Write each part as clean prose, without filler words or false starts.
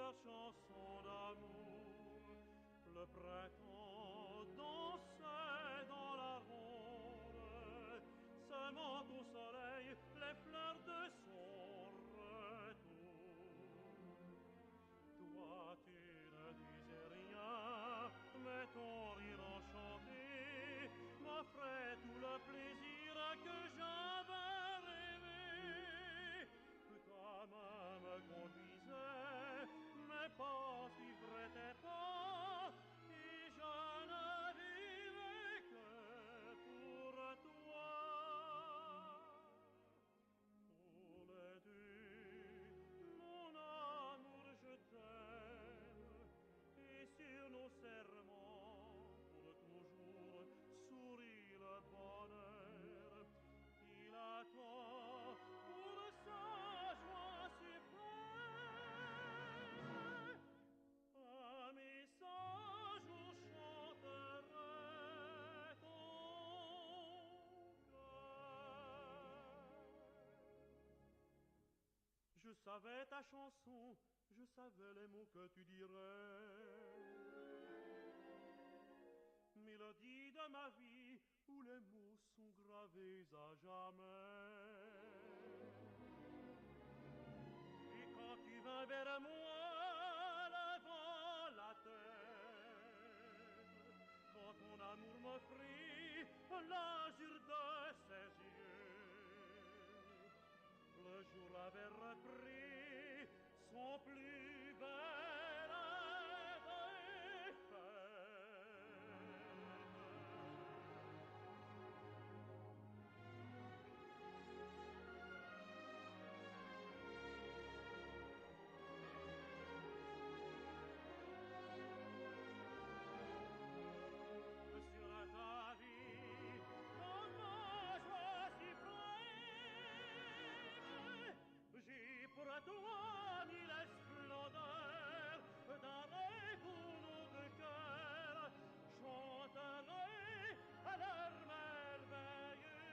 leur chanson d'amour. Le printemps dansait dans la ronde, semant au soleil les fleurs de son retour. Toi, tu ne disais rien, mais ton rire enchanté m'offrait tout le plaisir que j'avais rêvé. Ta main me conduisait, mes pas suivraient tes pas, et je ne vivais que pour toi. Oh, l'été, mon amour, je t'aime, et sur nos serments, pour toujours, sourit le bonheur. Il attend pour sa joie suprême un message où chanterait ton cœur. Je savais ta chanson, je savais les mots que tu dirais. Mélodie de ma vie où les mots sont gravés à jamais. Et quand tu vins vers moi, levant la tête, quand ton amour m'offrit l'azur de ses yeux, le jour avait repris son plus bel effet. J'ai pour toi mille splendeurs d'un rêve où nos deux cœurs chanteraient à leur merveilleux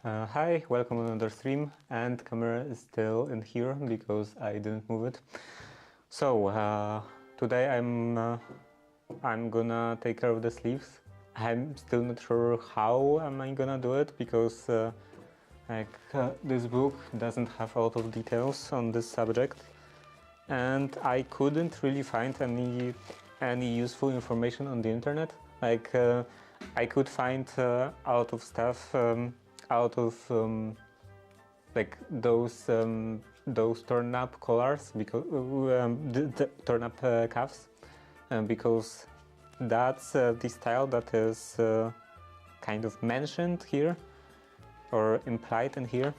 Hi, welcome on another stream, and camera is still in here because I didn't move it. So today I'm gonna take care of the sleeves. I'm still not sure how am I gonna do it because Like this book doesn't have a lot of details on this subject, and I couldn't really find any useful information on the internet. Like I could find a lot of stuff out of like those turn-up collars, because the turn-up cuffs, because that's the style that is kind of mentioned here or implied in here.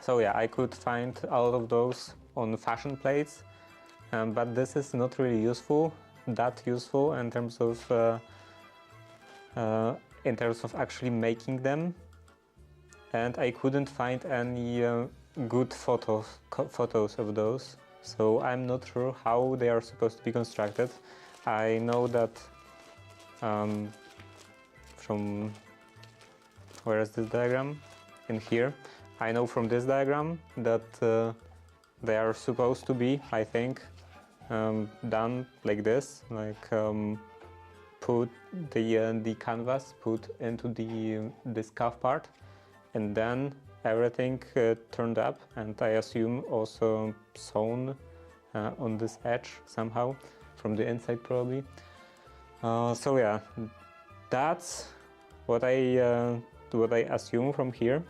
So yeah, I could find a lot of those on fashion plates, but this is not really that useful in terms of actually making them, and I couldn't find any good photos of those. So I'm not sure how they are supposed to be constructed. I know that from where is this diagram? In here. I know from this diagram that they are supposed to be, I think, done like this, like put the canvas put into this cuff part, and then everything turned up, and I assume also sewn on this edge somehow from the inside probably. So yeah, that's what I assume from here,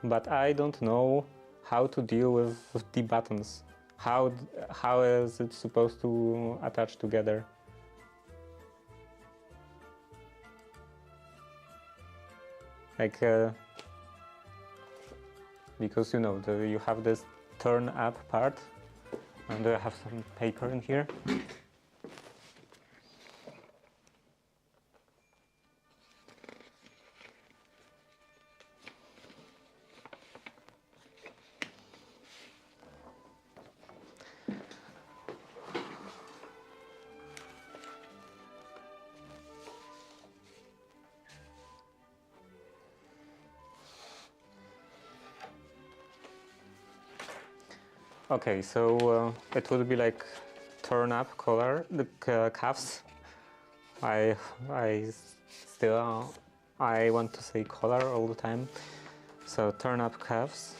but I don't know how to deal with the buttons. How is it supposed to attach together? Like because you know you have this turn up part, and I have some paper in here. Okay, so it would be like turn up collar, the cuffs. I want to say collar all the time. So turn up cuffs,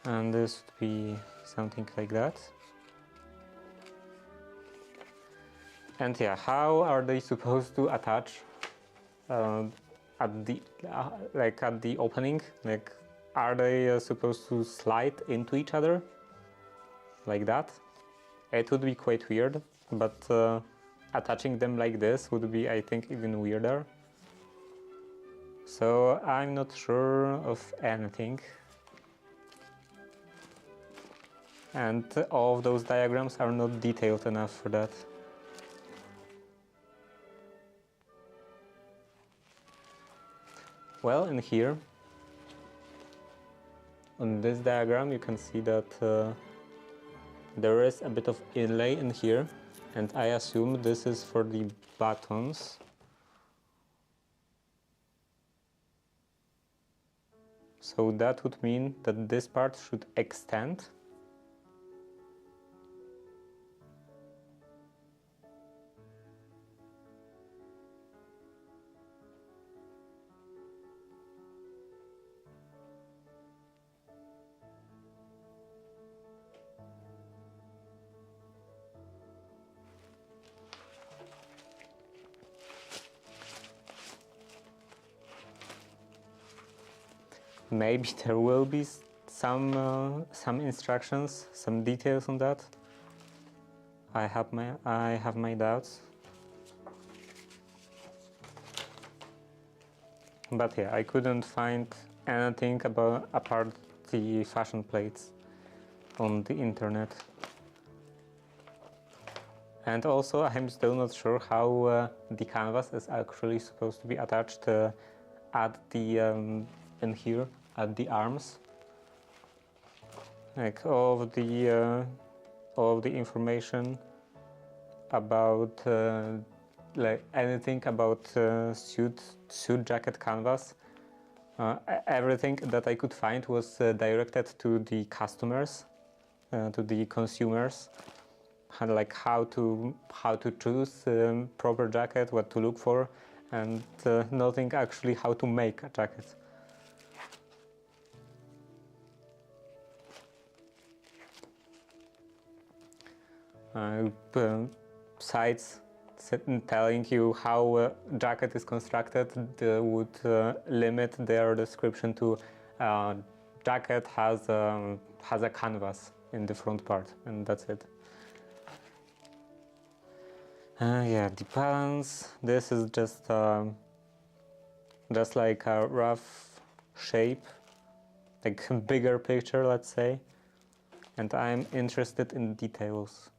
and this would be something like that. And yeah, how are they supposed to attach at the opening? Like, are they supposed to slide into each other like that? It would be quite weird, but attaching them like this would be, I think, even weirder. So I'm not sure of anything. And all of those diagrams are not detailed enough for that. Well, in here, on this diagram, you can see that there is a bit of inlay in here, and I assume this is for the buttons. So that would mean that this part should extend. Maybe there will be some instructions, some details on that. I have my doubts. But yeah, I couldn't find anything apart the fashion plates on the internet. And also, I'm still not sure how the canvas is actually supposed to be attached at the in here at the arms. Like all of the information about like anything about suit jacket canvas. Everything that I could find was directed to the customers, to the consumers, and like how to choose proper jacket, what to look for, and nothing actually how to make a jacket. sites telling you how a jacket is constructed would limit their description to jacket has a canvas in the front part, and that's it. Yeah, the balance. This is just like a rough shape, like a bigger picture, let's say. And I'm interested in details.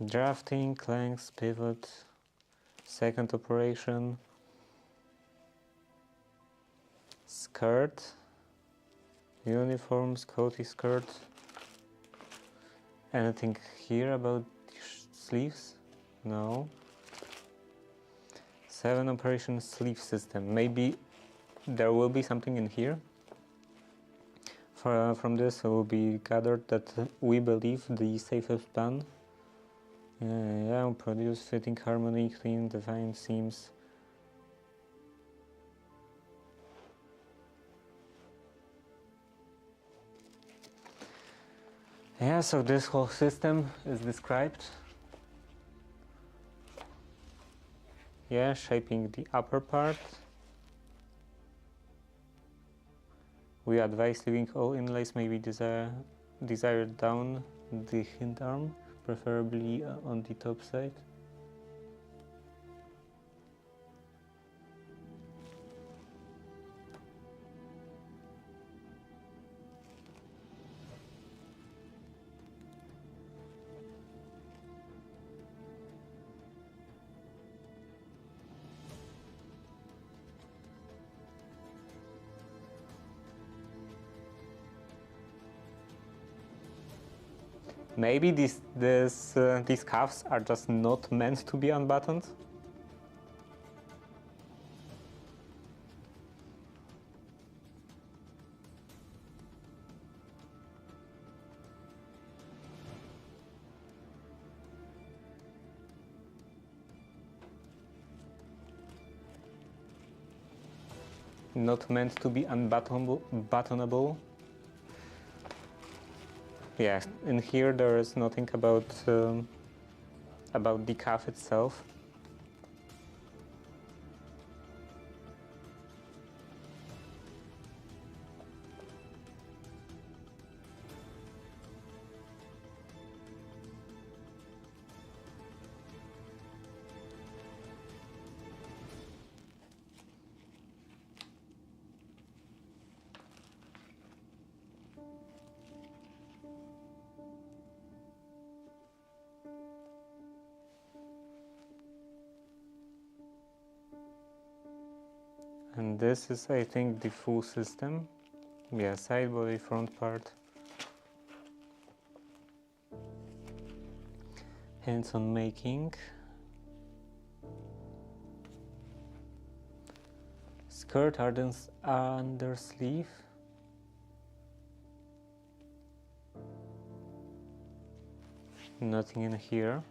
Drafting, length, pivot, second operation, skirt, uniforms, coaty skirt. Anything here about sleeves? No. 7 operation sleeve system. Maybe there will be something in here. From this it will be gathered that we believe the safest plan. Yeah, produce fitting harmony, clean, define seams. Yeah, so this whole system is described. Yeah, shaping the upper part. We advise leaving all inlays may be desired down the hind arm, preferably on the top side. Maybe these cuffs are just not meant to be unbuttoned. Not meant to be unbuttonable. Yeah, in here there is nothing about the cuff itself. And this is, I think, the full system. Yeah, side body, front part. Hands on making. Skirt under sleeve. Nothing in here.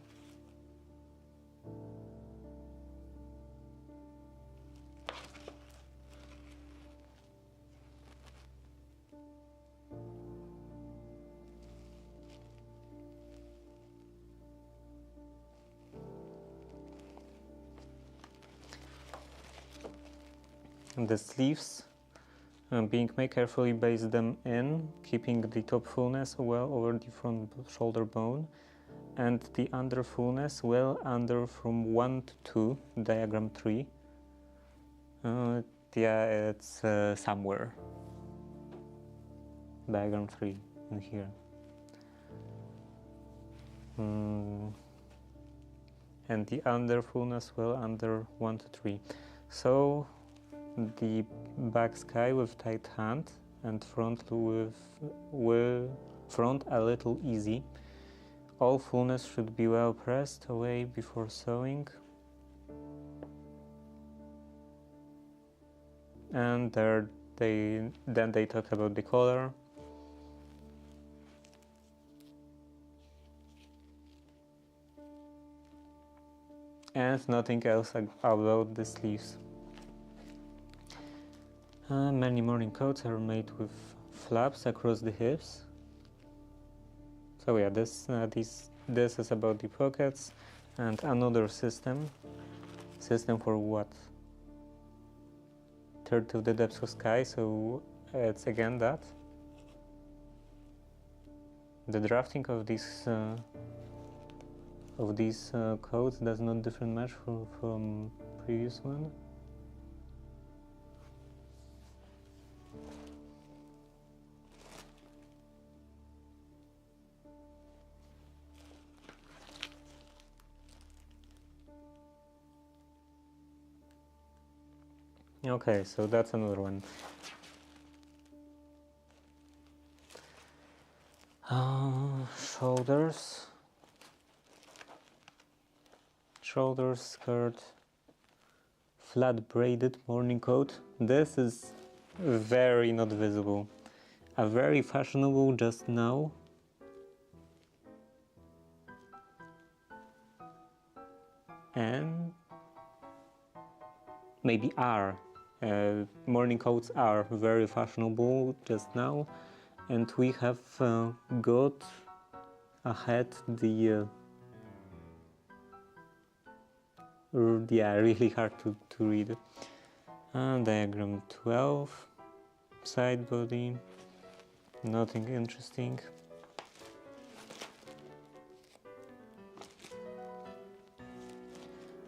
And the sleeves, being made carefully base them in, keeping the top fullness well over the front shoulder bone, and the under fullness well under from 1 to 2, diagram 3. Yeah, it's somewhere. Diagram 3 in here. And the under fullness well under 1 to 3. So the back sky with tight hand and front with front a little easy. All fullness should be well pressed away before sewing. And then they talk about the color. And nothing else about the sleeves. Many morning coats are made with flaps across the hips. So yeah, this is about the pockets, and another system for what? Third of the depth of sky, so it's again that. The drafting of these codes does not differ much from previous one. Okay, so that's another one. Shoulders, skirt, flat braided morning coat. This is very not visible. A very fashionable just now. And maybe are. Morning coats are very fashionable just now, and we have got ahead the yeah, really hard to read. Diagram 12, side body, nothing interesting.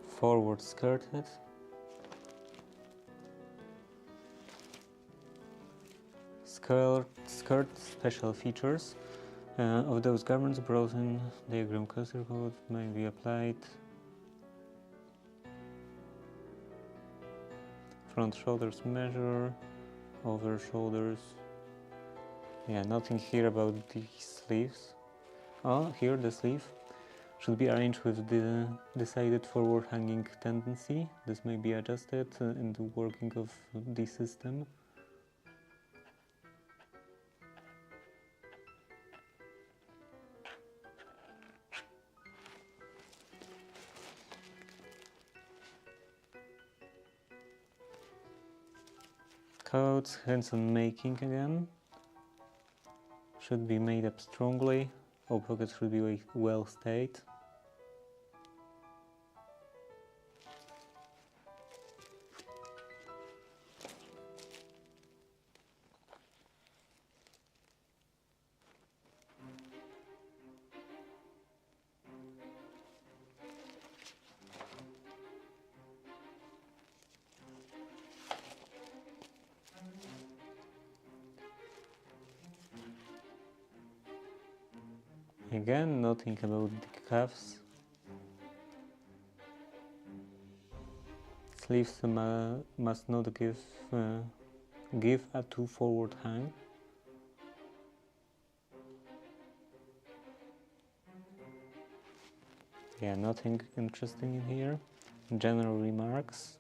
Forward skirted. Skirt special features of those garments brought in diagram cluster code may be applied. Front shoulders measure, over shoulders. Yeah, nothing here about the sleeves. Oh, here the sleeve should be arranged with the decided forward hanging tendency. This may be adjusted in the working of the system. Coats, hands on making again. Should be made up strongly. All pockets should be well stayed. Again, nothing about the cuffs. Sleeves must not give a too forward hang. Yeah, nothing interesting in here. General remarks.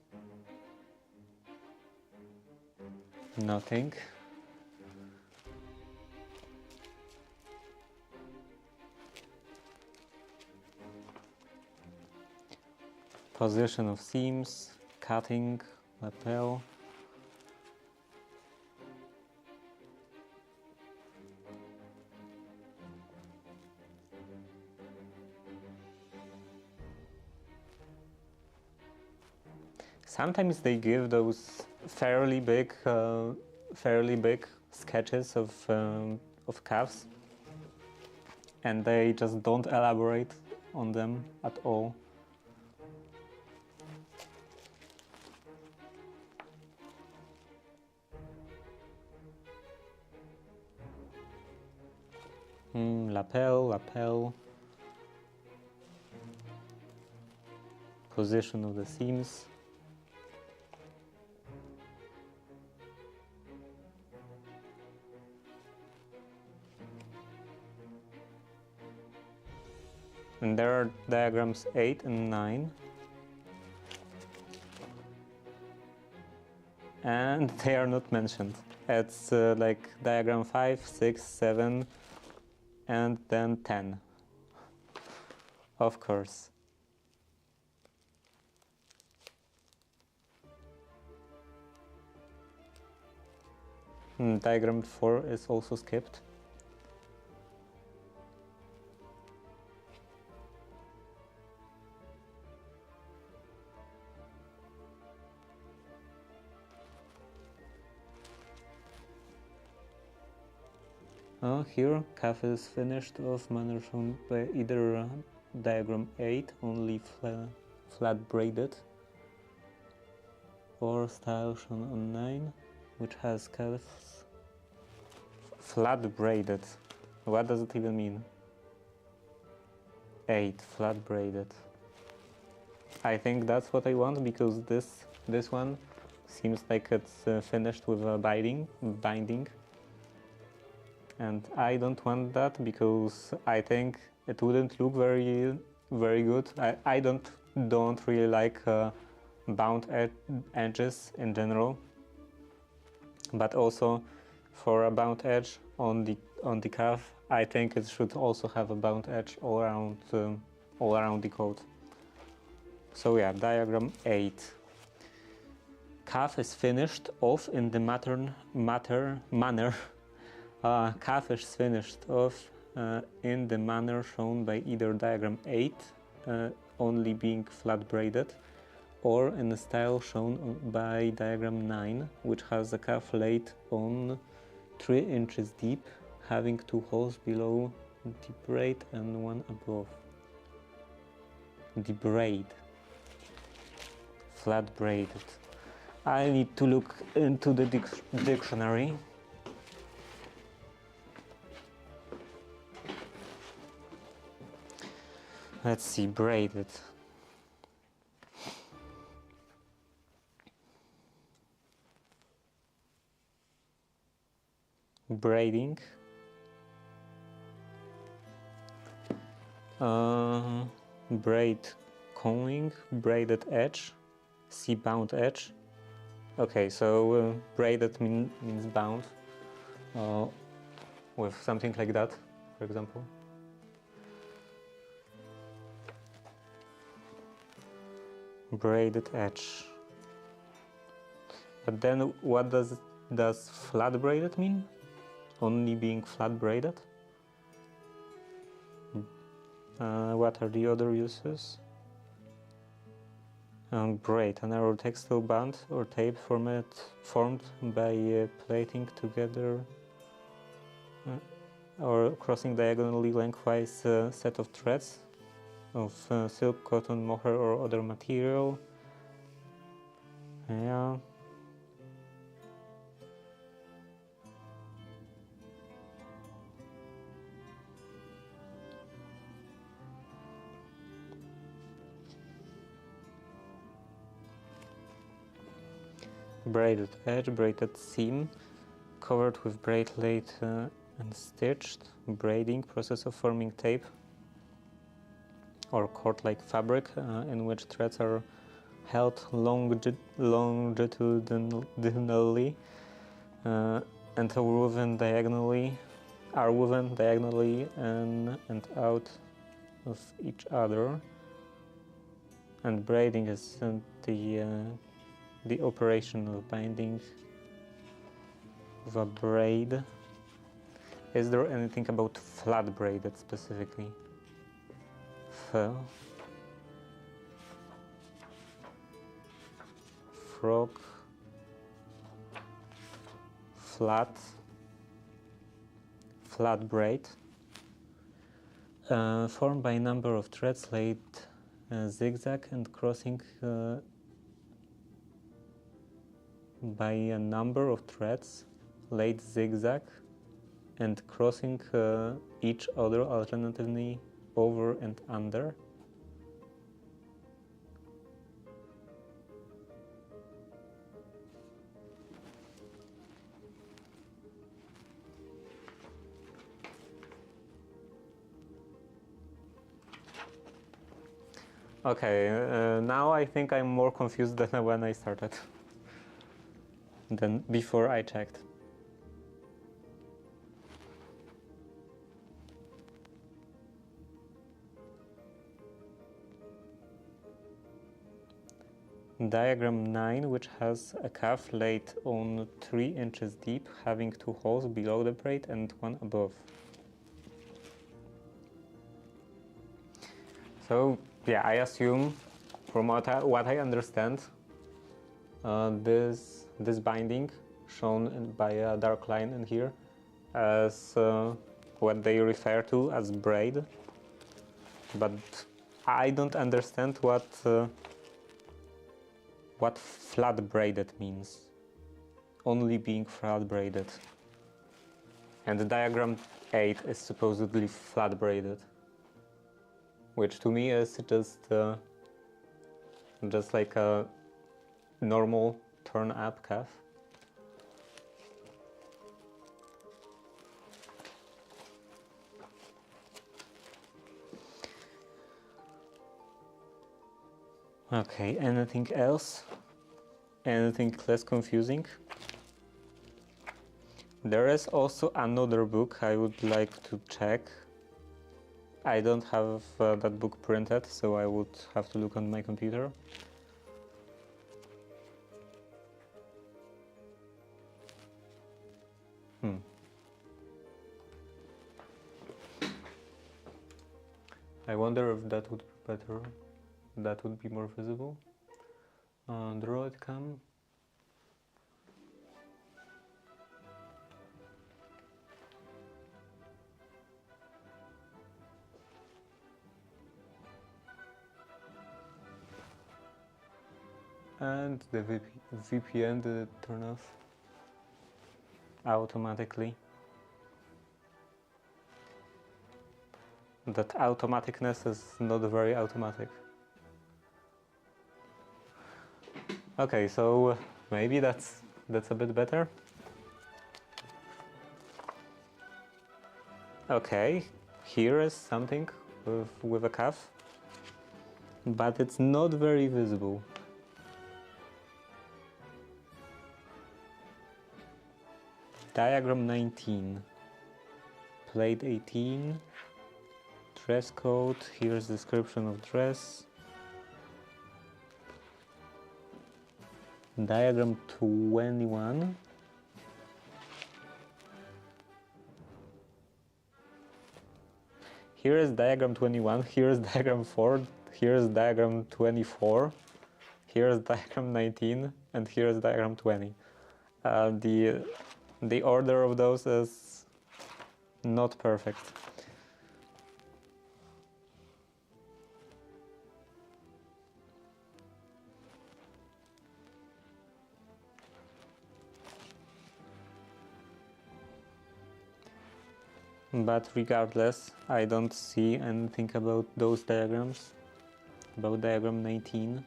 Nothing. Position of seams, cutting, lapel. Sometimes they give those fairly big sketches of calves, and they just don't elaborate on them at all. Lapel, position of the seams. And there are diagrams 8 and 9. And they are not mentioned. It's like diagram 5, 6, 7, and then 10. Of course. Diagram 4 is also skipped. Here, calf is finished off, manner shown by either diagram 8, only flat braided, or style shown on 9, which has calves flat braided. What does it even mean? 8 flat braided. I think that's what I want, because this one seems like it's finished with a binding. And I don't want that, because I think it wouldn't look very good. I don't really like bound edges in general, but also for a bound edge on the calf, I think it should also have a bound edge all around the coat. So yeah, diagram 8. Calf is finished off in the manner. Calf is finished off in the manner shown by either diagram 8, only being flat braided, or in the style shown by diagram 9, which has the calf laid on 3 inches deep, having 2 holes below the braid and 1 above. The braid. Flat braided. I need to look into the dictionary. Let's see, braided. Braiding. Braid combing, braided edge, see bound edge. Okay, so braided means bound, with something like that, for example. Braided edge. But then what does flat braided mean? Only being flat braided? What are the other uses? Braid, a narrow textile band or tape formed by plaiting together or crossing diagonally lengthwise set of threads of silk, cotton, mohair or other material. Yeah. Braided edge, braided seam, covered with braid laid and stitched. Braiding, process of forming tape or cord-like fabric in which threads are held longitudinally and are woven diagonally in and out of each other. And braiding is the operation of binding of a braid. Is there anything about flat braided specifically? Frog, flat braid, formed by a number of threads laid zigzag and crossing by a number of threads laid zigzag and crossing each other alternately over and under. Okay, now I think I'm more confused than when I started, than before I checked. Diagram 9, which has a calf laid on 3 inches deep, having 2 holes below the braid and 1 above. So, yeah, I assume, from what I understand, this binding, shown by a dark line in here, as what they refer to as braid. But I don't understand what flat braided means. Only being flat braided. And the diagram 8 is supposedly flat braided, which to me is just like a normal turn up calf. Okay, anything else? Anything less confusing? There is also another book I would like to check. I don't have that book printed, so I would have to look on my computer. I wonder if that would be better. That would be more visible. Draw it cam. And the VPN did it turn off automatically. That automaticness is not very automatic. Okay, so maybe that's a bit better. Okay, here is something with a calf, but it's not very visible. Diagram 19, plate 18, dress code, here's description of dress. Diagram 21. Here is diagram 21, here is diagram 4, here is diagram 24, here is diagram 19, and here is diagram 20. The order of those is not perfect. But regardless, I don't see anything about those diagrams, about diagram 19.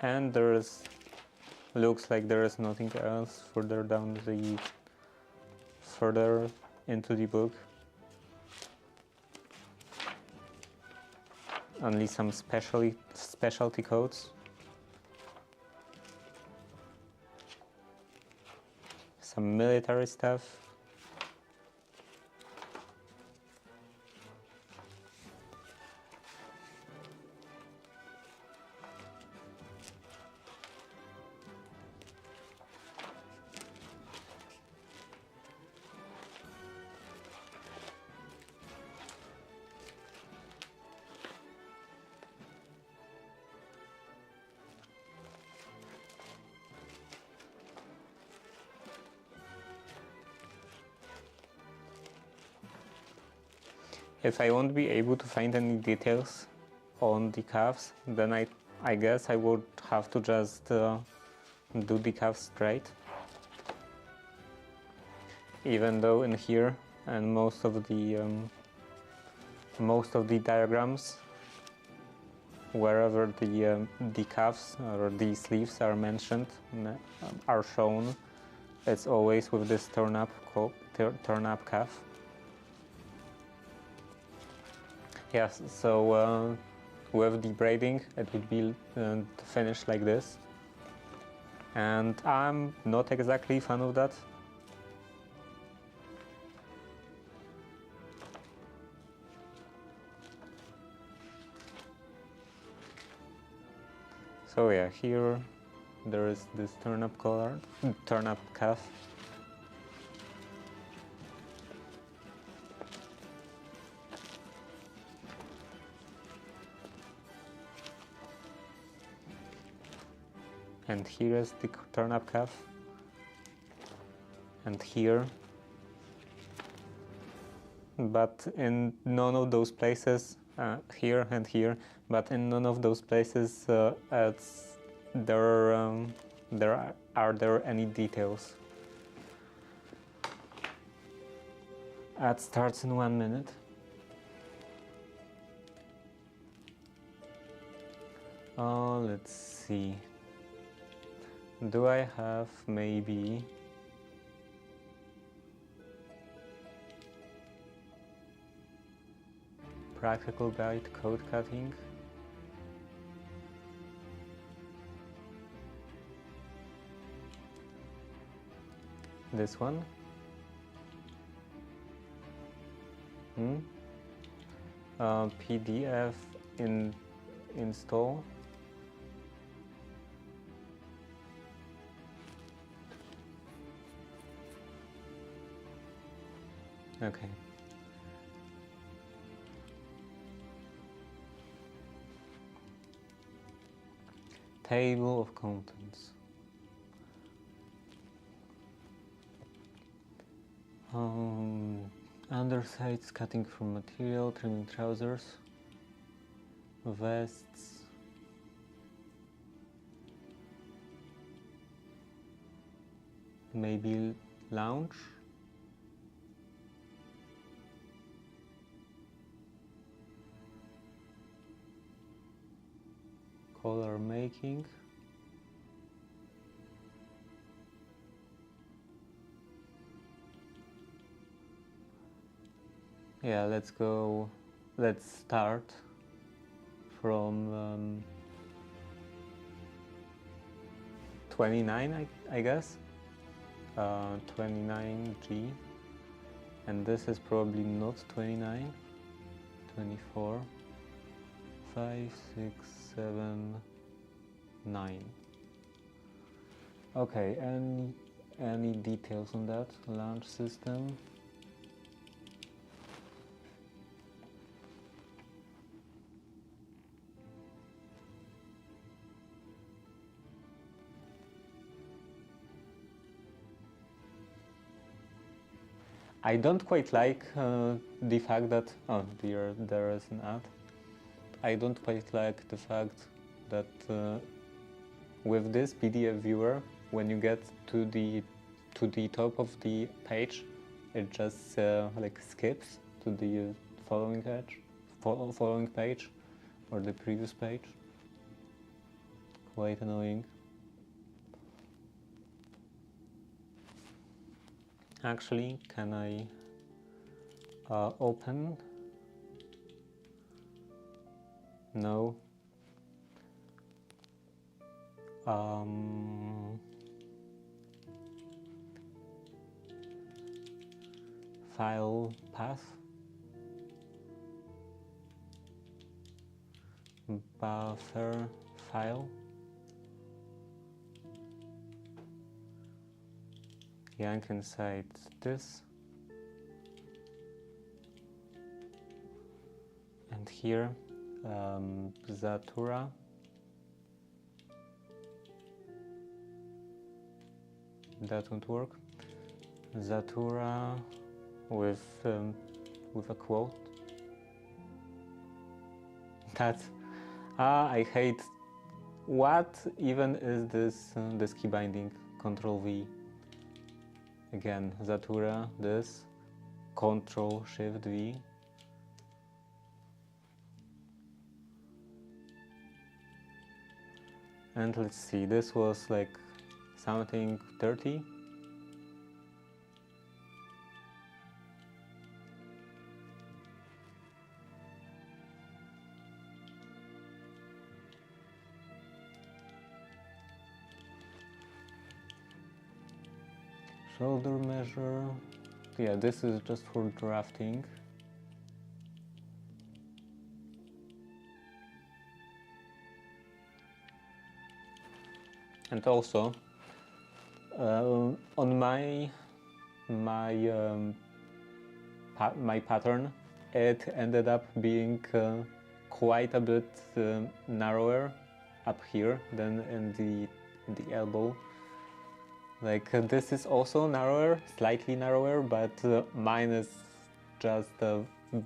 And looks like there is nothing else further into the book. Only some specialty codes. Some military stuff. If I won't be able to find any details on the calves, then I guess I would have to just do the calves straight. Even though in here and most of the diagrams, wherever the calves or the sleeves are mentioned, are shown, it's always with this turn up calf. Yes, so with the braiding it would be finished like this, and I'm not exactly a fan of that. So yeah, here there is this turnip calf. And here is the turnip calf. And here. But in none of those places, here and here, but in none of those places are there any details. Ad starts in 1 minute. Let's see. Do I have maybe practical guide code cutting? This one? PDF install. Okay. Table of contents. Undersides, cutting from material, trimming trousers, vests, maybe lounge, color making, yeah, let's start from 29, I guess, 29G, and this is probably not 29, 24, 5, 6, 7, 9. Okay, any details on that? Launch system. I don't quite like the fact that there is an ad. I don't quite like the fact that with this PDF viewer, when you get to the top of the page, it just like skips to the following page or the previous page. Quite annoying. Actually, can I open? No. File path. Buffer file. Yank inside this, and here Zatura, that won't work. Zatura with a quote. That's I hate. What even is this key binding? Control V. Again, Zatura, this, Control Shift V. And let's see, this was like something 30. Shoulder measure. Yeah, this is just for drafting. And also, on my pattern, it ended up being quite a bit narrower up here than in the elbow. Like this is also narrower, slightly narrower, but mine is just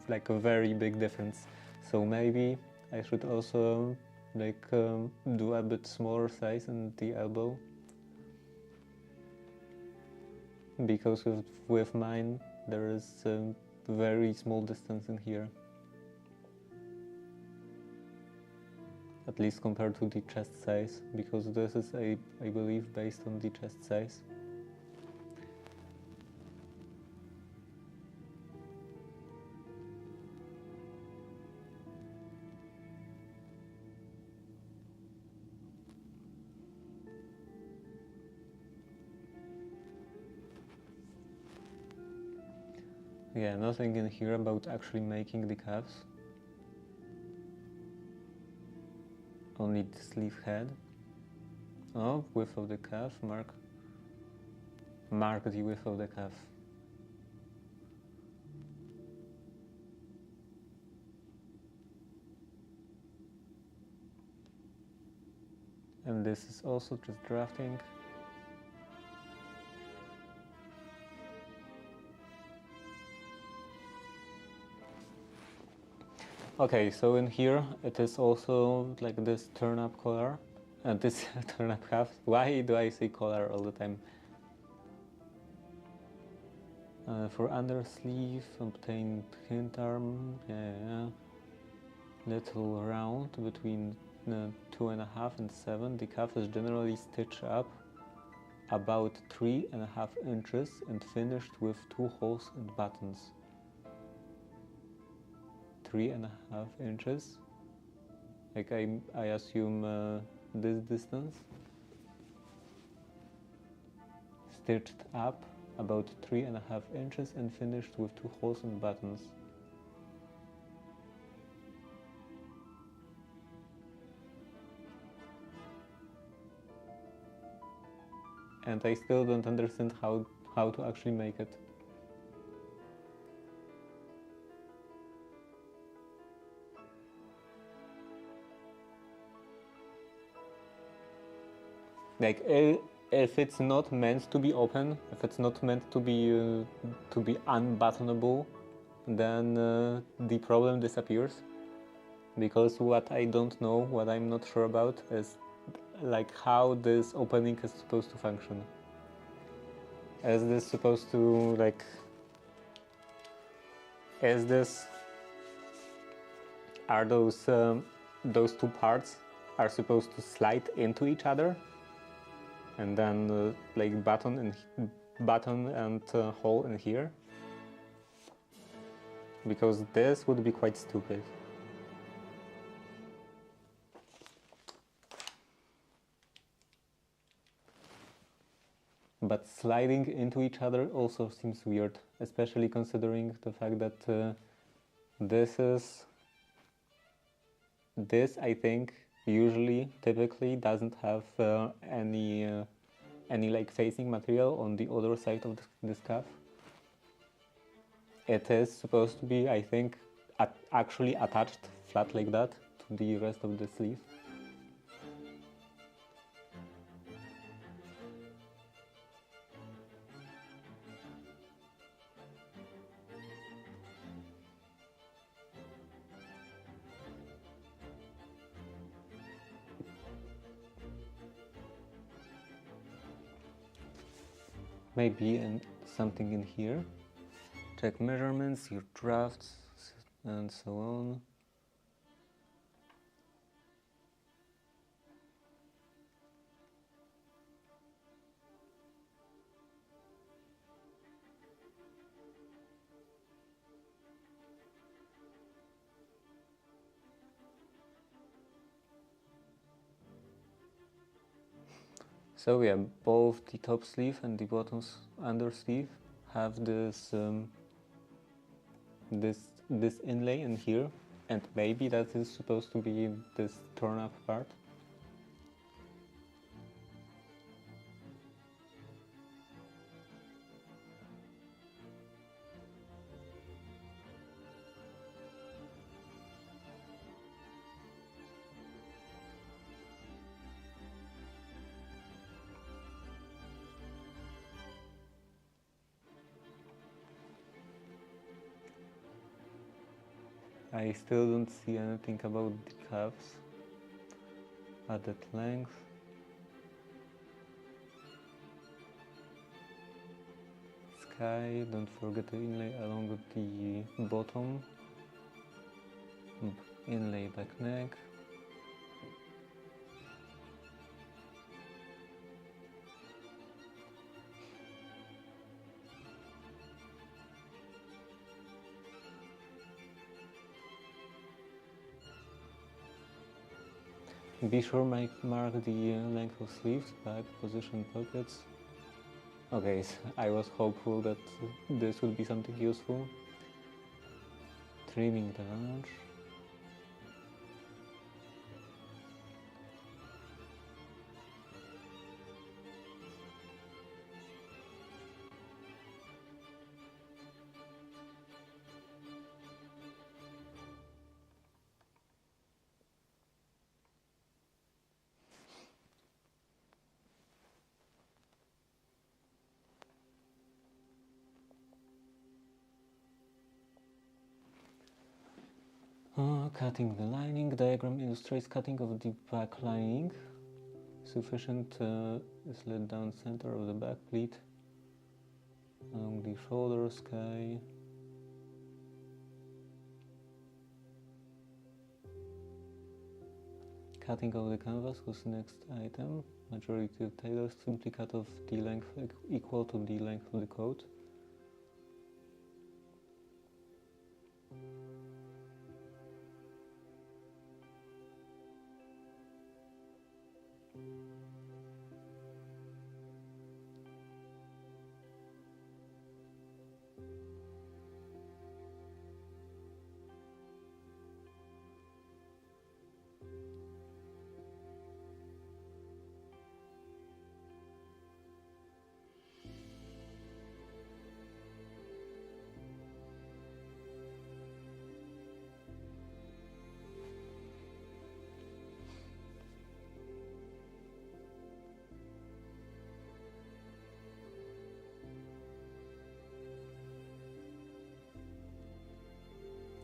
like a very big difference. So maybe I should also like do a bit smaller size in the elbow, because with mine there is a very small distance in here, at least compared to the chest size, because this is I believe based on the chest size. Yeah, nothing in here about actually making the calves. Only the sleeve head. Oh, width of the calf, mark the width of the calf. And this is also just drafting. Okay, so in here it is also like this turn-up collar and this turn-up cuff. Why do I say collar all the time? For under sleeve, obtain hint arm, yeah. Little round between 2.5 and 7. The cuff is generally stitched up about 3.5 inches and finished with 2 holes and buttons. 3.5 inches. Like I assume this distance. Stitched up about 3.5 inches and finished with 2 holes and buttons. And I still don't understand how to actually make it. Like if it's not meant to be open, if it's not meant to be unbuttonable, then the problem disappears. Because what I don't know, what I'm not sure about, is like how this opening is supposed to function. Is this supposed to like? Is this? Are those two parts are supposed to slide into each other? And then like button and hole in here, because this would be quite stupid. But sliding into each other also seems weird, especially considering the fact that this I think typically doesn't have any like facing material on the other side of this cuff. It is supposed to be, I think, actually attached flat like that to the rest of the sleeve. Maybe something in here. Check measurements, your drafts, and so on. So yeah, both the top sleeve and the bottom under sleeve have this this inlay in here, and maybe that is supposed to be this turn up part. I still don't see anything about the cuffs at that length. Sky, don't forget the inlay along with the bottom. Inlay back neck. Be sure mark the length of sleeves, back, position, pockets. Okay, so I was hopeful that this would be something useful. Trimming the lunge. Cutting the lining. Diagram illustrates cutting of the back lining. Sufficient is let down center of the back pleat along the shoulder, sky. Cutting of the canvas was the next item. Majority of tailors simply cut off the length equal to the length of the coat.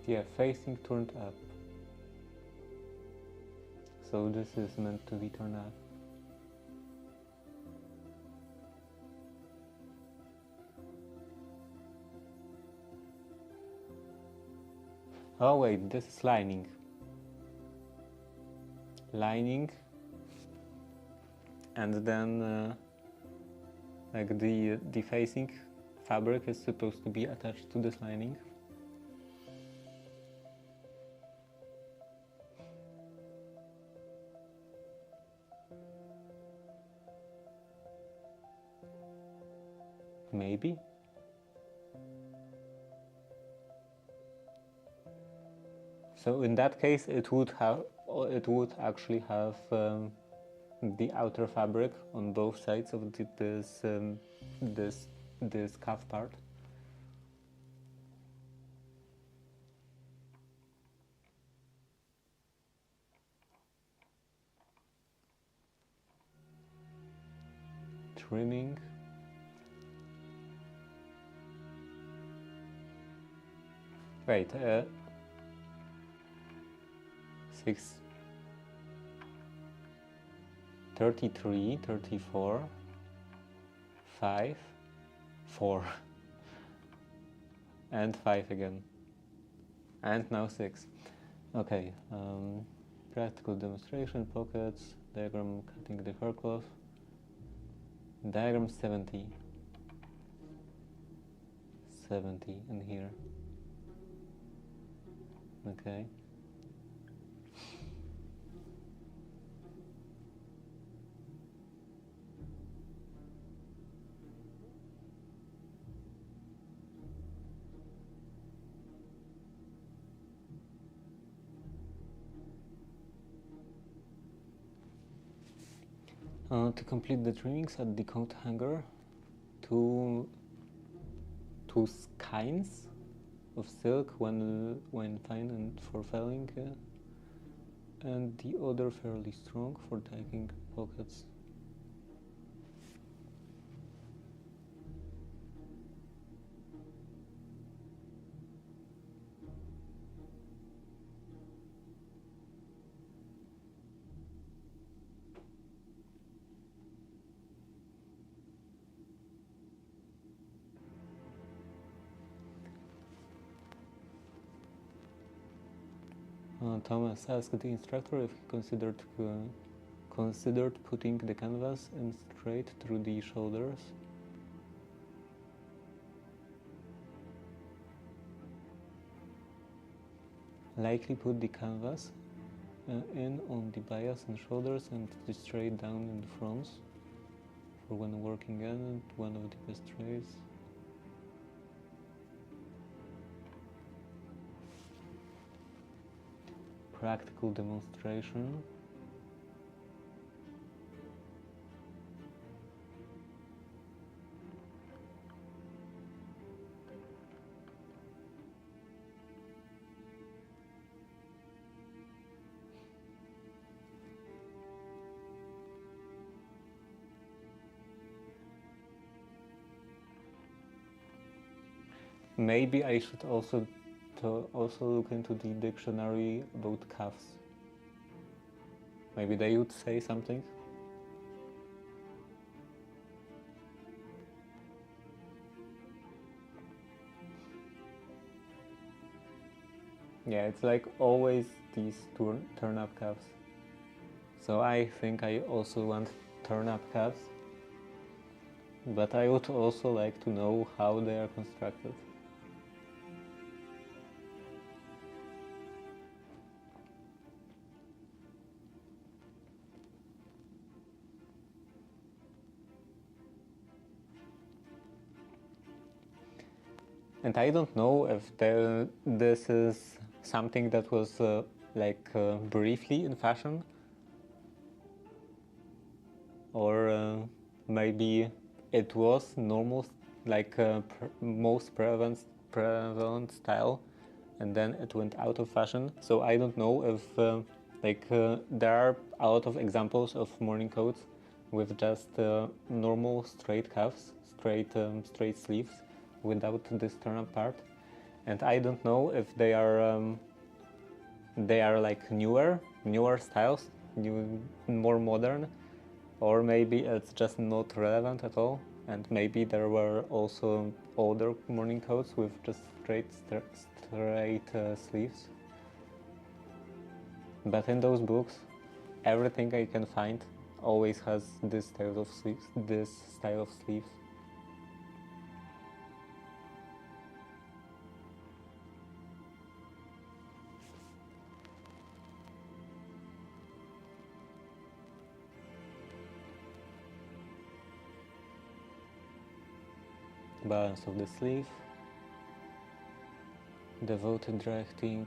Yeah, facing turned up. So this is meant to be turned up. Oh wait, this is lining. Lining. And then like the facing fabric is supposed to be attached to this lining. Maybe. So in that case, it would actually have the outer fabric on both sides of this cuff part. Trimming. Wait, 6, 33, 34, 5, 4, and 5 again, and now 6. Okay, practical demonstration, pockets, diagram cutting the hair cloth, diagram 70 in here. Okay. To complete the trimmings, add the coat hanger, two skeins of silk, one fine and for felling, and the other fairly strong for taking pockets. Thomas asked the instructor if he considered putting the canvas in straight through the shoulders. Likely put the canvas in on the bias and shoulders and the straight down in the fronts for when working in it, one of the best trays. Practical demonstration. Maybe I should also look into the dictionary about cuffs. Maybe they would say something. Yeah, it's like always these turn-up cuffs. So I think I also want turn-up cuffs. But I would also like to know how they are constructed. And I don't know if this is something that was briefly in fashion, or maybe it was normal, most prevalent style, and then it went out of fashion. So I don't know if there are a lot of examples of morning coats with just normal straight cuffs, straight sleeves, without this turn-up part, and I don't know if they are like newer styles, more modern, or maybe it's just not relevant at all, and maybe there were also older morning coats with just straight sleeves. But in those books, everything I can find always has this style of sleeves. Balance of the sleeve, devoted directing,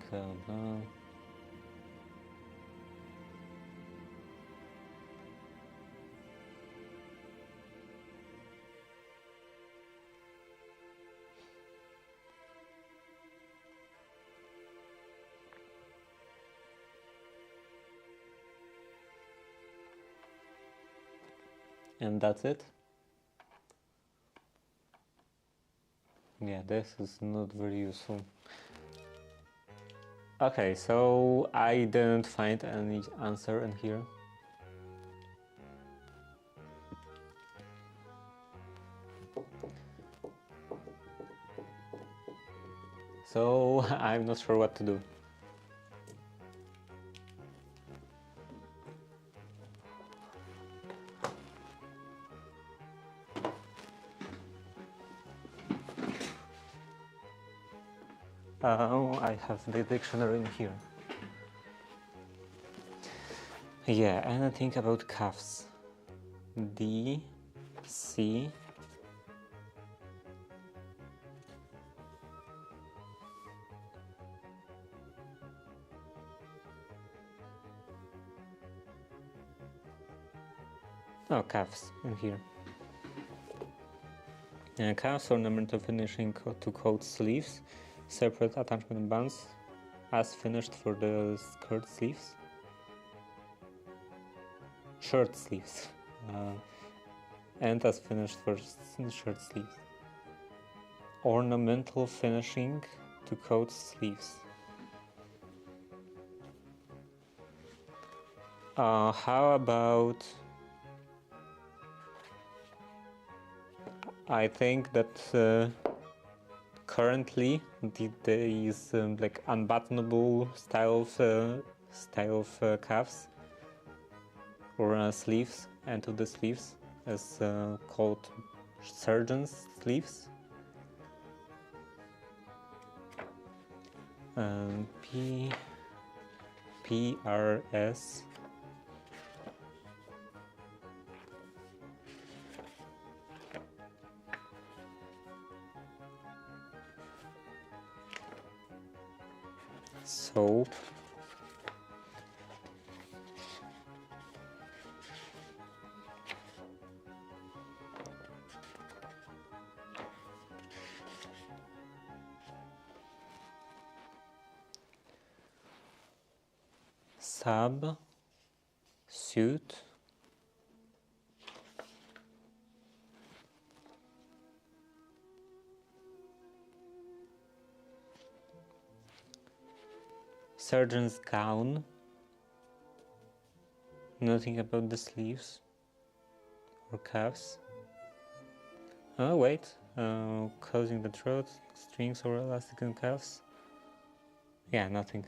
and that's it. Yeah, this is not very useful. Okay, so I didn't find any answer in here. So I'm not sure what to do. I have the dictionary in here. Yeah, anything about cuffs. D, C, Oh, cuffs in here. Cuffs ornamental finishing to coat sleeves, separate attachment bands as finished for the skirt sleeves. Shirt sleeves. And as finished for shirt sleeves. Ornamental finishing to coat sleeves. How about... I think that currently there is like unbuttonable style of cuffs or sleeves, end of the sleeves, is called surgeon's sleeves. PRS. Soap. Sub. Suit. Surgeon's gown. Nothing about the sleeves or cuffs. Oh wait, closing the throat, strings or elastic in cuffs. Yeah, nothing.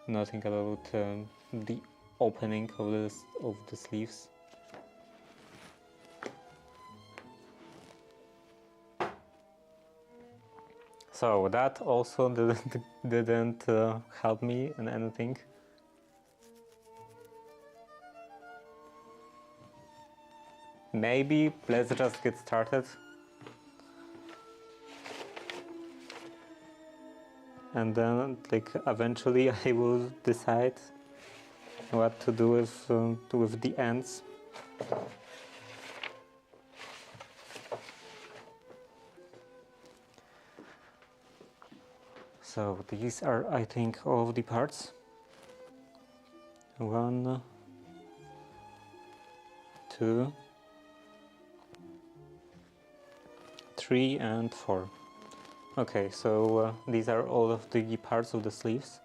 Nothing about the opening of the sleeves. So that also didn't help me in anything. Maybe let's just get started. And then, like, eventually I will decide what to do with the ends. So these are, I think, all of the parts. 1, 2, 3 and 4. Okay, so these are all of the parts of the sleeves.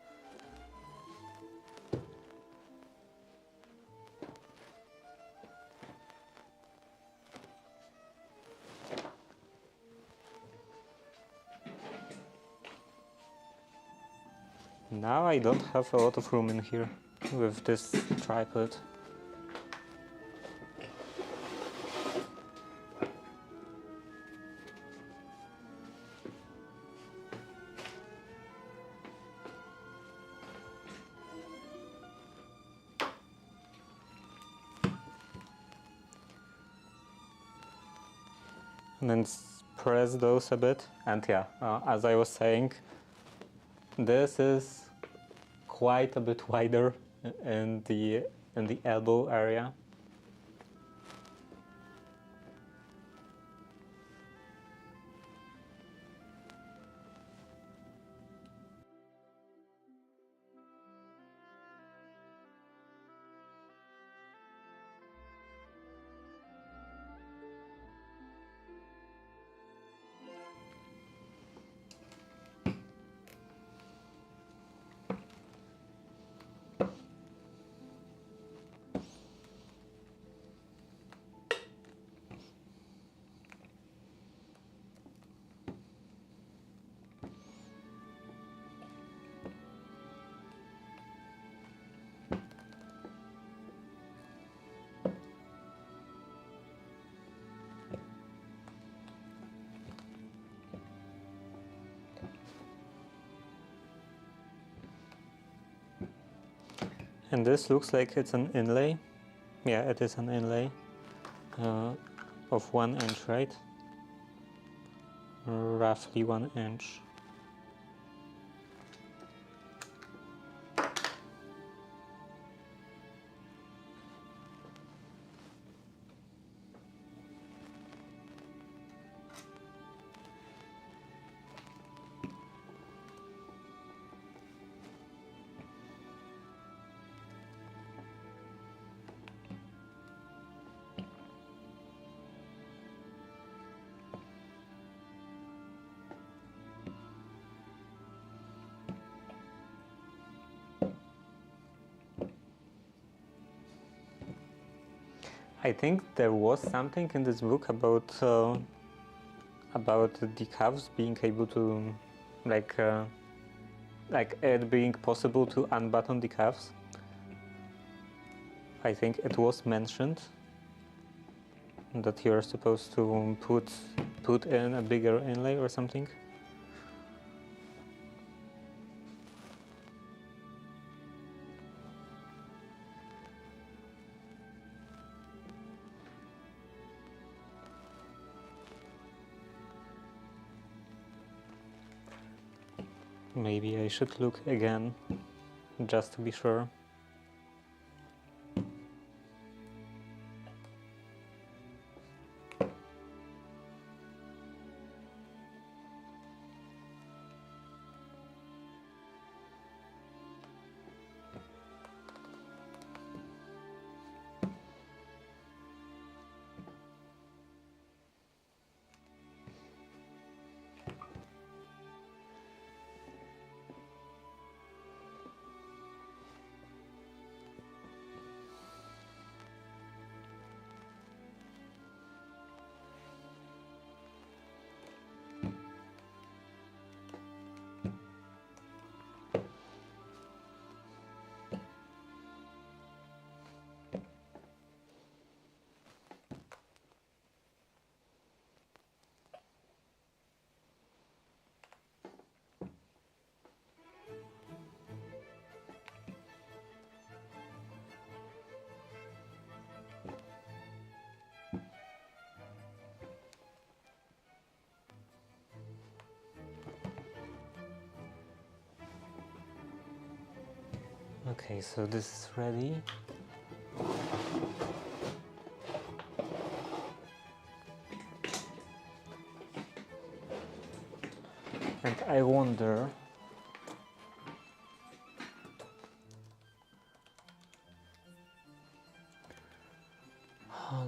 Now I don't have a lot of room in here with this tripod. And then press those a bit, and yeah, as I was saying, this is quite a bit wider in the elbow area. And this looks like it's an inlay. Yeah, it is an inlay of 1 inch, right? Roughly 1 inch. I think there was something in this book about the calves being able to, like it being possible to unbutton the calves. I think it was mentioned that you're supposed to put in a bigger inlay or something. Maybe I should look again, just to be sure. Okay, so this is ready. And I wonder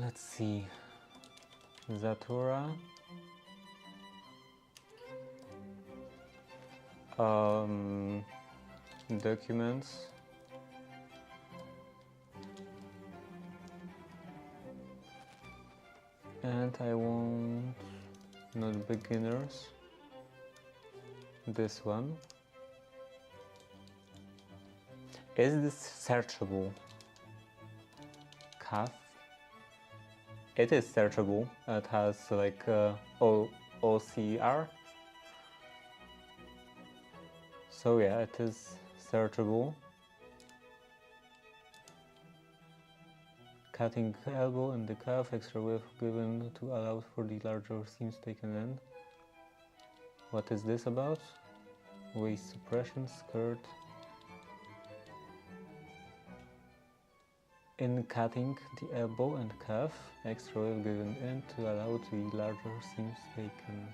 let's see, Zatura, documents, and I want not beginners, this one. Is this searchable? Calf? It is searchable. It has like OCR. So yeah, it is searchable. Cutting elbow and the calf, extra width given to allow for the larger seams taken in. What is this about? Waist suppression, skirt. In cutting the elbow and calf, extra width given in to allow the larger seams taken.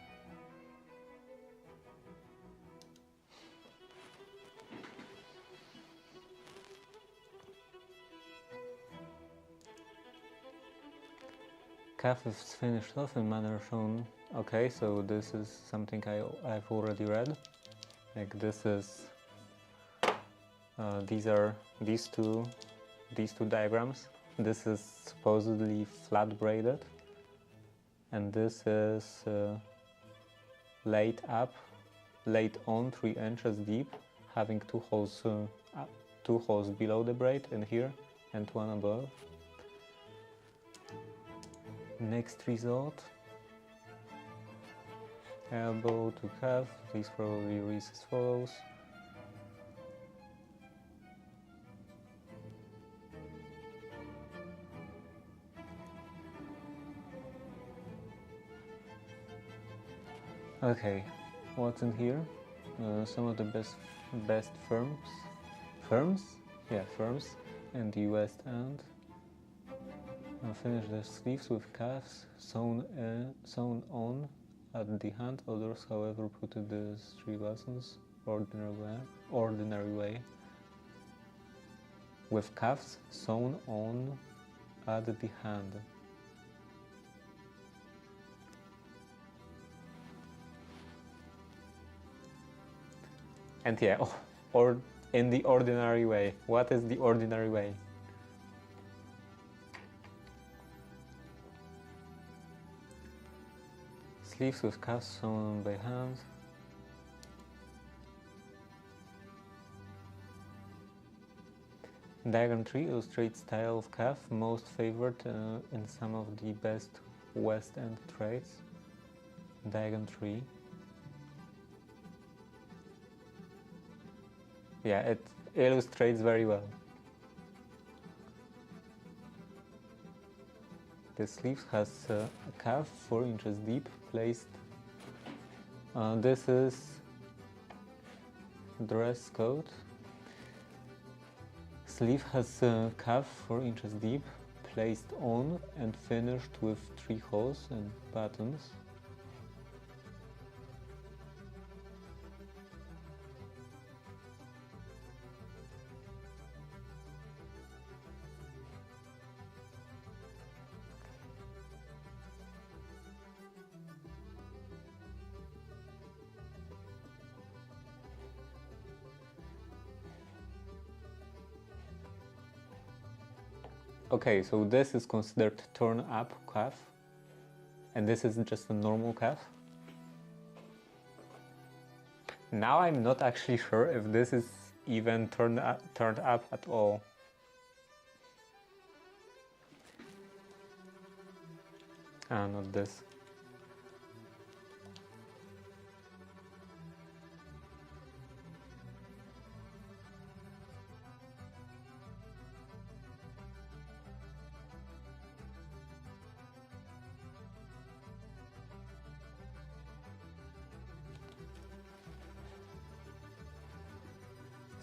Calf is finished off in manner shown. Okay, so this is something I've already read. Like this is these two diagrams. This is supposedly flat braided, and this is laid on 3 inches deep, having two holes below the braid in here and one above. Next result, elbow to calf. These probably reads as follows. Okay, what's in here? Some of the best firms in the West End. Finish the sleeves with calves sewn on at the hand. Others, however, put the 3 buttons ordinary way. With calves sewn on at the hand. And yeah, or in the ordinary way. What is the ordinary way? sleeves with cuffs sewn by hand. Diagram 3 illustrates style of cuff most favored in some of the best West End trades. Diagram 3. Yeah, it illustrates very well. The sleeve has a cuff 4 inches deep placed. This is dress code. Sleeve has a cuff 4 inches deep placed on and finished with 3 holes and buttons. Okay, so this is considered turn up cuff, and this is just a normal cuff. Now I'm not actually sure if this is even turned up at all. Ah, not this.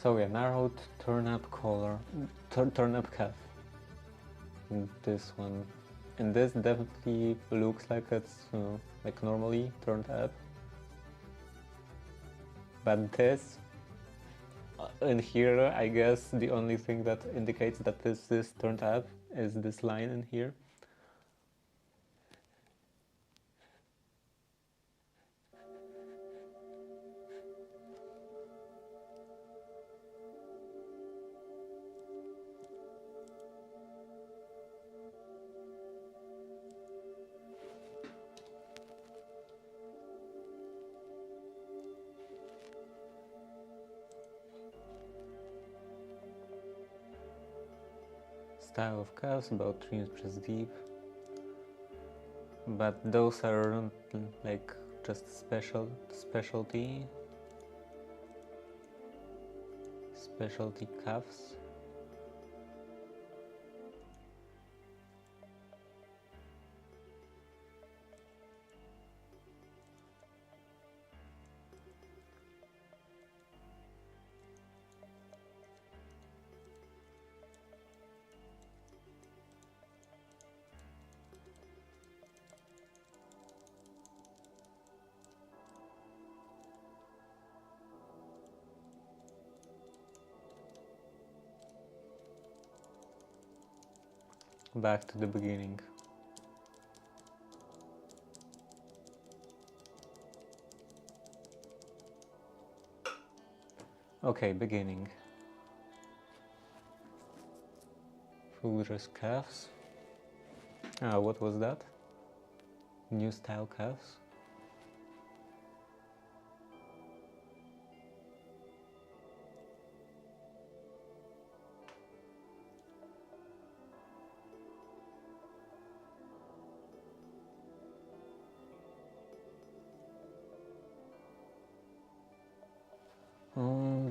So yeah, narrowed turn-up collar, turn-up cuff. And this one, and this definitely looks like it's like normally turned up. But this, in here, I guess the only thing that indicates that this is turned up is this line in here. Style of cuffs about 3 inches deep, but those are like just specialty cuffs. Back to the beginning. Okay, beginning. Full dress cuffs. What was that? New style cuffs.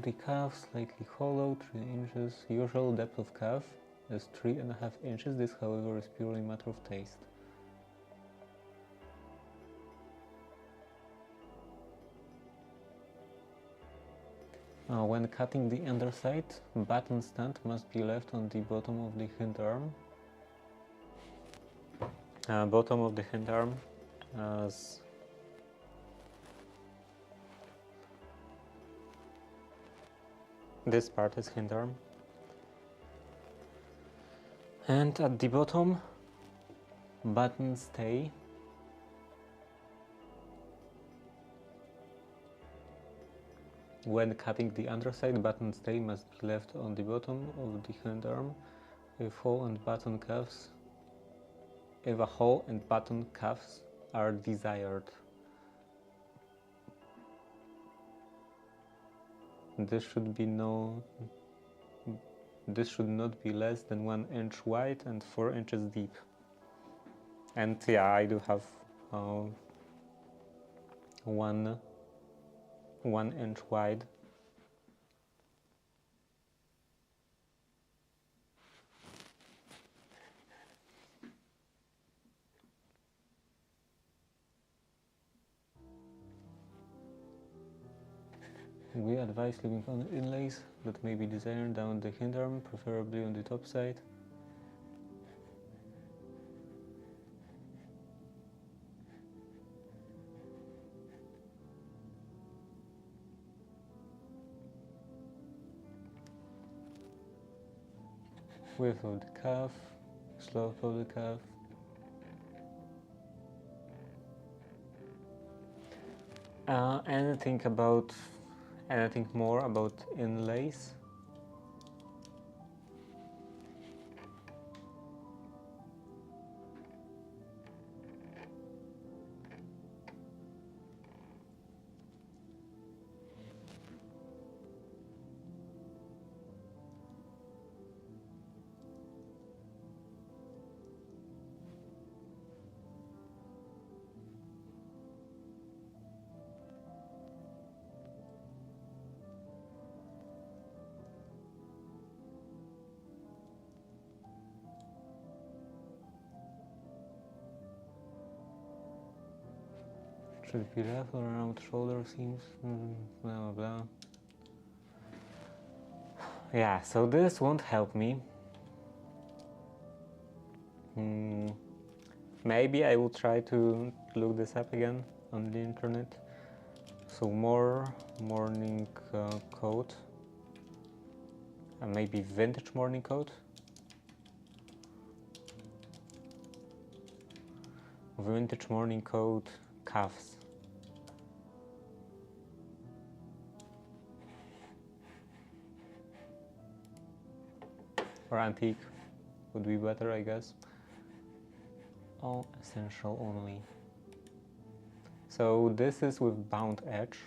The cuff slightly hollow, 3 inches. Usual depth of cuff is 3.5 inches. This, however, is purely a matter of taste. When cutting the underside, button stand must be left on the bottom of the hind arm. Bottom of the hind arm, as this part is hind arm. And at the bottom, button stay. When cutting the underside, button stay must be left on the bottom of the hind arm. If a hole and button cuffs are desired. this should be this should not be less than 1 inch wide and 4 inches deep. And yeah, I do have 1 inch wide. We advise leaving on inlays that may be designed down the hind arm, preferably on the top side. Width of the calf, slope of the calf. Anything more about inlays? Should be rough around shoulder seams, blah blah blah. Yeah, so this won't help me. Maybe I will try to look this up again on the internet. So more morning coat, maybe vintage morning coat. Vintage morning coat, cuffs. Or antique would be better, I guess. All essential only. So this is with bound edge,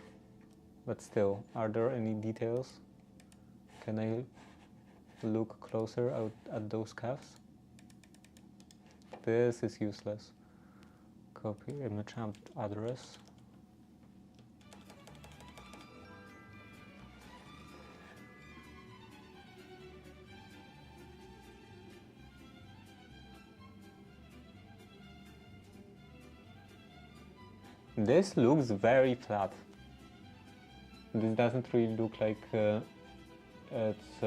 but still, are there any details? Can I look closer at those cuffs? This is useless. Copy image address. This looks very flat. This doesn't really look like it's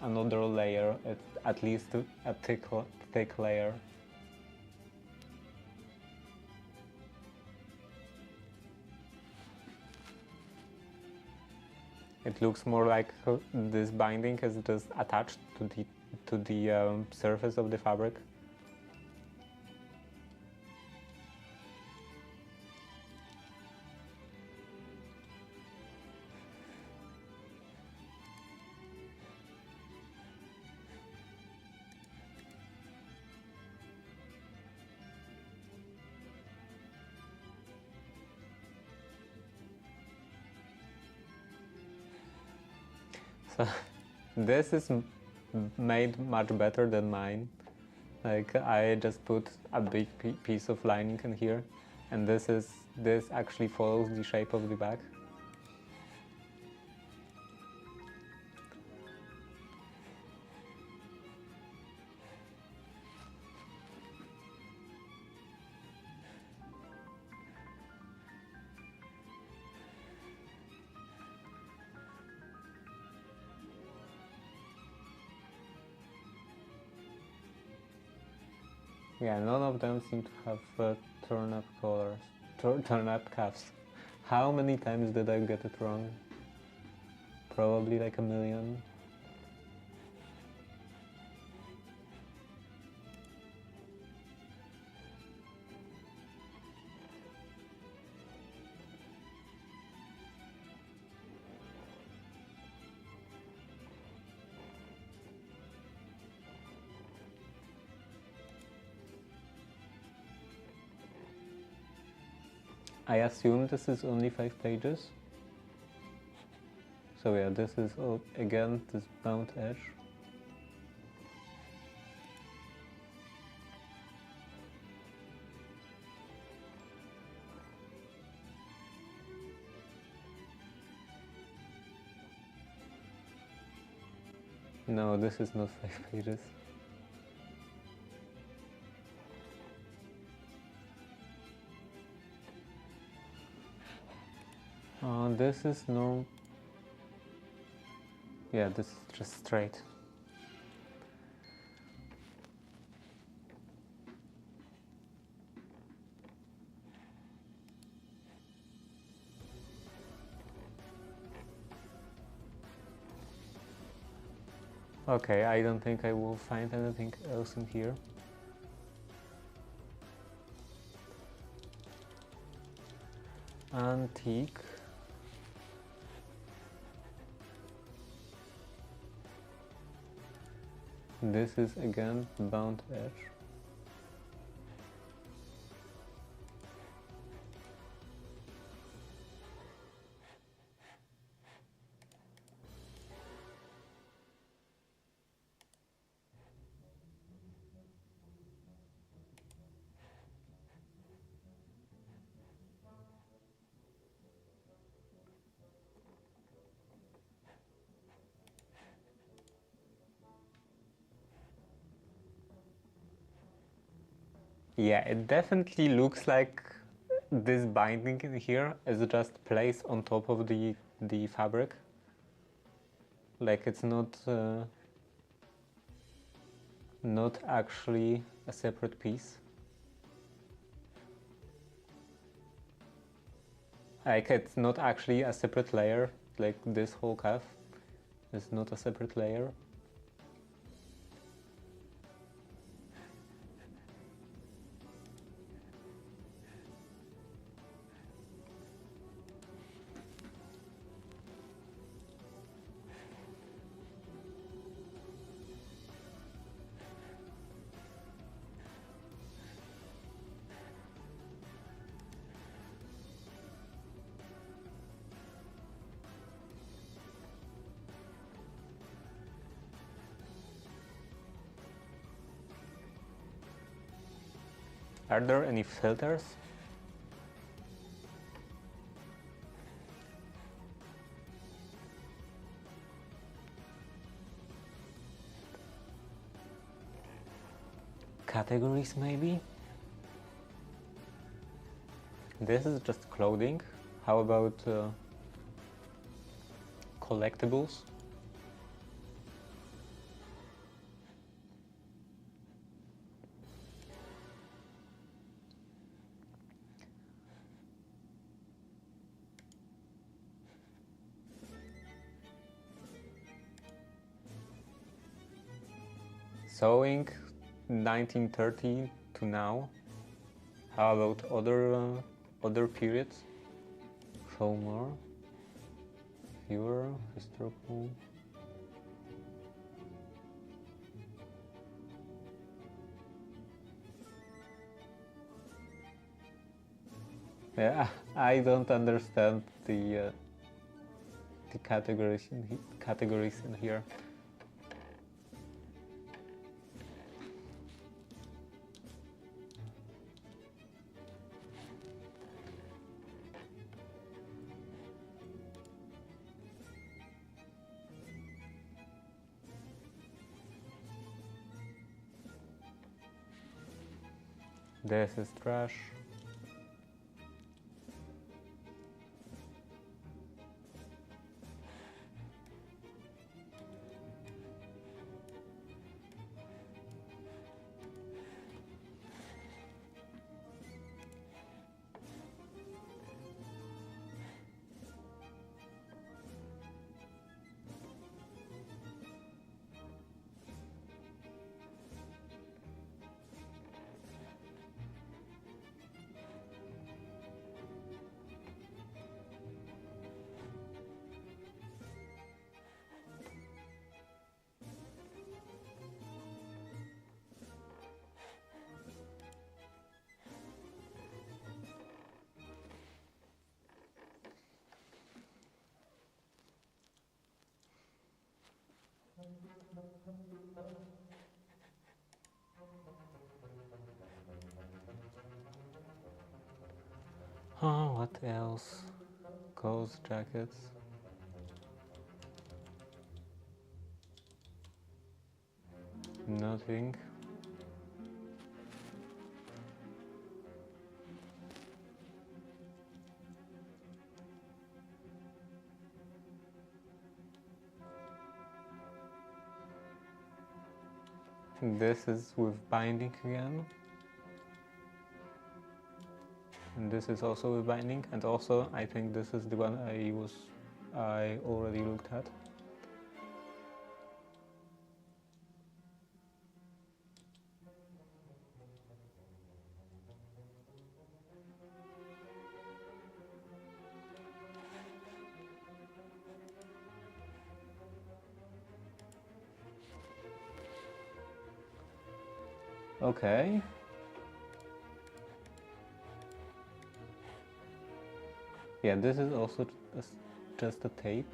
another layer. It's at least a thick layer. It looks more like this binding is just attached to the surface of the fabric. So this is made much better than mine. Like I just put a big piece of lining in here, and this actually follows the shape of the back. Yeah, none of them seem to have turn-up collars, turn-up cuffs. How many times did I get it wrong? Probably like a million. I assume this is only 5 pages. So yeah, this is again this bound edge. No, this is not 5 pages. This is no... Yeah, this is just straight. Okay, I don't think I will find anything else in here. Antique. This is again bound edge. Yeah, it definitely looks like this binding in here is just placed on top of the fabric. Like it's not actually a separate piece. Like it's not actually a separate layer. Like this whole calf is not a separate layer. Are there any filters? Categories maybe? This is just clothing. How about collectibles? Sewing 1930 to now. How about other periods? Show more. Fewer historical. Yeah, I don't understand the categories in here. This is trash. Oh, what else? Coats, jackets. Nothing. This is with binding again. And this is also with binding, and also I think this is the one I already looked at. Okay. Yeah, this is also just a tape.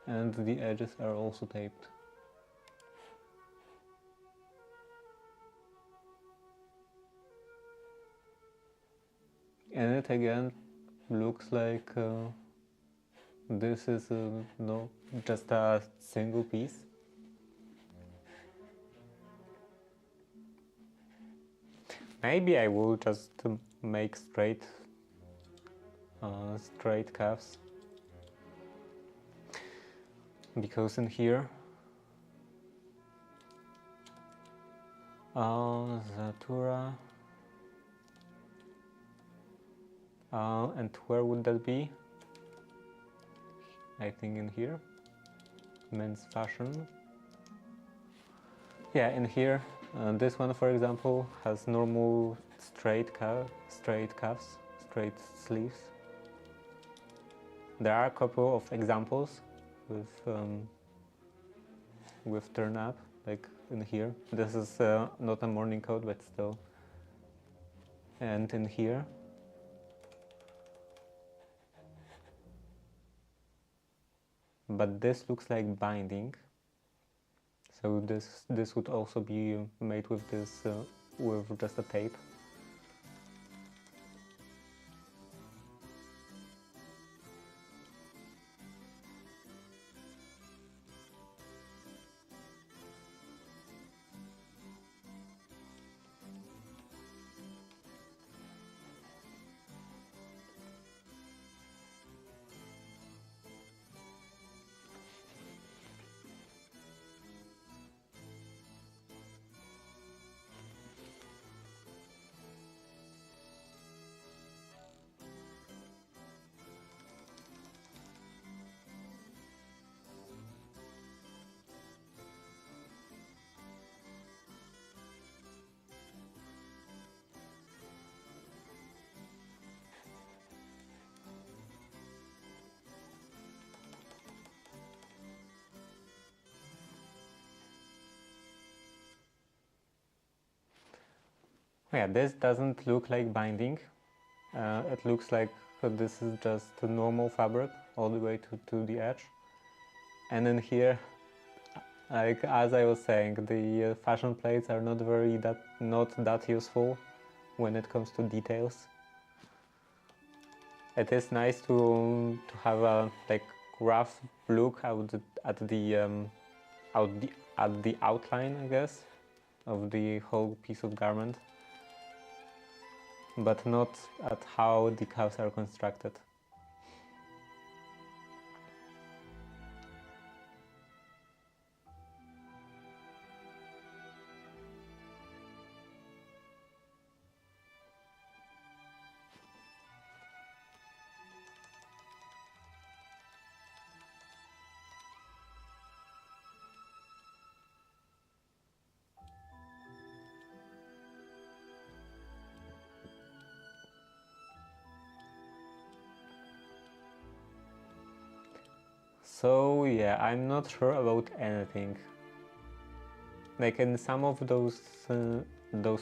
And the edges are also taped. And it again looks like this is no, just a single piece. Maybe I will just make straight cuffs, because in here Zatura, and where would that be? I think in here, men's fashion. Yeah, in here, this one, for example, has normal straight cuffs, straight sleeves. There are a couple of examples with turn up, like in here. This is not a morning coat, but still. And in here. But this looks like binding. So this would also be made with this with just a tape. Yeah, this doesn't look like binding. It looks like this is just a normal fabric all the way to the edge. And in here, like as I was saying, the fashion plates are not that useful when it comes to details. It is nice to have a like rough look at the outline, I guess, of the whole piece of garment, but not at how the cuffs are constructed. So yeah, I'm not sure about anything. Like in some of those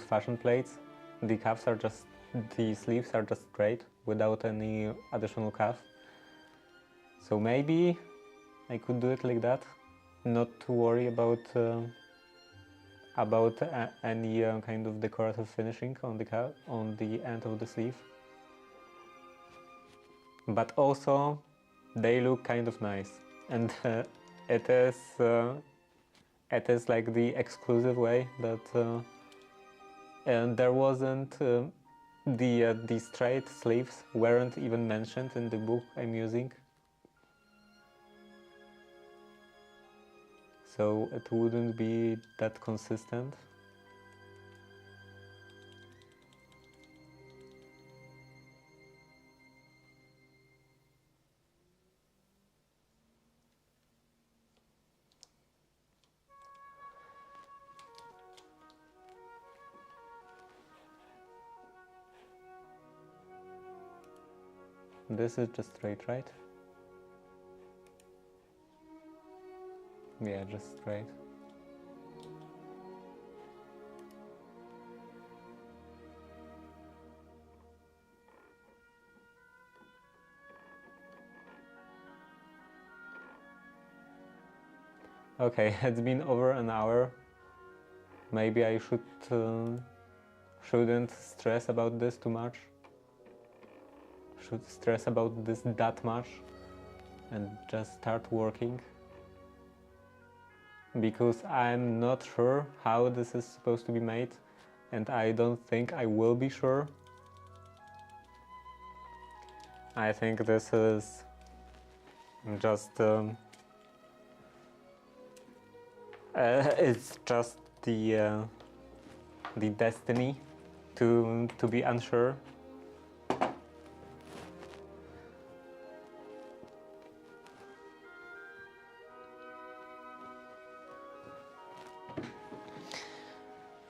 fashion plates, the sleeves are just straight without any additional cuff. So maybe I could do it like that, not to worry about any kind of decorative finishing on the end of the sleeve. But also they look kind of nice, and it is like the exclusive way that and there wasn't the straight sleeves weren't even mentioned in the book I'm using, so it wouldn't be that consistent. This is just straight, right? Yeah, just straight. Okay, it's been over an hour. Maybe I shouldn't stress about this too much. Should stress about this that much and just start working, because I'm not sure how this is supposed to be made, and I don't think I will be sure. I think this is just it's just the destiny to be unsure.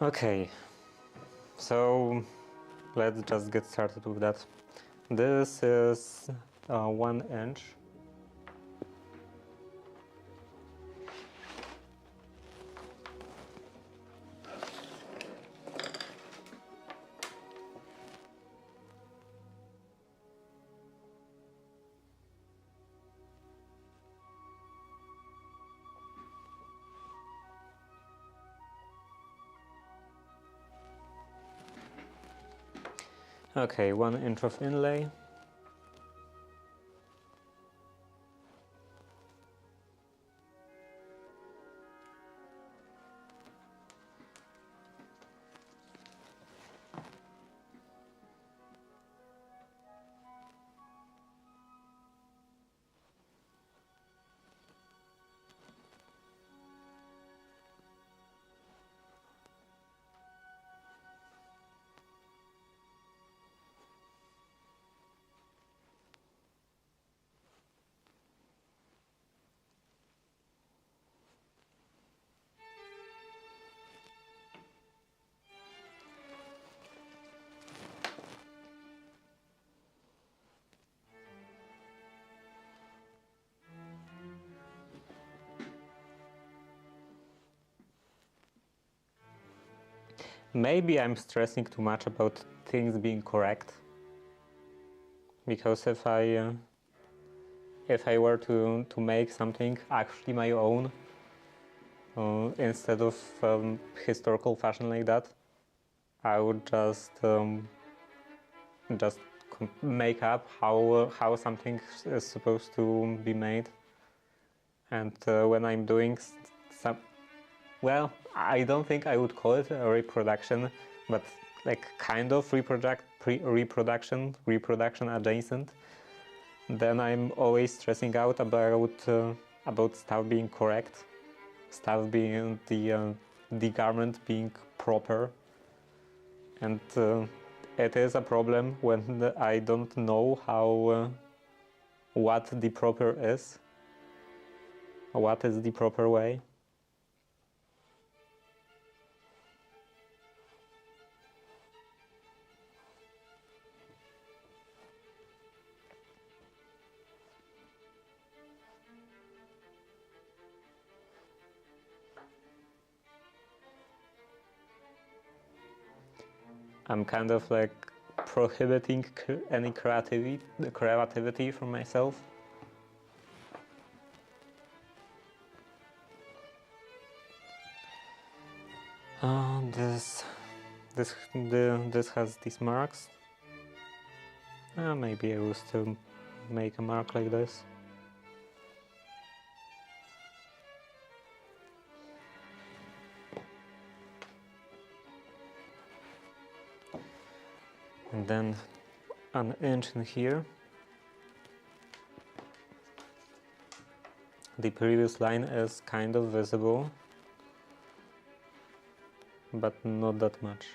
Okay, so let's just get started with that. This is 1 inch. Okay, 1 inch of inlay. Maybe I'm stressing too much about things being correct, because if I were to make something actually my own instead of historical fashion like that, I would just make up how something is supposed to be made, and when I'm doing some, well, I don't think I would call it a reproduction, but like kind of reproduction adjacent, then I'm always stressing out about stuff being correct, stuff being the garment being proper, and it is a problem when I don't know how what the proper is, what is the proper way. I'm kind of like prohibiting any creativity from myself. This has these marks. Maybe I will still make a mark like this. And then an inch in here. The previous line is kind of visible, but not that much.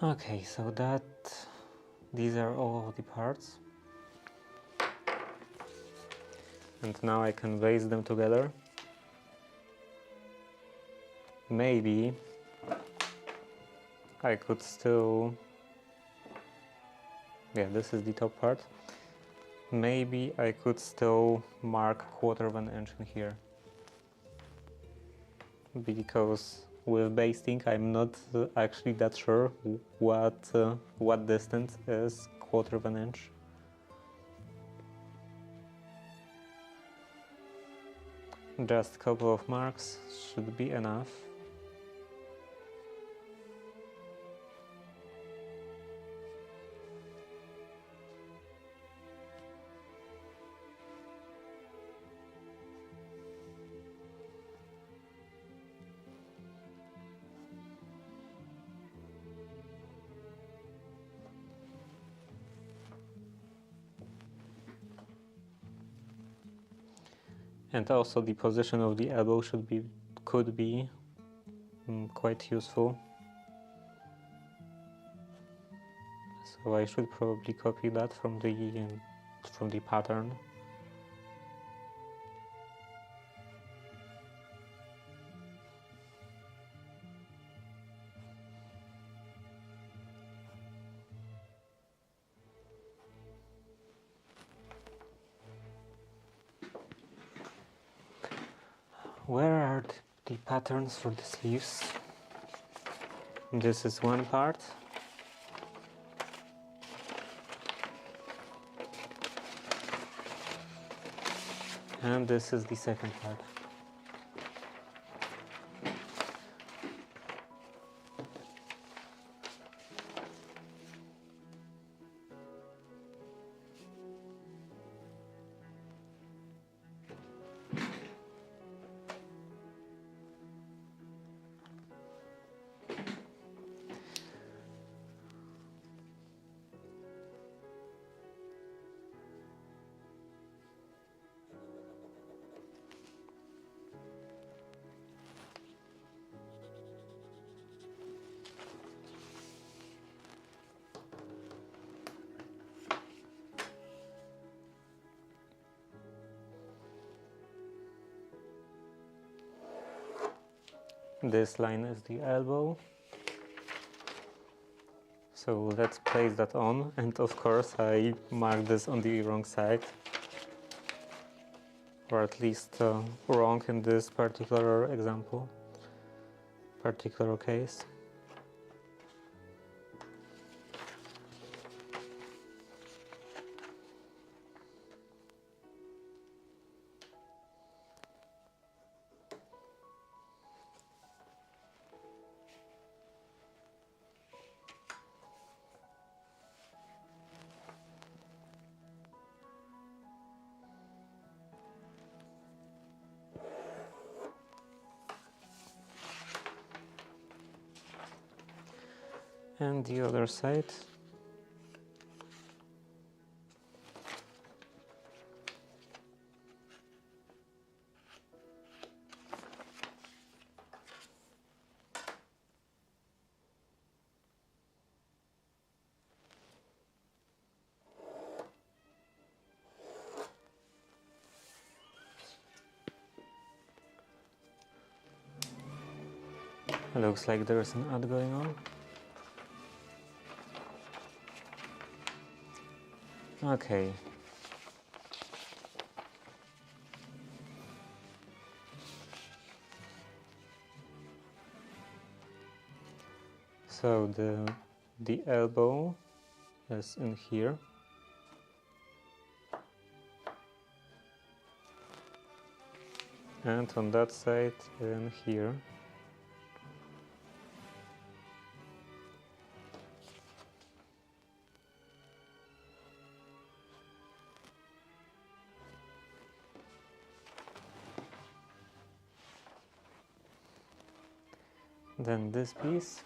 Okay, so these are all of the parts. And now I can base them together. Maybe I could still... Yeah, this is the top part. Maybe I could still mark 1/4 inch in here. Because with basting I'm not actually that sure what distance is 1/4 inch. Just a couple of marks should be enough. And also the position of the elbow could be quite useful. So I should probably copy that from the pattern. Where are the patterns for the sleeves? This is one part. And this is the second part. This line is the elbow. So let's place that on, and of course I marked this on the wrong side, or at least wrong in this particular example, particular case. And the other side. Looks like there's an ad going on. Okay. So the elbow is in here. And on that side in here. Then this piece.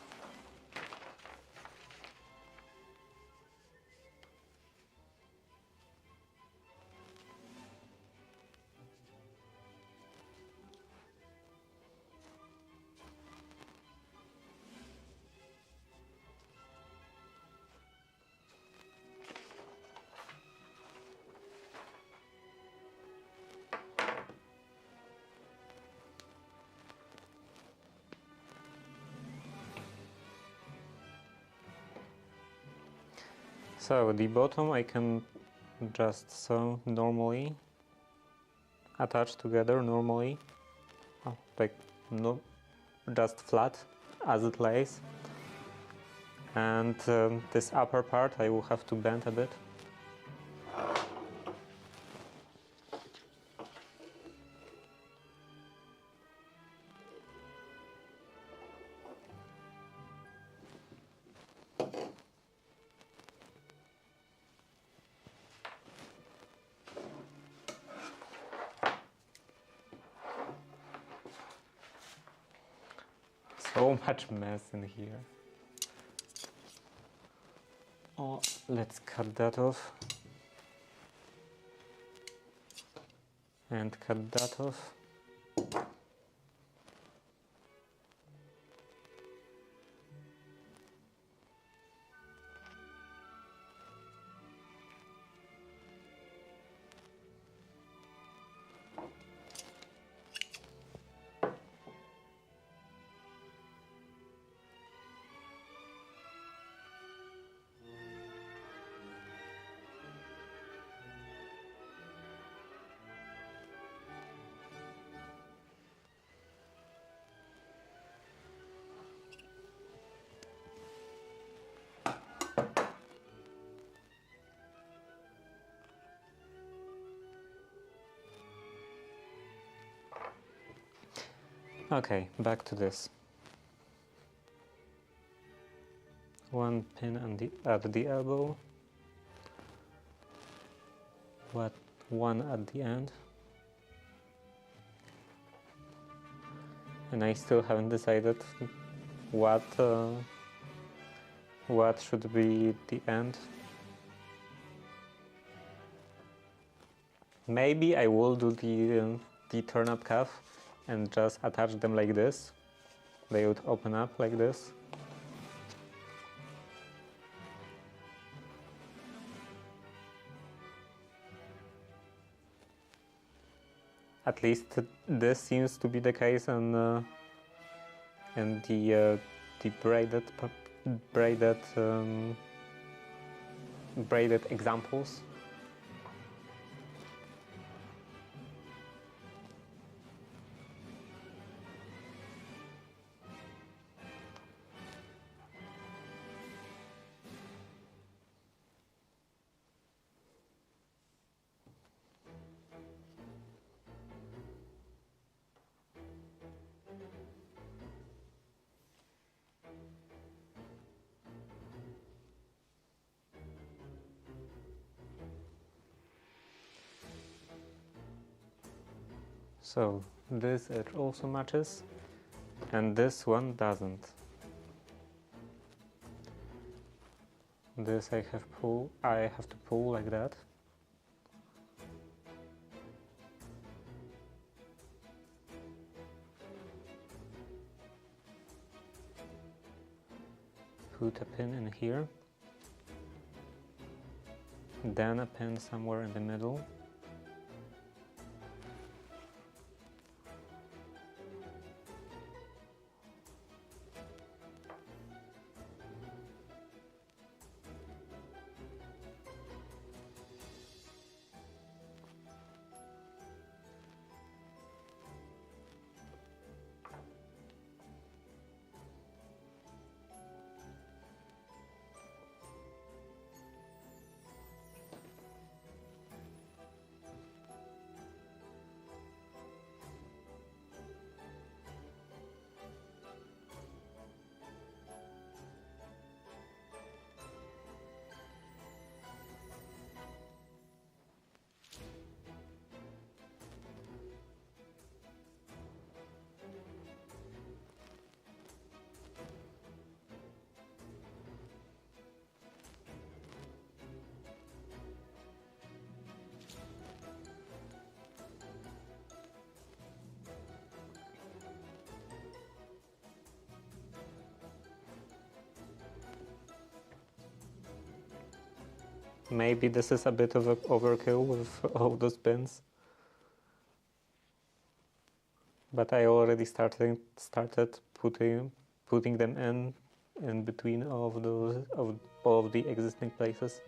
So the bottom I can just sew normally, attach together normally, like no, just flat as it lays. And this upper part I will have to bend a bit. So much mess in here. Oh, let's cut that off. And cut that off. Okay, back to this. One pin at the elbow, one at the end. And I still haven't decided what should be the end. Maybe I will do the turn-up cuff and just attach them like this. They would open up like this. At least this seems to be the case in the braided examples. So this edge also matches, and this one doesn't. This I have to pull like that. Put a pin in here, then a pin somewhere in the middle. Maybe this is a bit of an overkill with all those pins, but I already started putting them in between all of the existing places.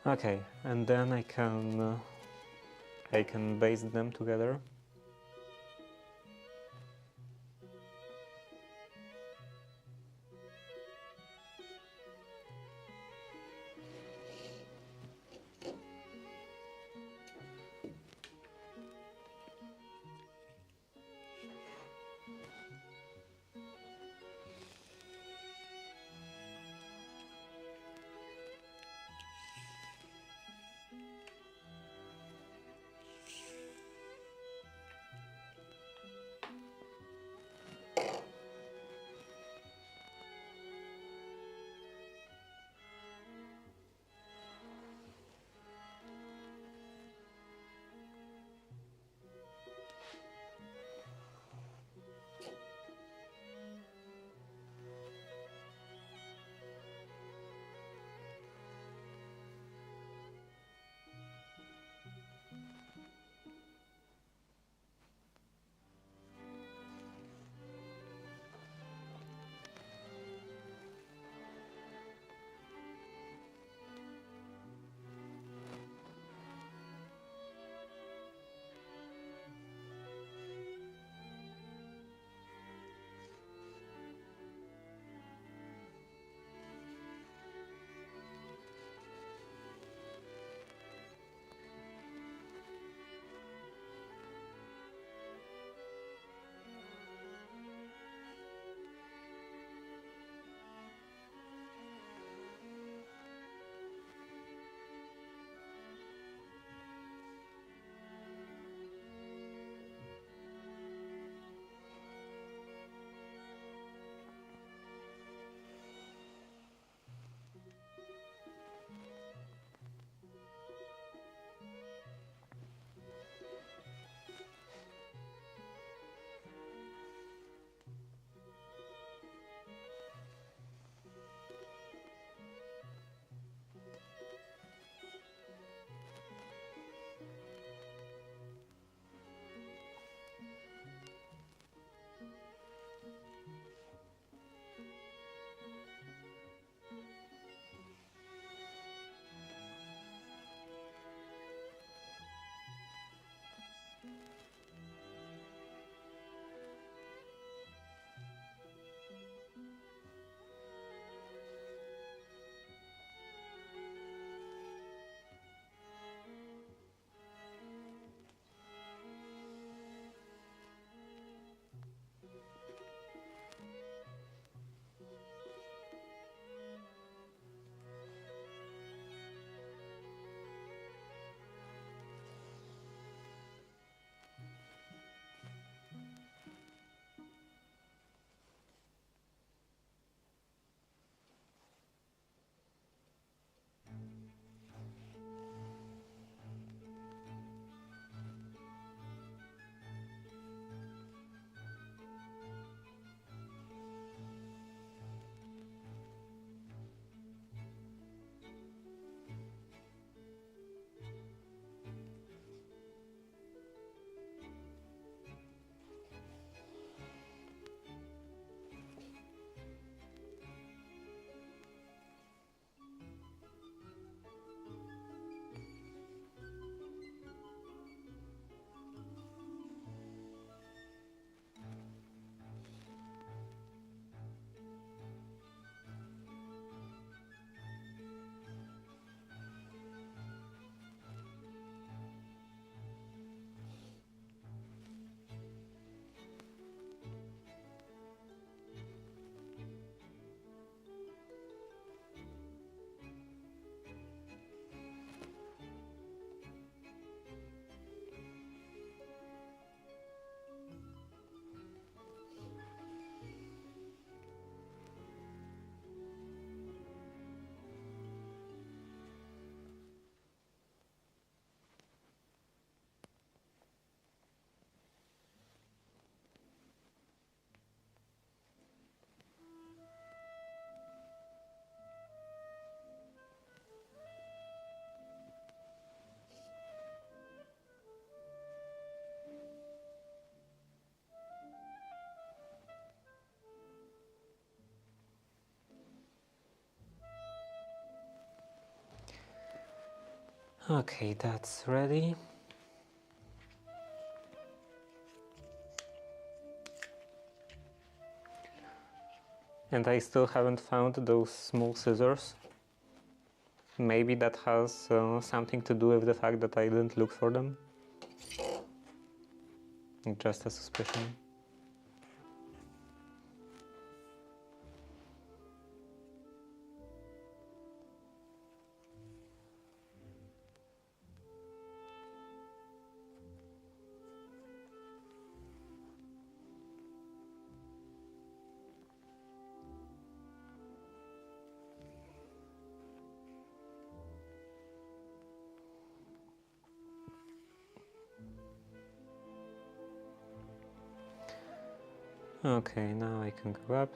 Okay, and then I can baste them together. Okay, that's ready. And I still haven't found those small scissors. Maybe that has something to do with the fact that I didn't look for them. Just a suspicion. Okay, now I can go up.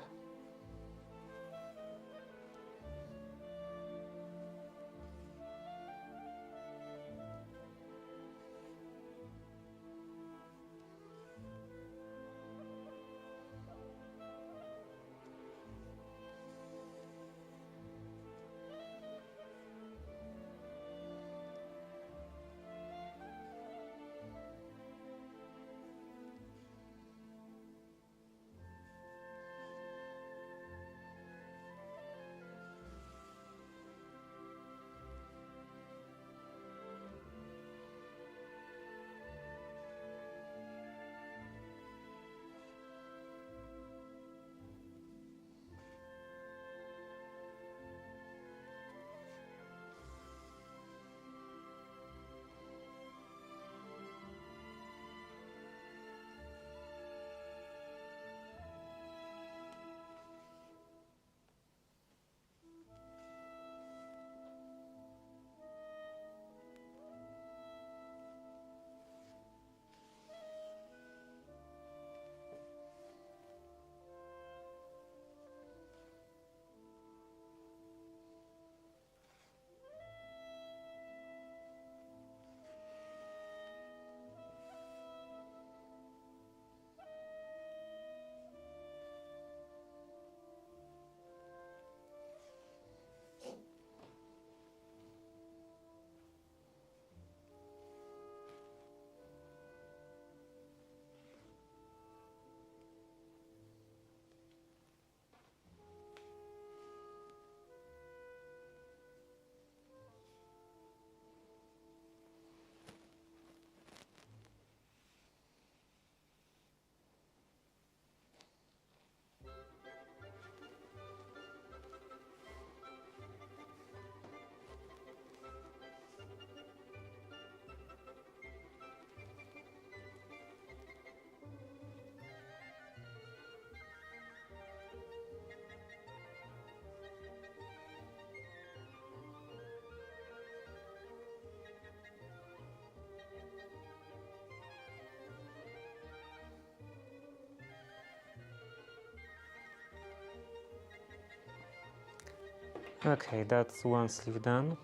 Okay, that's one sleeve done.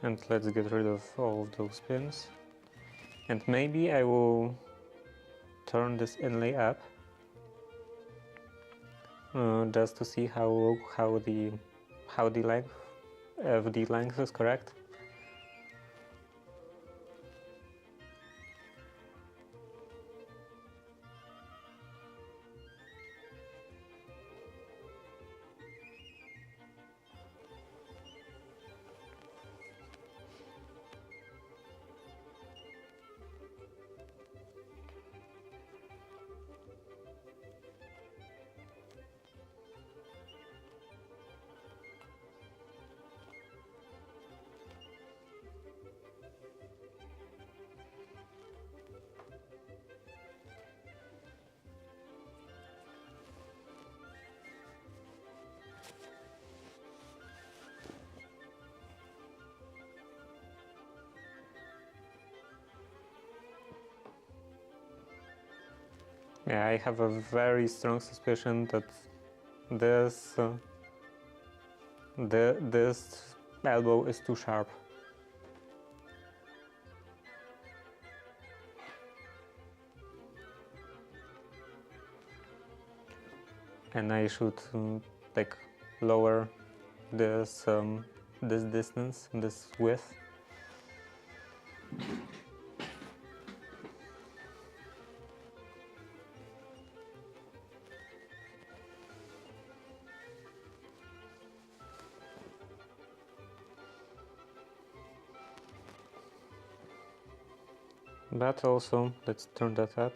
And let's get rid of all of those pins. And maybe I will turn this inlay up just to see how the length is correct. Yeah, I have a very strong suspicion that this this elbow is too sharp. And I should like lower this distance, this width. But also, let's turn that up.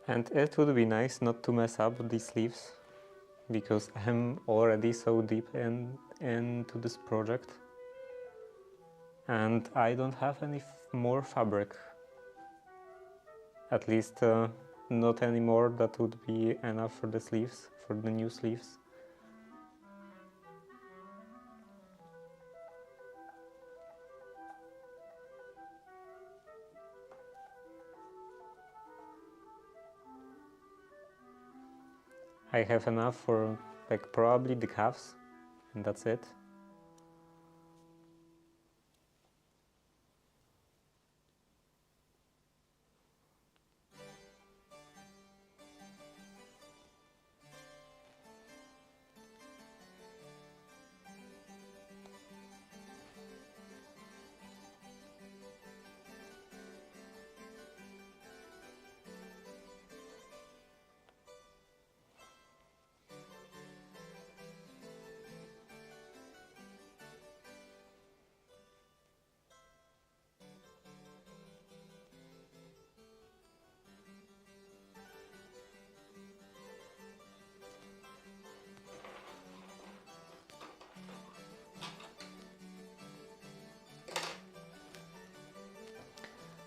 And it would be nice not to mess up these sleeves, because I'm already so deep into this project and I don't have any more fabric. At least not anymore. That would be enough for the sleeves, for the new sleeves. I have enough for like probably the calves, and that's it.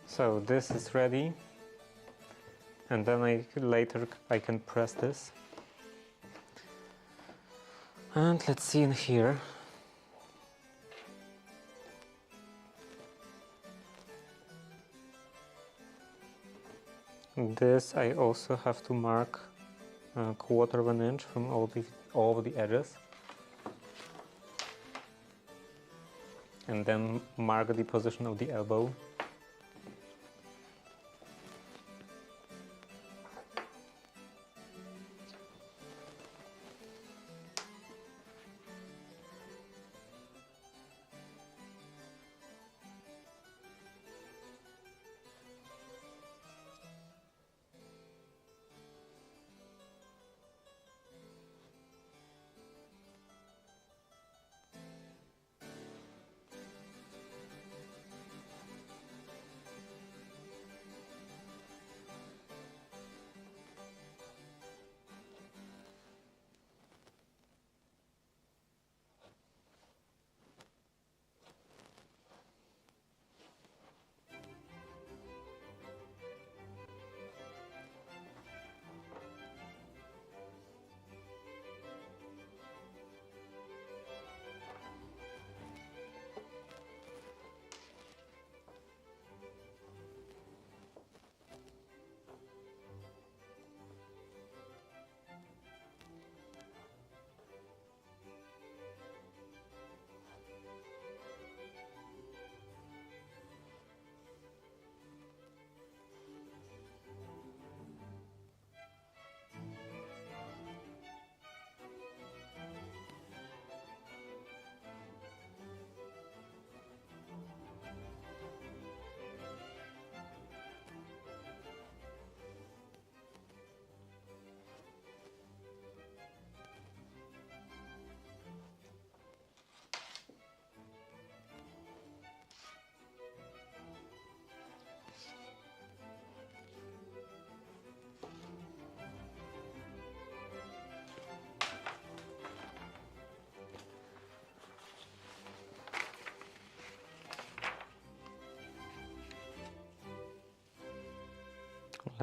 So this is ready, and then later I can press this. And let's see in here. This I also have to mark a 1/4 of an inch from all of the edges, and then mark the position of the elbow.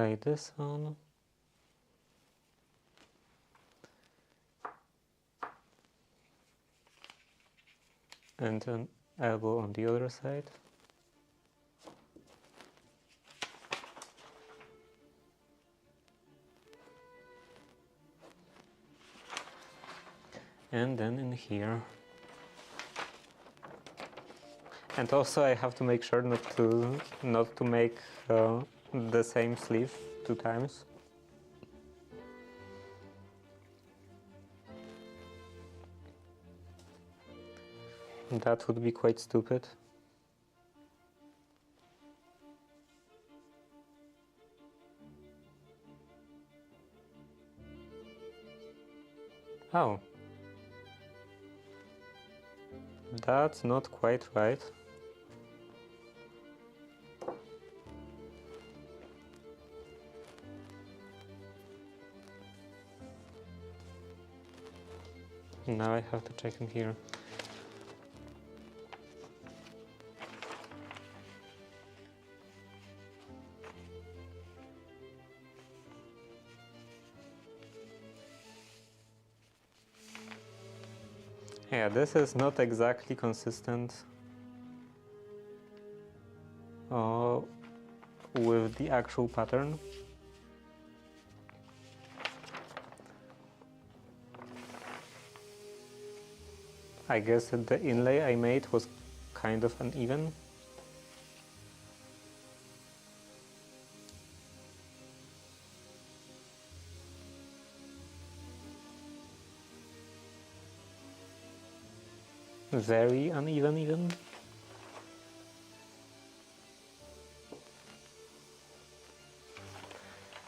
lay this on. And an elbow on the other side. And then in here. And also I have to make sure not to make the same sleeve 2 times. That would be quite stupid. Oh. That's not quite right. Now I have to check in here. Yeah, this is not exactly consistent with the actual pattern. I guess that the inlay I made was kind of uneven. Very uneven even.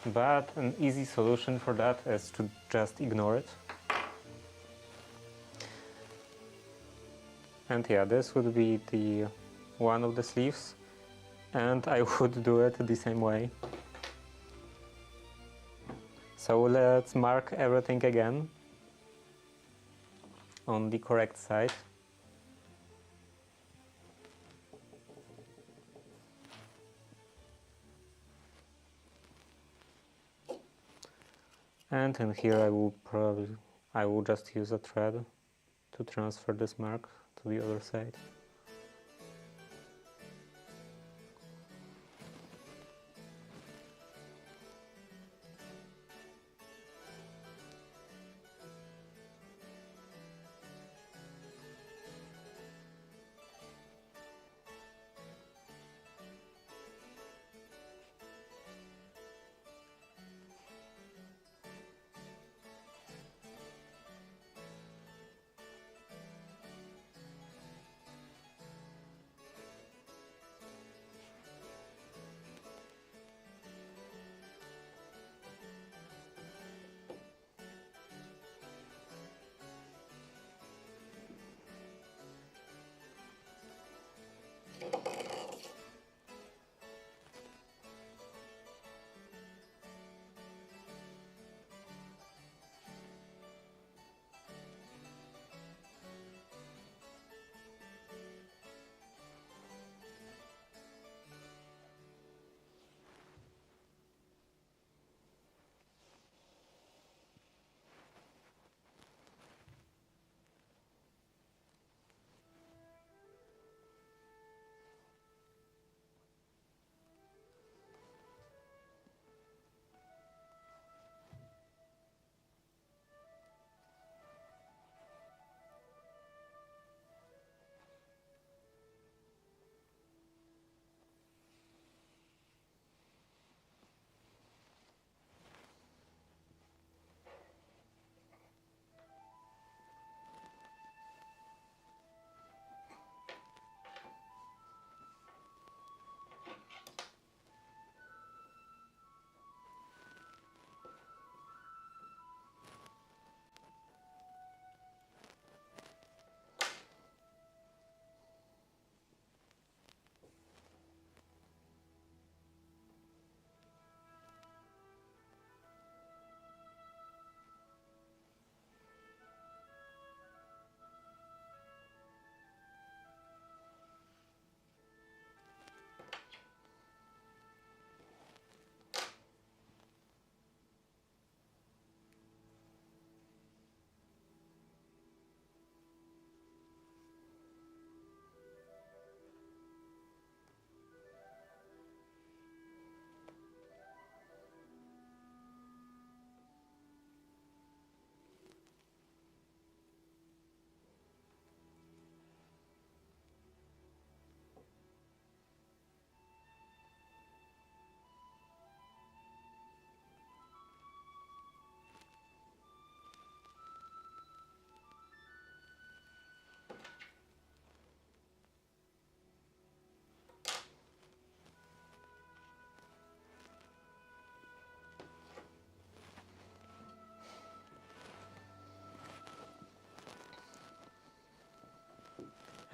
But an easy solution for that is to just ignore it. And yeah, this would be the one of the sleeves, and I would do it the same way. So let's mark everything again on the correct side. And in here I will just use a thread to transfer this mark to the other side.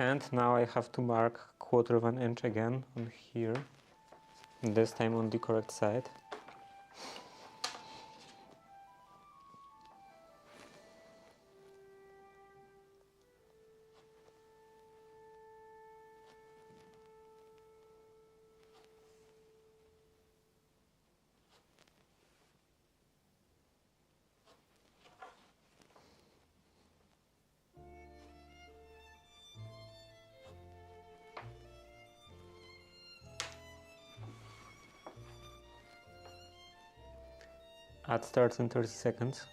And now I have to mark 1/4 inch again on here, this time on the correct side. Ad starts in 30 seconds.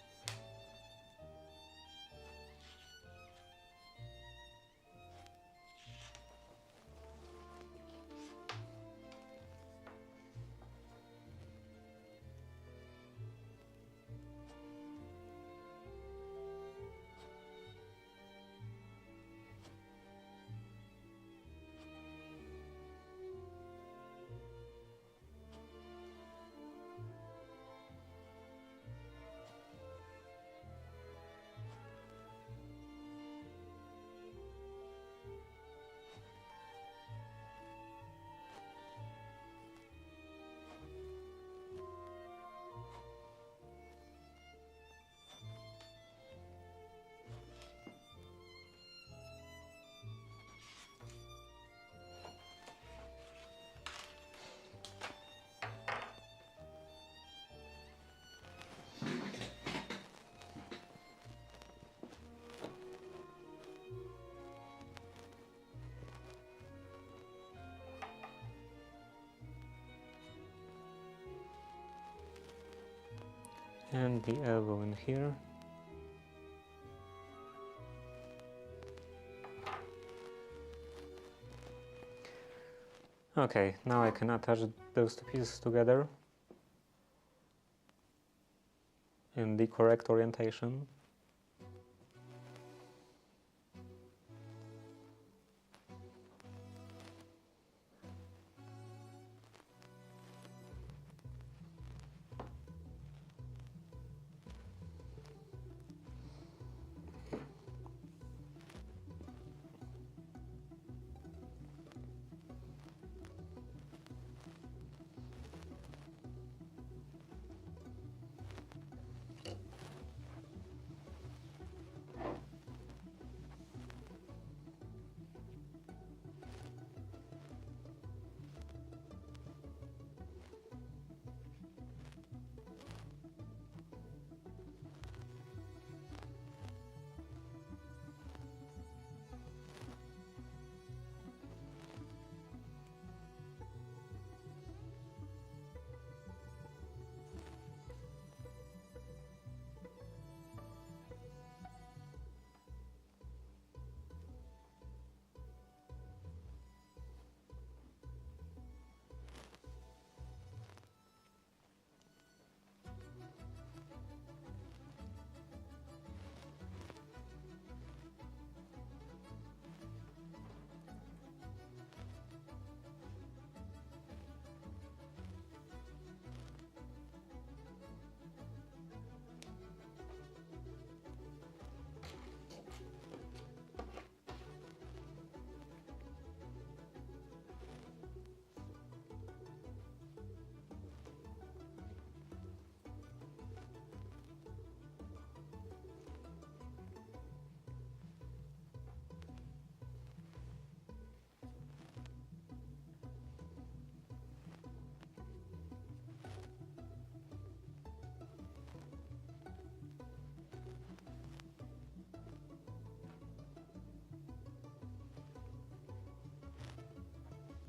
And the elbow in here. Okay, now I can attach those two pieces together in the correct orientation.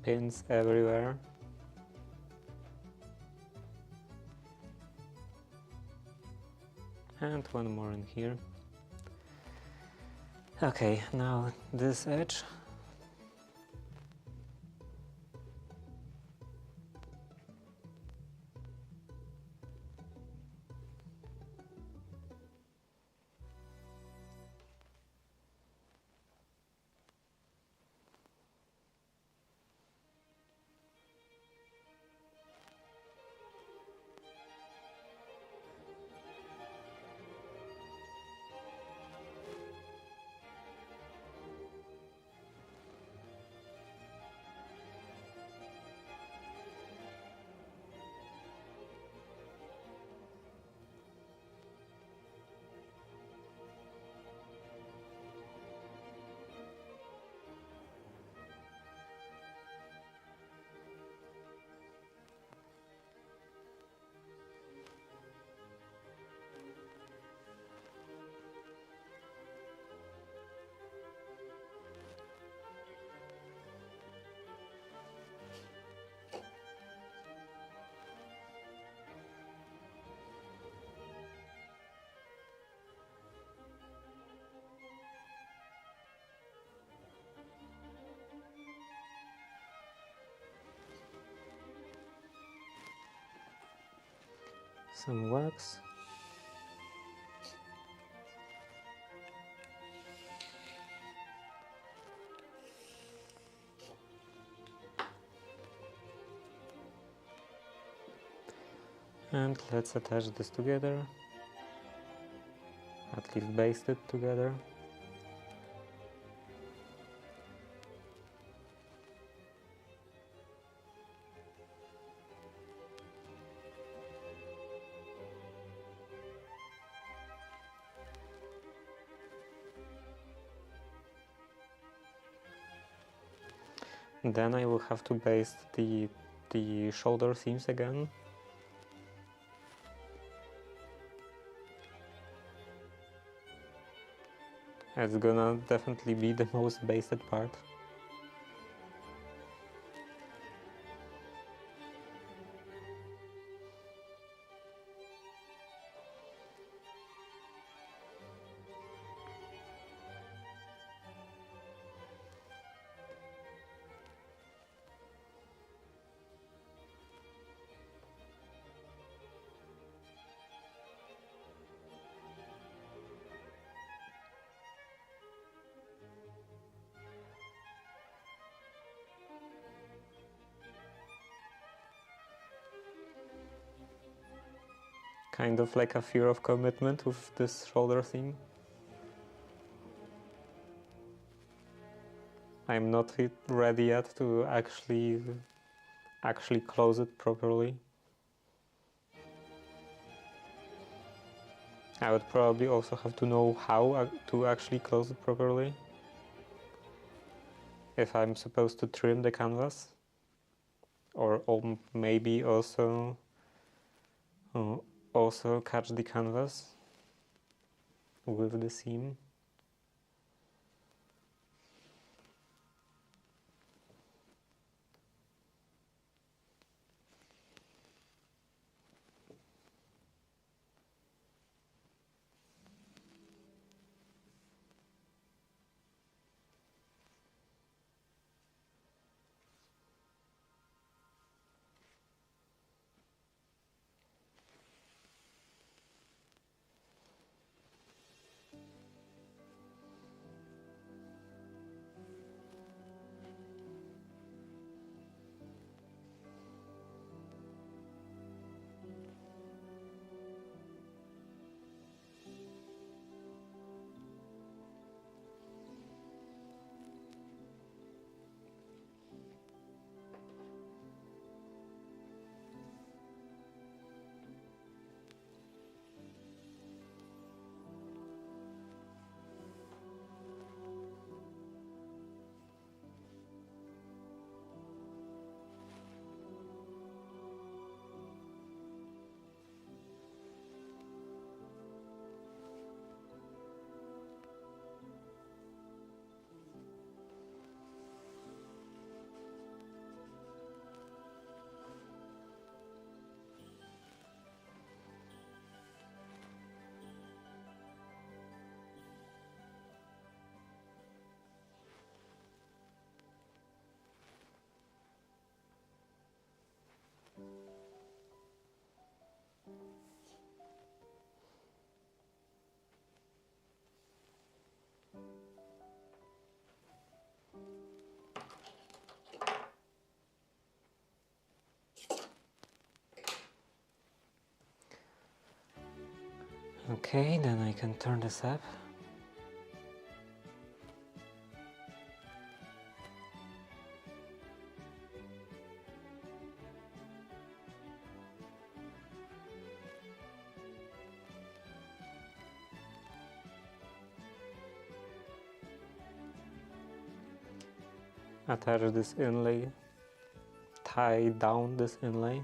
Pins everywhere. And one more in here. Okay, now this edge. some wax. And let's attach this together, at least baste it together. Then I will have to baste the shoulder seams again. It's gonna definitely be the most basted part. Kind of like a fear of commitment with this shoulder seam. I'm not ready yet to actually close it properly. I would probably also have to know how to actually close it properly. If I'm supposed to trim the canvas, or maybe also catch the canvas with the seam. Okay, then I can turn this up. Attach this inlay, tie down this inlay.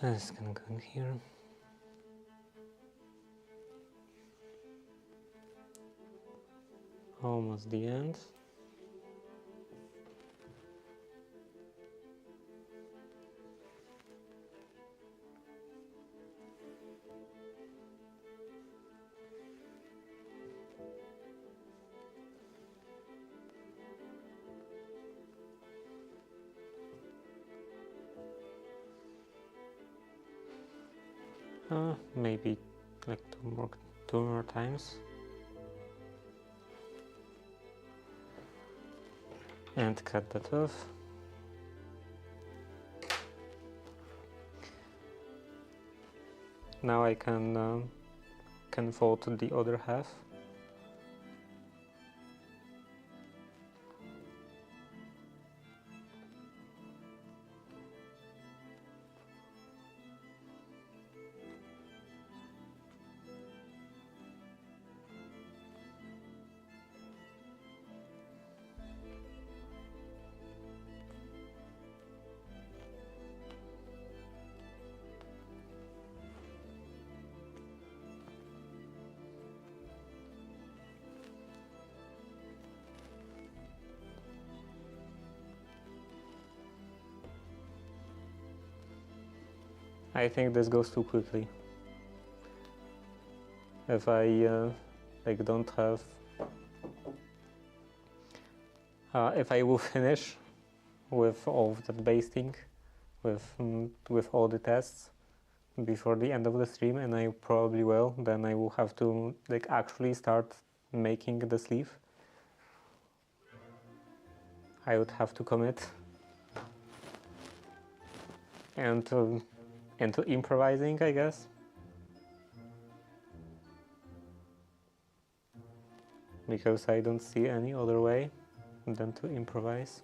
This can go in here. Almost the end. Maybe like two more times. And cut that off. Now I can fold the other half. I think this goes too quickly. If I like don't have, if I will finish with all of that basting, with all the tests before the end of the stream, and I probably will, then I will have to like actually start making the sleeve. I would have to commit and into improvising, I guess. Because I don't see any other way than to improvise.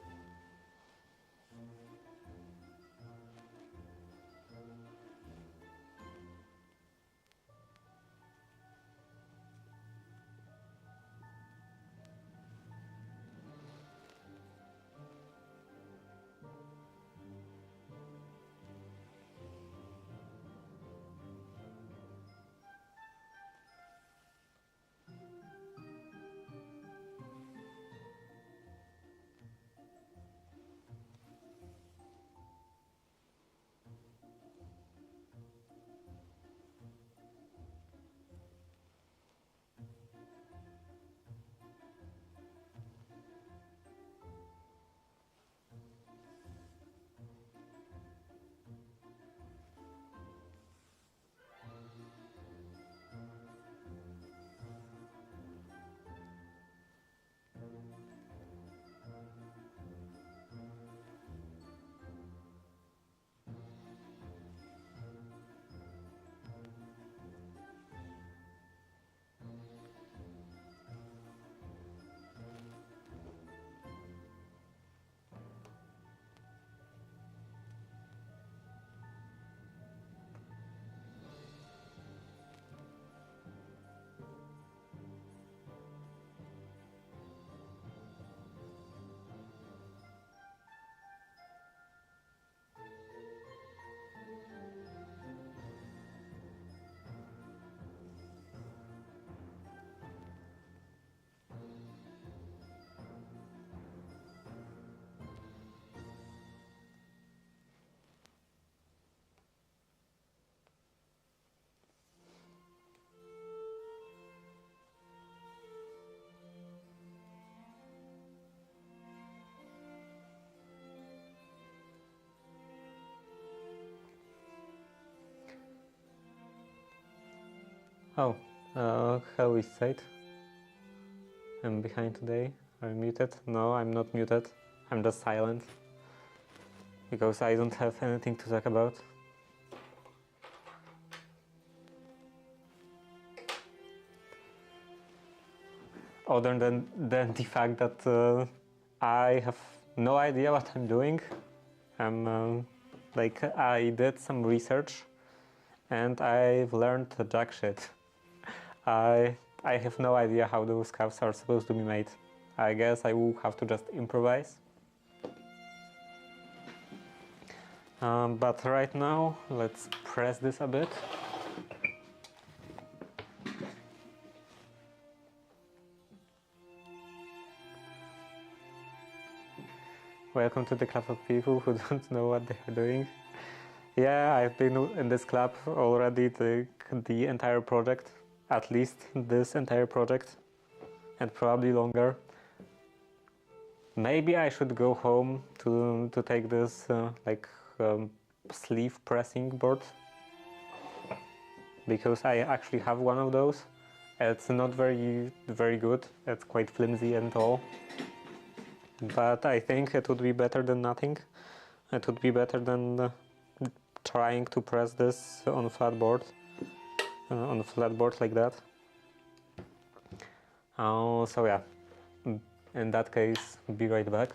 Oh, how is it? I'm behind today. I'm muted? No, I'm not muted. I'm just silent. Because I don't have anything to talk about. Other than the fact that I have no idea what I'm doing. Like, I did some research and I've learned jack shit. I have no idea how those scarves are supposed to be made. I guess I will have to just improvise. But right now, let's press this a bit. Welcome to the club of people who don't know what they are doing. Yeah, I've been in this club already the entire project, at least this entire project, and probably longer. Maybe I should go home to take this sleeve pressing board, because I actually have one of those. It's not very good. It's quite flimsy and all, but I think it would be better than nothing. It would be better than trying to press this on a flat board like that. So yeah, in that case, be right back.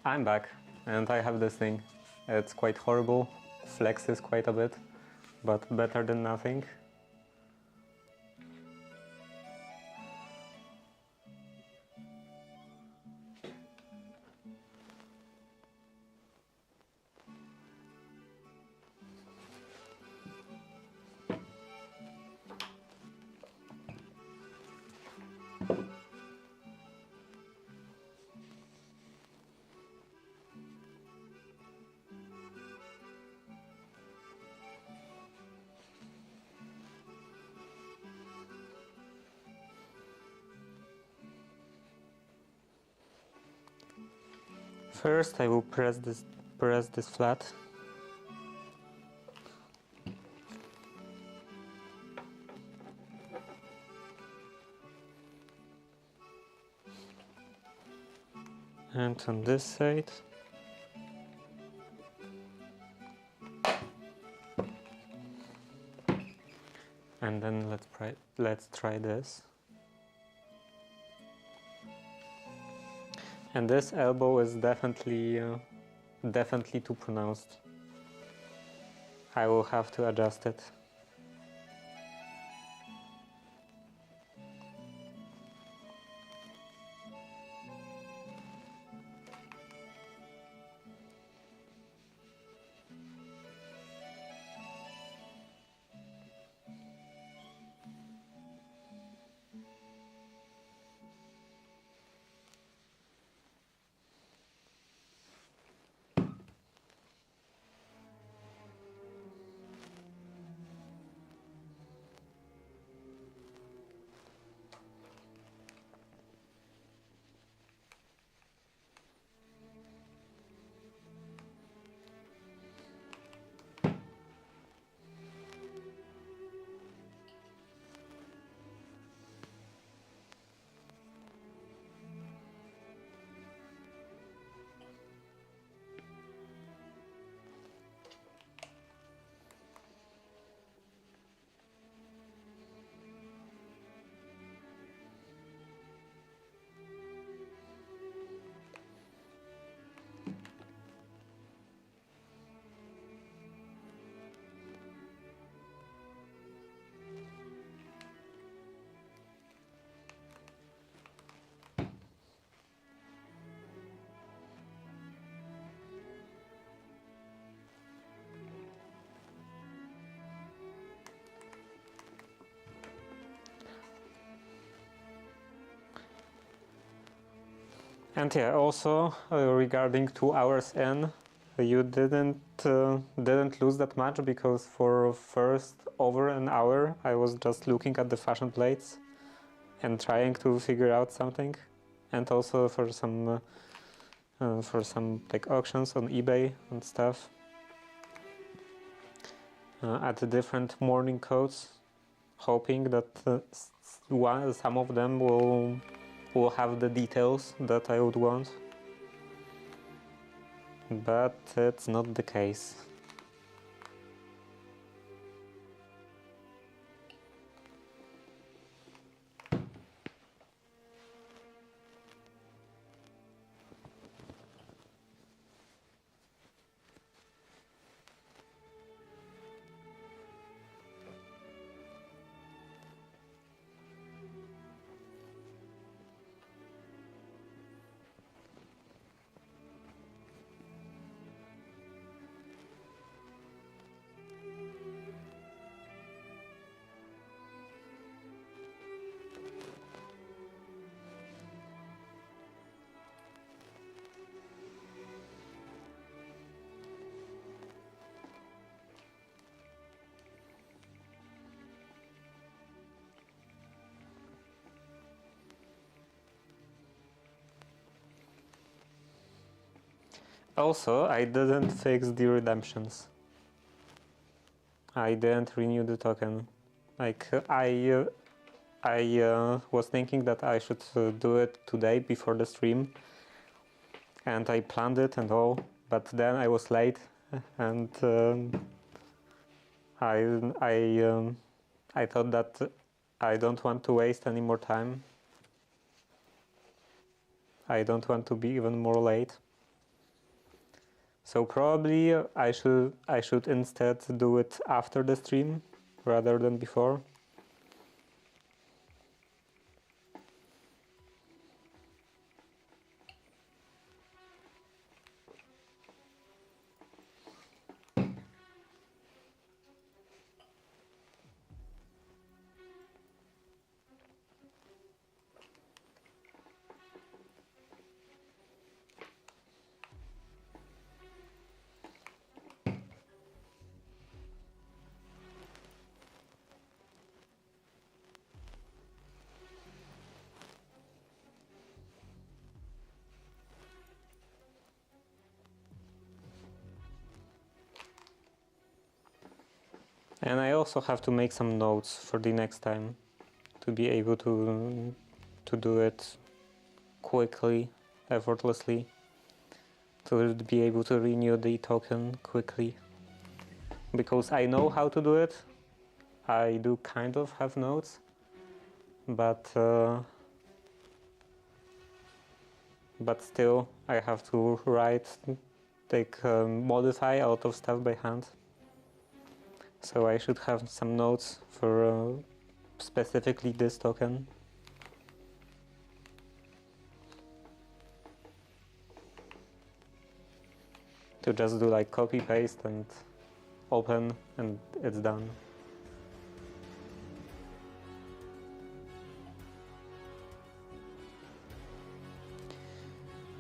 I'm back, and I have this thing. It's quite horrible, flexes quite a bit, but better than nothing. First, I will press this flat. And on this side. And then let's try this. And this elbow is definitely too pronounced. I will have to adjust it. And yeah, also regarding 2 hours in, you didn't lose that much, because for first over an hour I was just looking at the fashion plates and trying to figure out something, and also for some like auctions on eBay and stuff, at the different morning codes, hoping that some of them will have the details that I would want. But it's not the case. Also, I didn't fix the redemptions. I didn't renew the token. Like, I was thinking that I should do it today before the stream, and I planned it and all, but then I was late, and I thought that I don't want to waste any more time. I don't want to be even more late. So probably I should instead do it after the stream rather than before. And I also have to make some notes for the next time to be able to do it quickly, effortlessly, to be able to renew the token quickly. Because I know how to do it, I do kind of have notes, but still I have to write, modify a lot of stuff by hand. So I should have some notes for specifically this token. To just do like copy paste and open and it's done.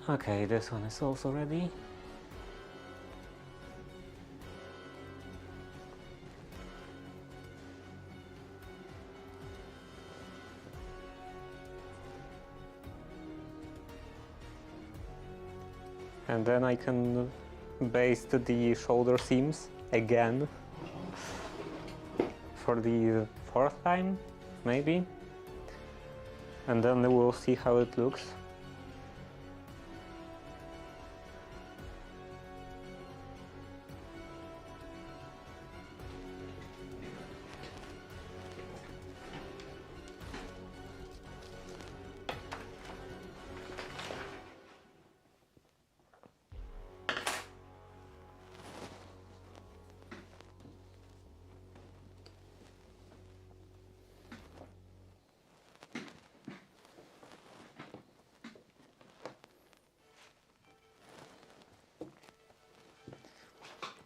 Okay, this one is also ready. And then I can baste the shoulder seams again for the 4th time, maybe. And then we'll see how it looks.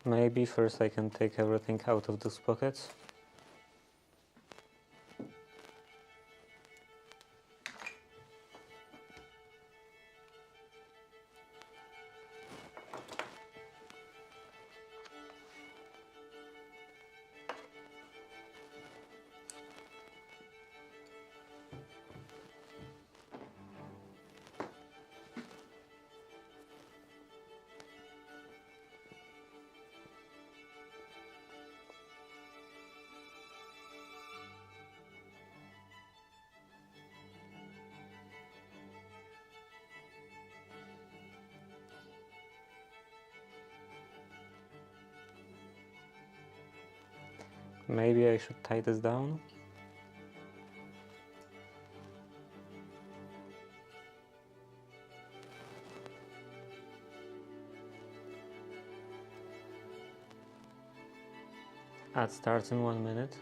Maybe first I can take everything out of those pockets. Maybe I should tie this down. Ad starts in 1 minute.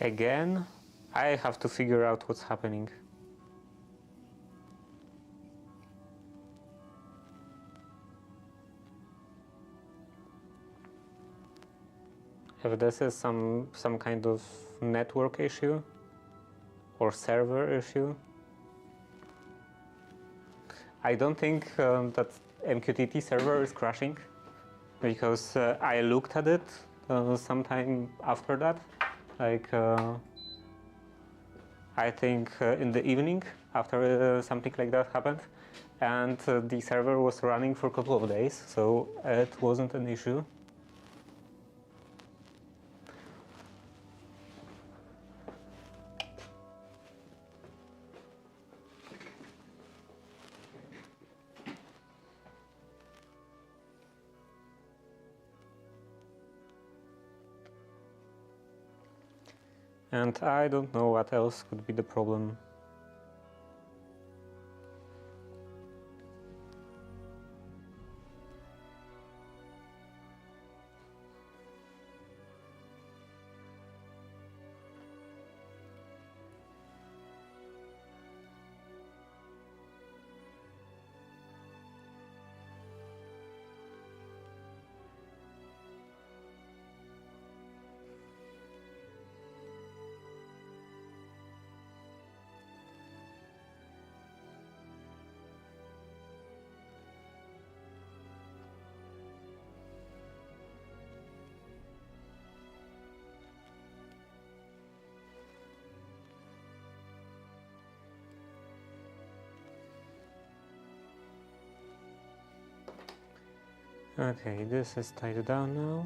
Again, I have to figure out what's happening. If this is some kind of network issue or server issue, I don't think that MQTT server is crashing, because I looked at it sometime after that, like I think in the evening after something like that happened, and the server was running for a couple of days, so it wasn't an issue. And I don't know what else could be the problem. Okay, this is tied down now.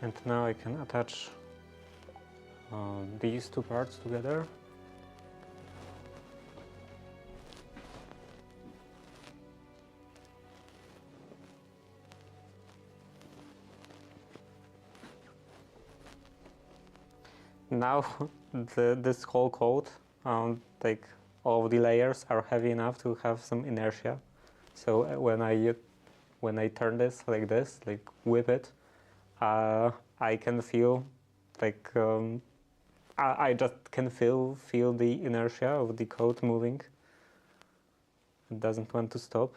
And now I can attach these two parts together. Now this whole coat, like all of the layers are heavy enough to have some inertia. So when I turn this like this, like whip it, I can feel like I just can feel the inertia of the coat moving. It doesn't want to stop.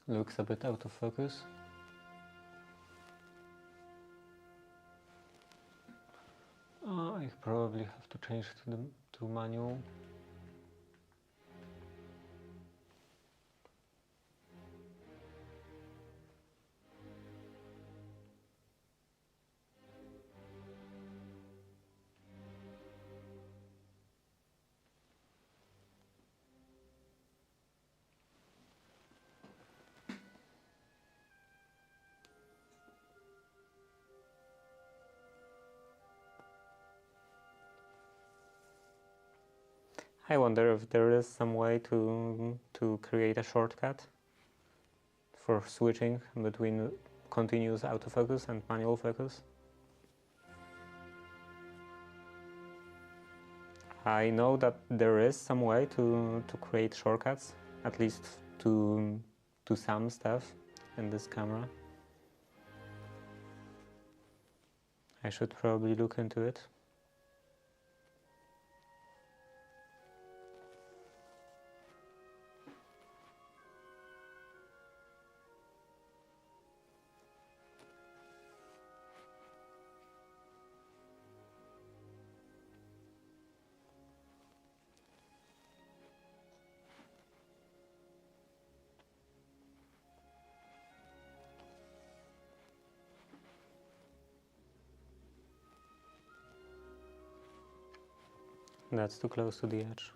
Looks a bit out of focus. I probably have to change to manual. I wonder if there is some way to create a shortcut for switching between continuous autofocus and manual focus. I know that there is some way to create shortcuts, at least to some stuff in this camera. I should probably look into it. That's too close to the edge.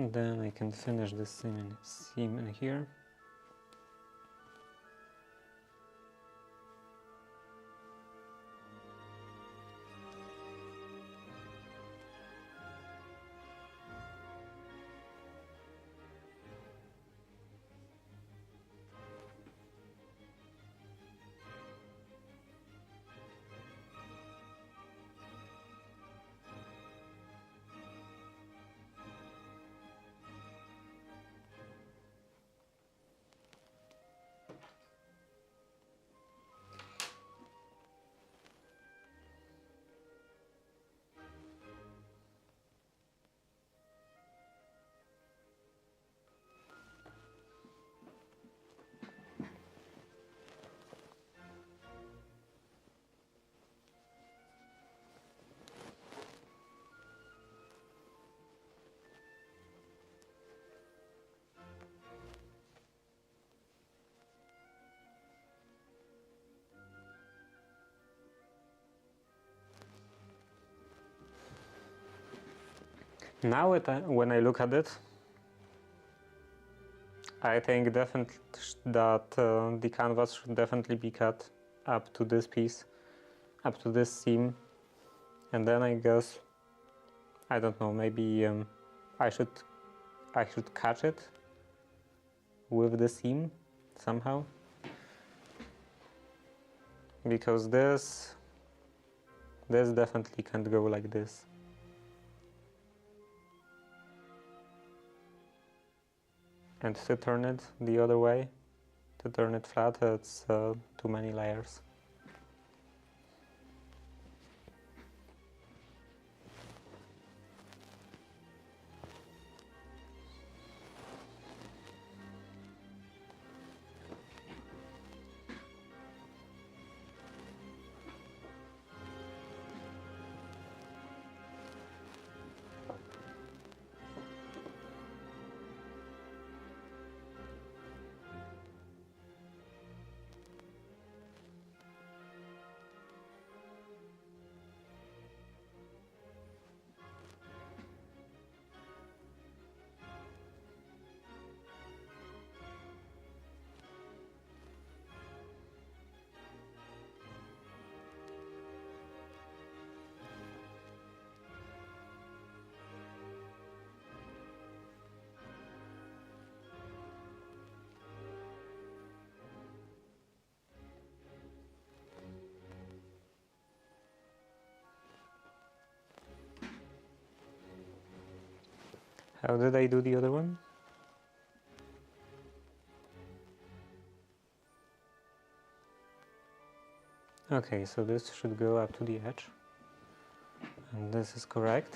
Then I can finish this seam in here. Now when I look at it, I think definitely that the canvas should definitely be cut up to this piece, up to this seam, and then I guess, I don't know, maybe I should catch it with the seam somehow, because this definitely can't go like this. And to turn it the other way, to turn it flat, it's too many layers. How did I do the other one? Okay, so this should go up to the edge, and this is correct.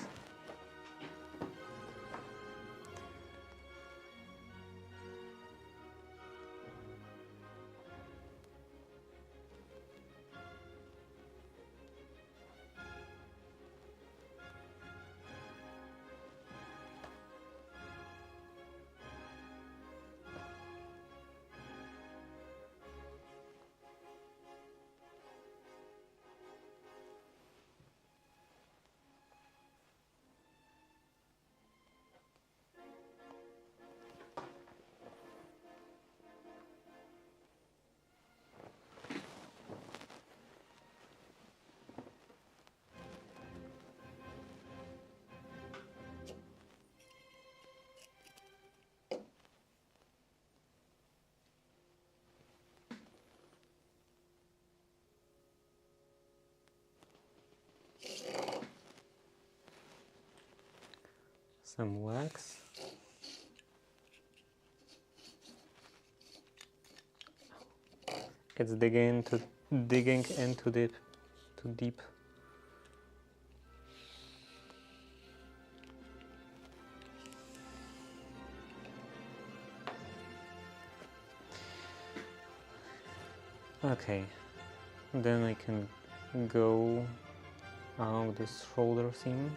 Some wax. It's digging into the too deep. Okay, then I can go along this shoulder seam.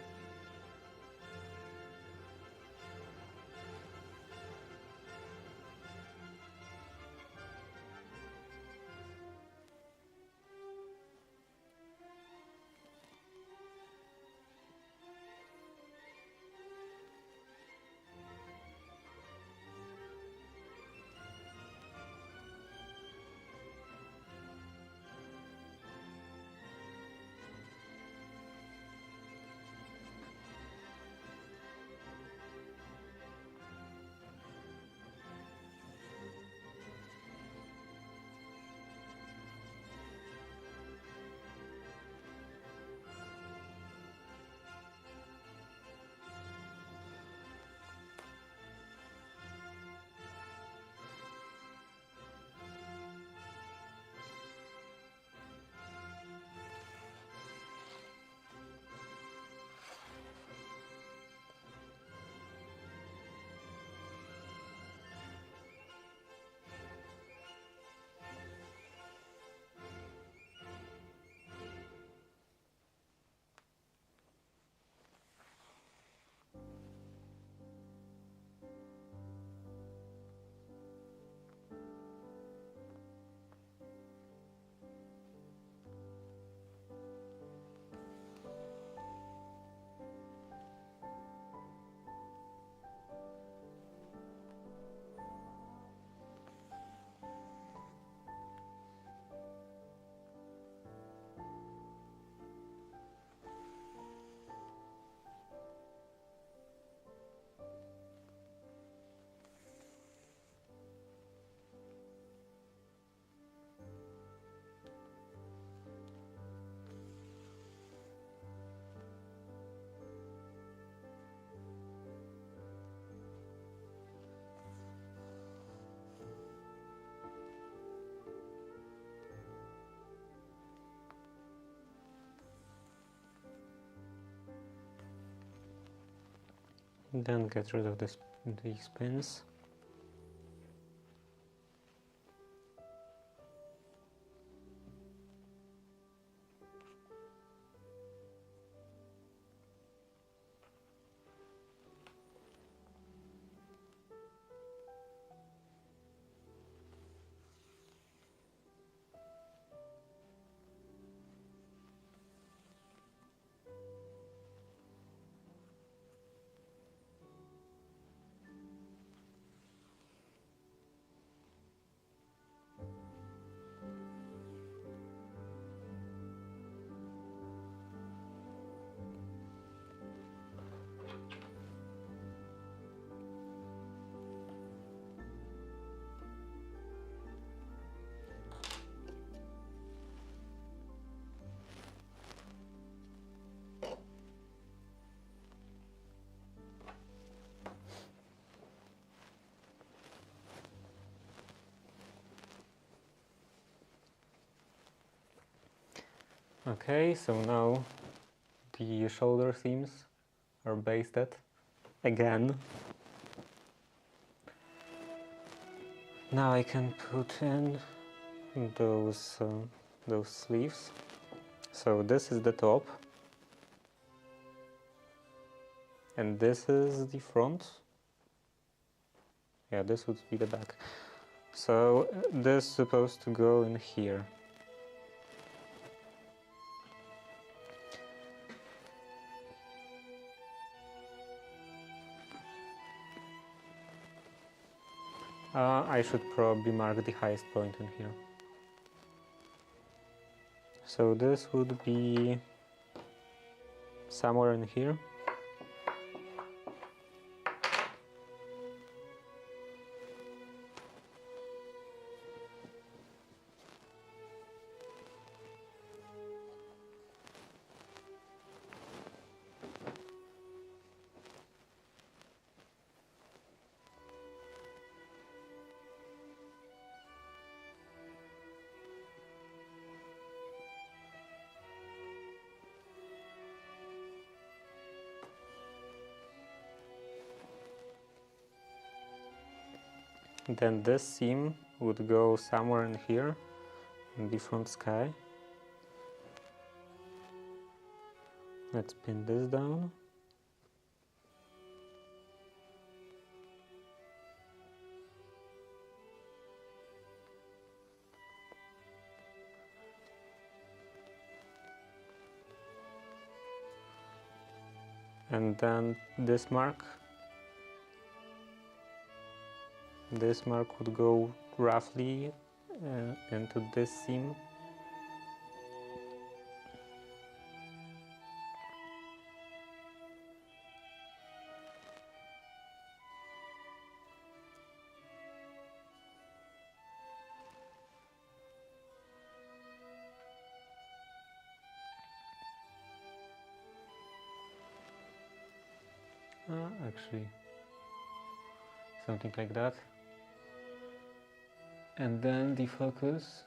Then get rid of these pins. Okay, so now the shoulder seams are basted again. Now I can put in those sleeves. So this is the top, and this is the front. Yeah, this would be the back. So this is supposed to go in here. I should probably mark the highest point in here. So this would be somewhere in here. Then this seam would go somewhere in here, in the front sky. Let's pin this down. And then this mark would go roughly into this seam. Actually, something like that. And then the focus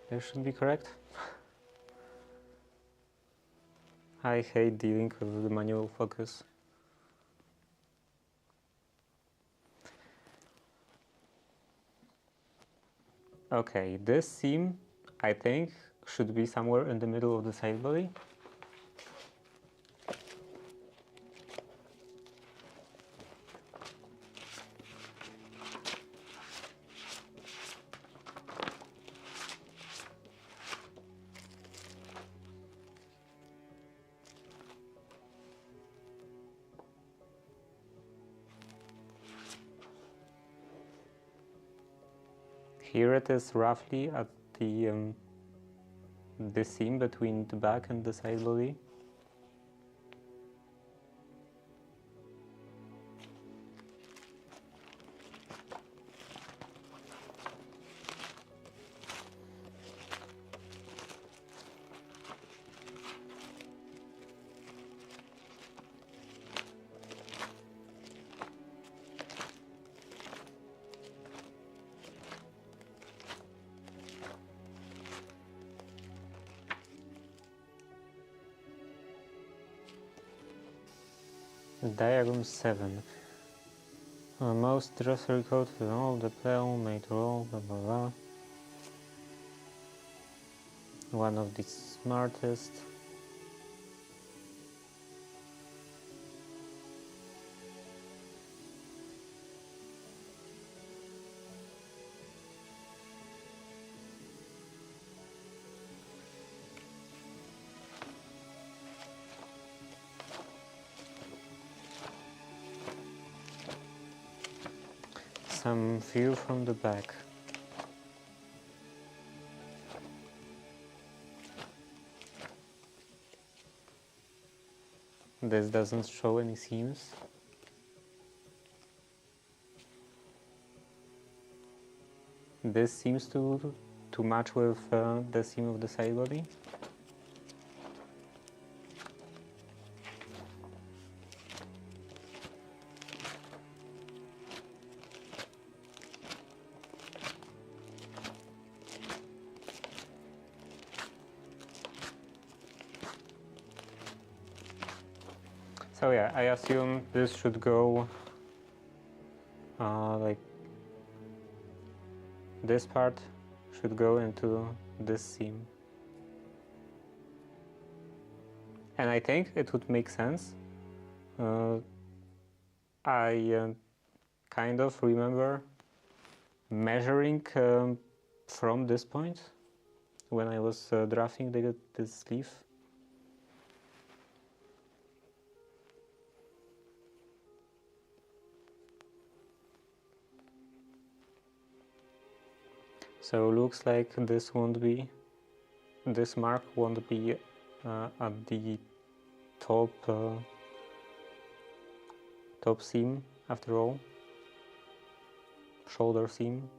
this should be correct. I hate dealing with the manual focus. Okay, this seam, I think, should be somewhere in the middle of the side body. Here it is roughly at the seam between the back and the side body. Diagram 7. Most dresser code for all the pale made roll, blah blah blah. One of the smartest. Some view from the back. This doesn't show any seams. This seems to match with the seam of the side body. So yeah, I assume this should go like this part should go into this seam. And I think it would make sense. I kind of remember measuring from this point when I was drafting this sleeve. So looks like this mark won't be at the top seam after all, shoulder seam.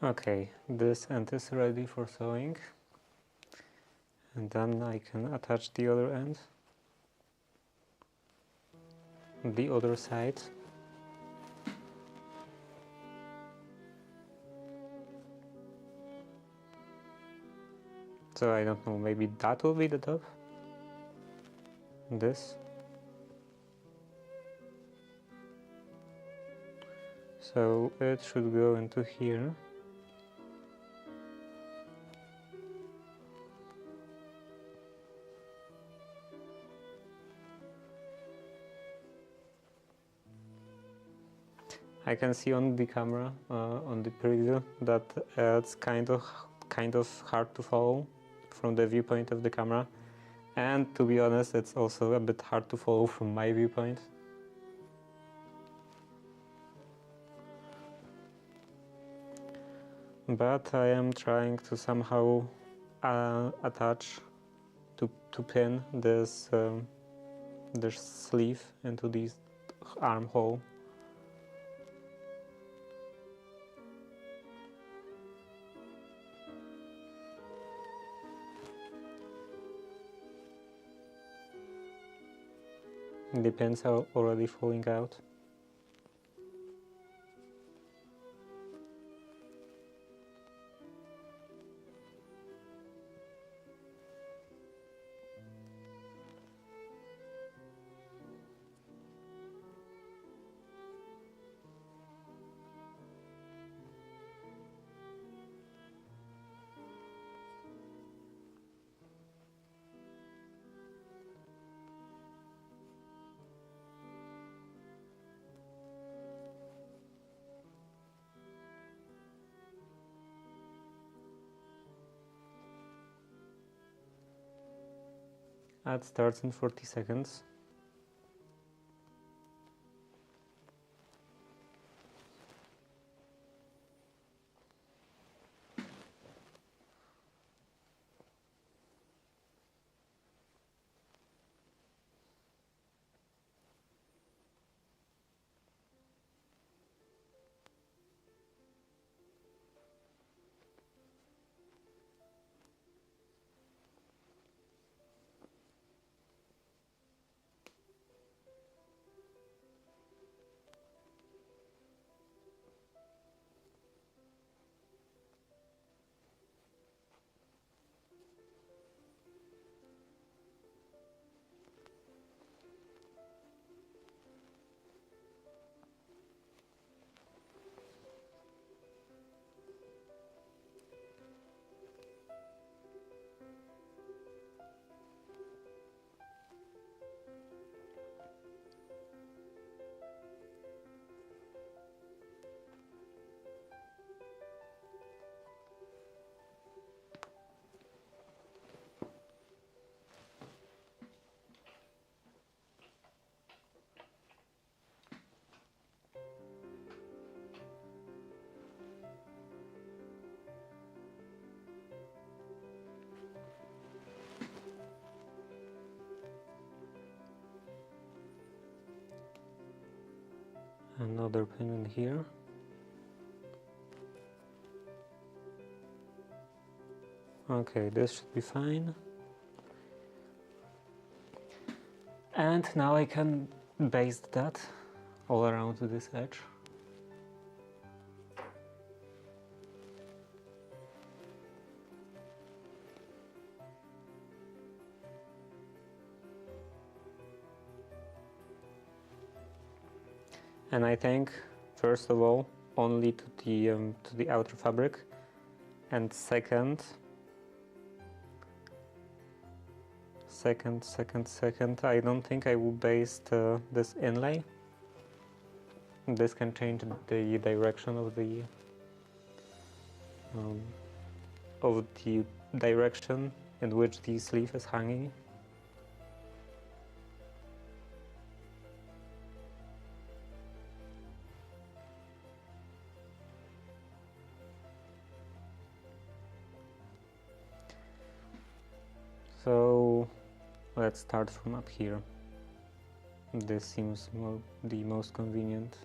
Okay, this end is ready for sewing, and then I can attach the other end, the other side. So I don't know, maybe that will be the top? This? So it should go into here. I can see on the camera, on the preview, that it's kind of hard to follow from the viewpoint of the camera, and to be honest, it's also a bit hard to follow from my viewpoint. But I am trying to somehow attach to pin this this sleeve into this armhole. The pins are already falling out. Ad starts in 40 seconds. Another pin in here. Okay, this should be fine. And now I can baste that all around this edge. And I think, first of all, only to the outer fabric, and second, I don't think I will baste this inlay. This can change the direction of the direction in which the sleeve is hanging. So let's start from up here. This seems the most convenient,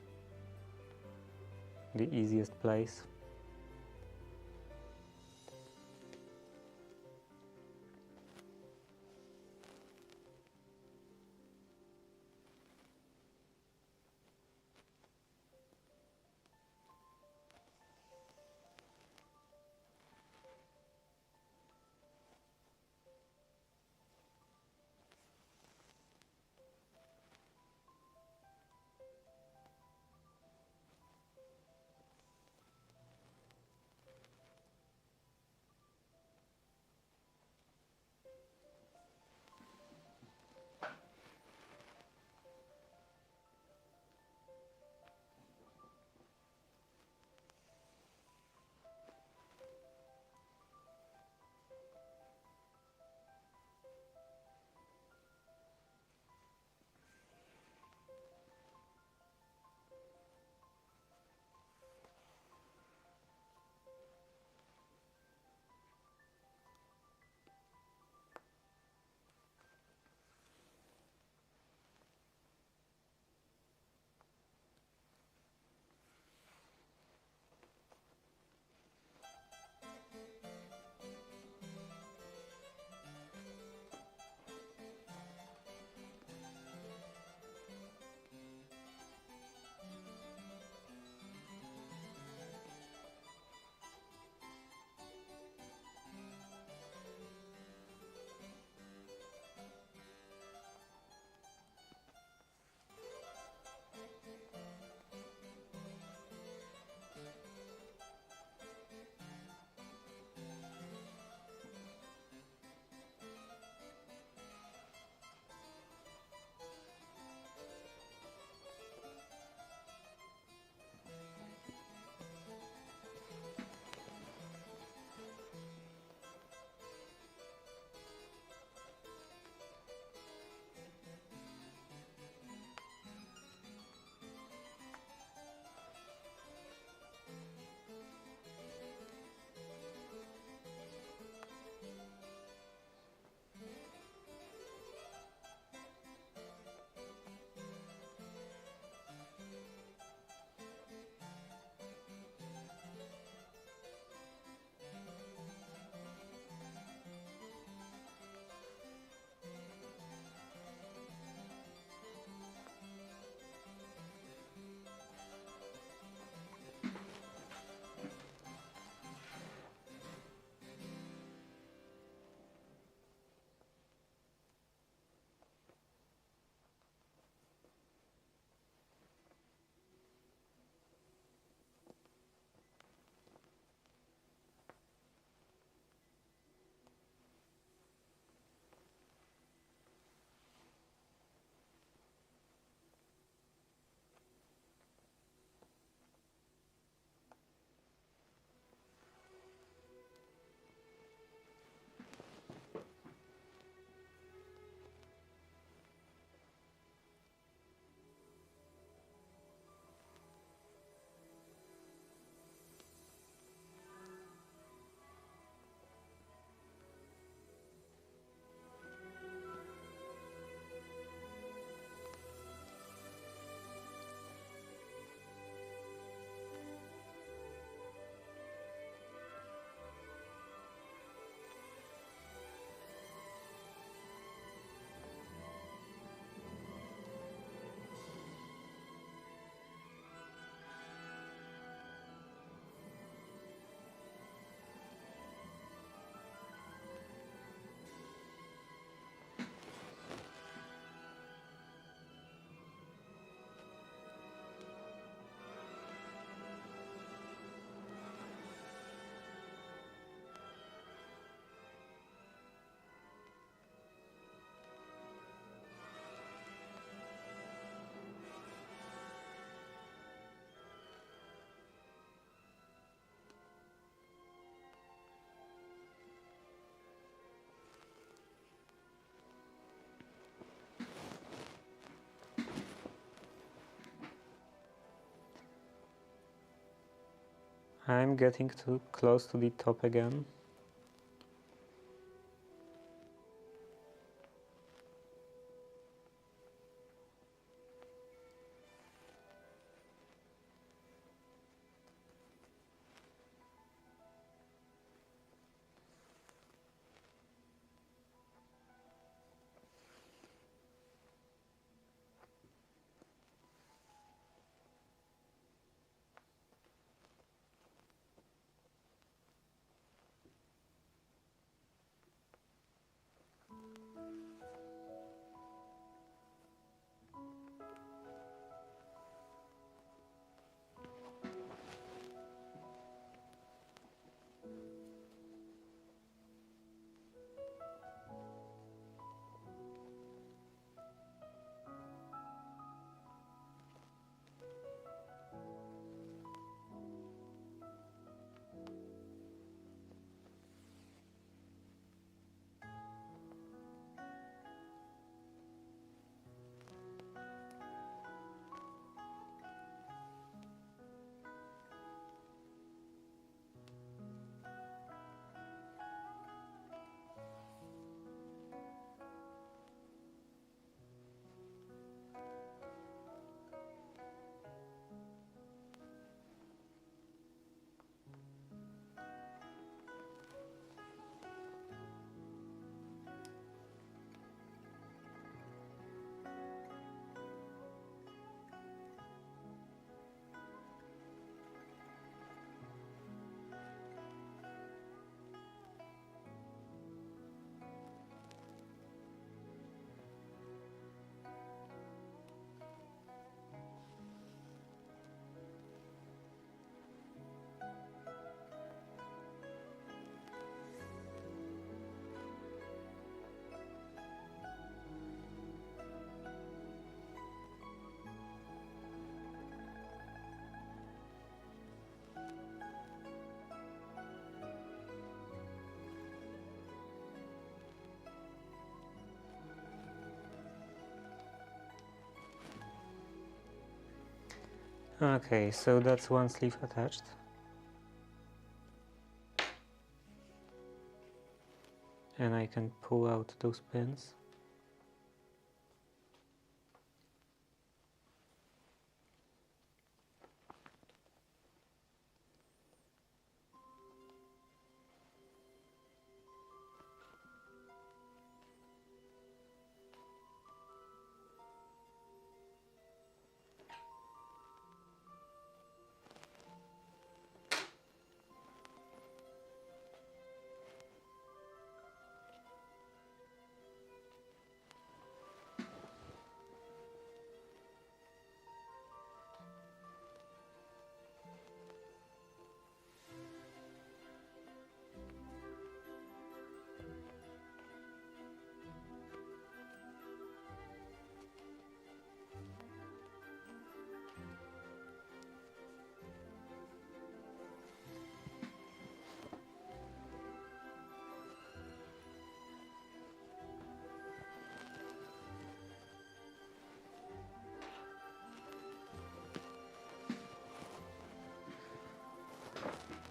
the easiest place. I'm getting too close to the top again. Okay, so that's one sleeve attached. And I can pull out those pins.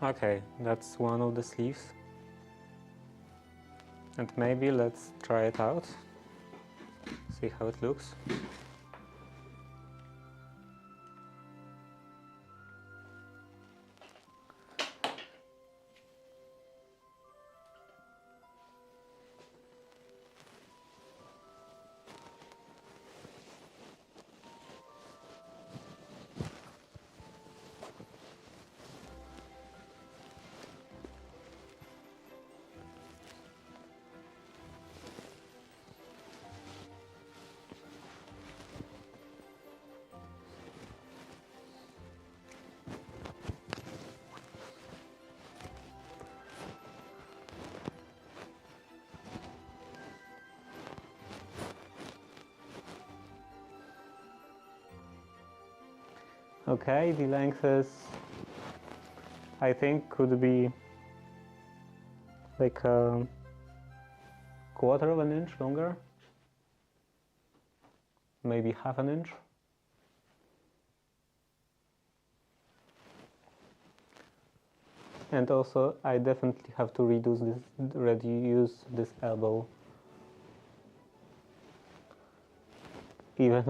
Okay, that's one of the sleeves. And maybe let's try it out, see how it looks. Okay, the length is, I think, could be like a quarter of an inch longer, maybe half an inch. And also I definitely have to reduce this elbow. Even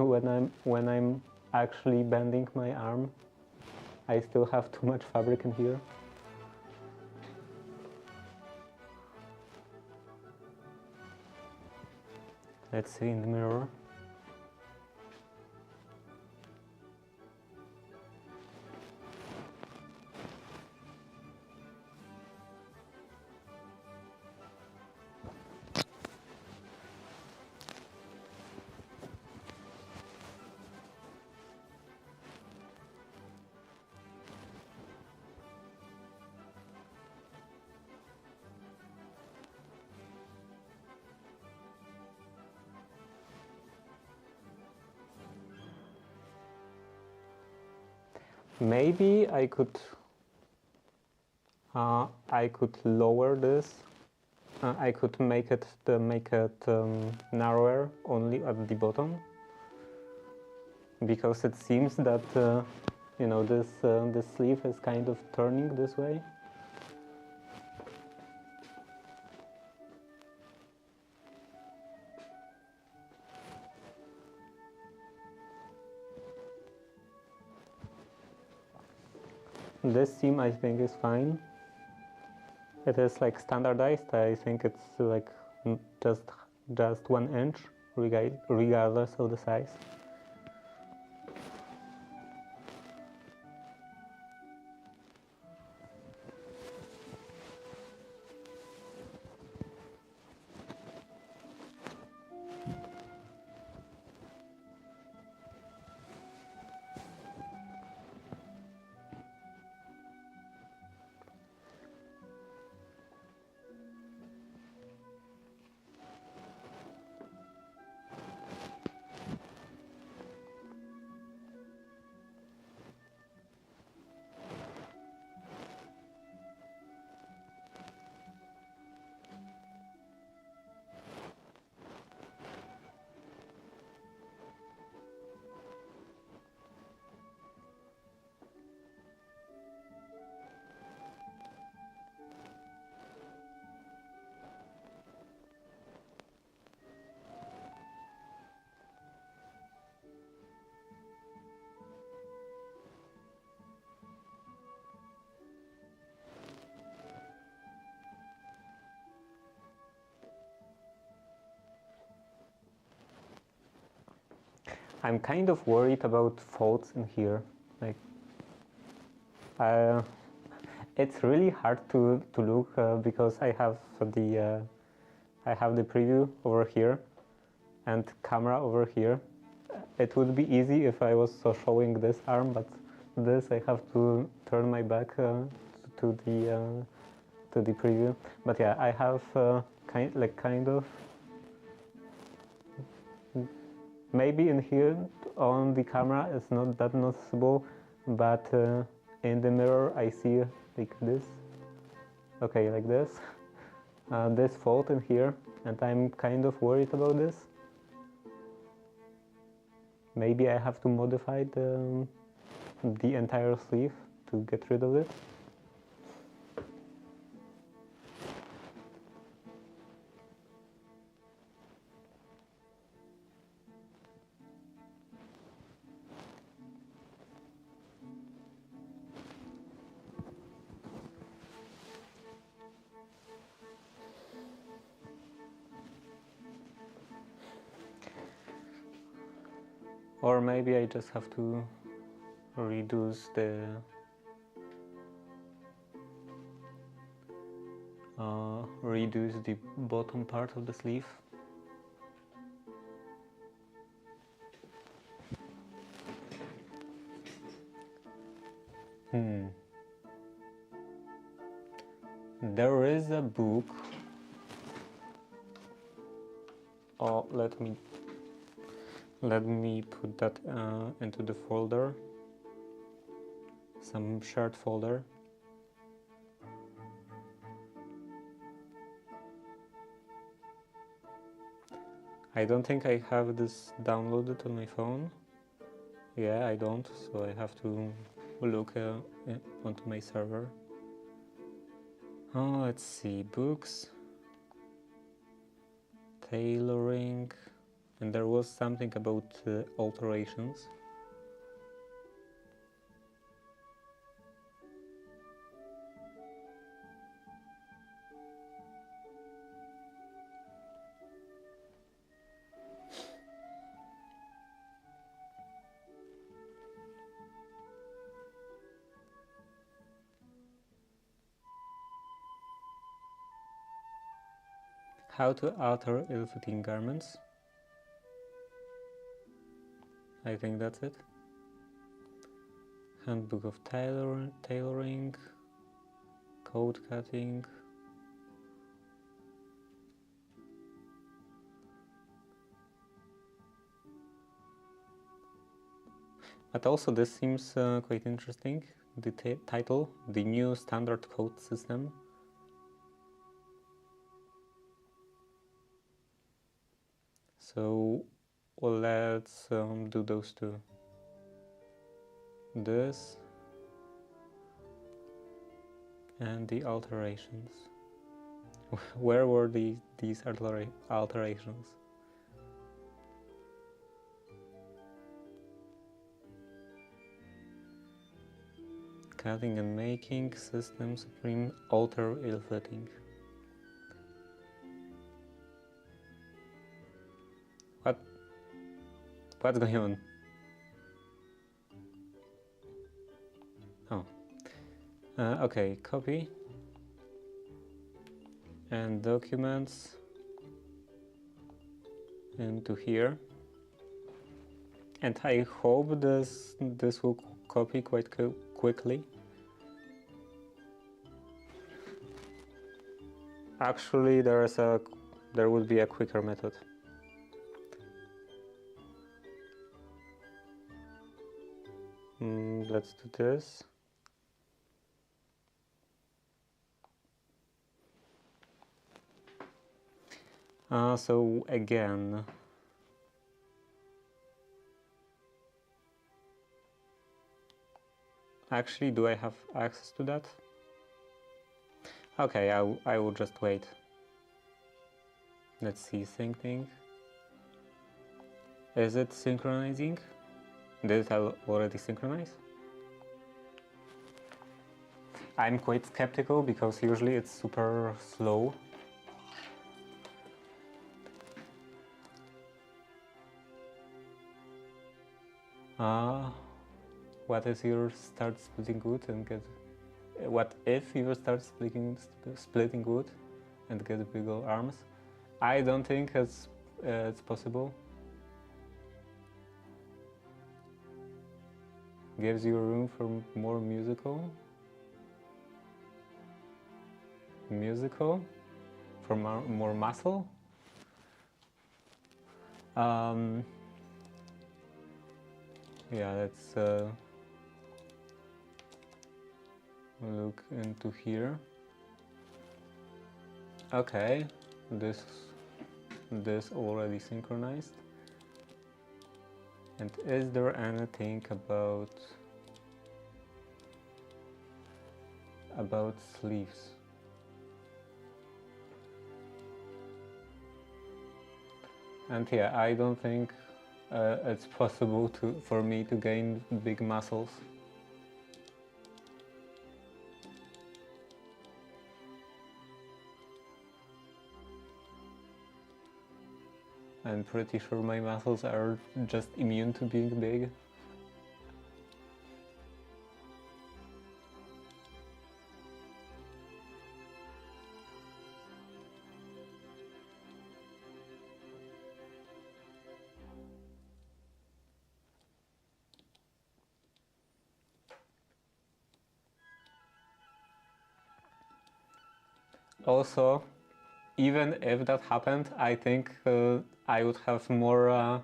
when I'm actually bending my arm, I still have too much fabric in here. Let's see in the mirror. Maybe I could lower this. I could make it narrower only at the bottom, because it seems that you know, this sleeve is kind of turning this way. This seam I think is fine. It is like standardized. I think it's like just 1 inch regardless of the size. I'm kind of worried about folds in here. Like, it's really hard to look because I have the preview over here and camera over here. It would be easy if I was showing this arm, but this I have to turn my back to the preview. But yeah, I have kind of. Maybe in here on the camera it's not that noticeable, but in the mirror I see like this. Okay, like this. This fold in here, and I'm kind of worried about this. Maybe I have to modify the entire sleeve to get rid of it. Or maybe I just have to reduce the bottom part of the sleeve. There is a book. Oh, let me put that into the folder, some shared folder. I don't think I have this downloaded on my phone. Yeah, I don't, so I have to look onto my server. Oh, let's see, books, tailoring, and there was something about alterations. How to alter ill-fitting garments. I think that's it. Handbook of tailoring, coat cutting. But also this seems quite interesting. The title, the new standard code system. So let's do those two. This and the alterations. Where were these alterations? Cutting and making, system supreme, alter ill-fitting. What's going on? Oh. Okay, copy. And documents into here. And I hope this will copy quite quickly. Actually, there would be a quicker method. Let's do this. So again, actually, do I have access to that? Okay, I will just wait. Let's see, syncing. Is it synchronizing? Did it already synchronize? I'm quite skeptical because usually it's super slow. What if you start splitting wood and get? What if you start splitting wood and get bigger arms? I don't think it's possible. Gives you room for more musical, for more muscle. Yeah, let's look into here. Okay, this already synchronized. And is there anything about sleeves? And yeah, I don't think it's possible for me to gain big muscles. I'm pretty sure my muscles are just immune to being big. Also, even if that happened, I think I would have more.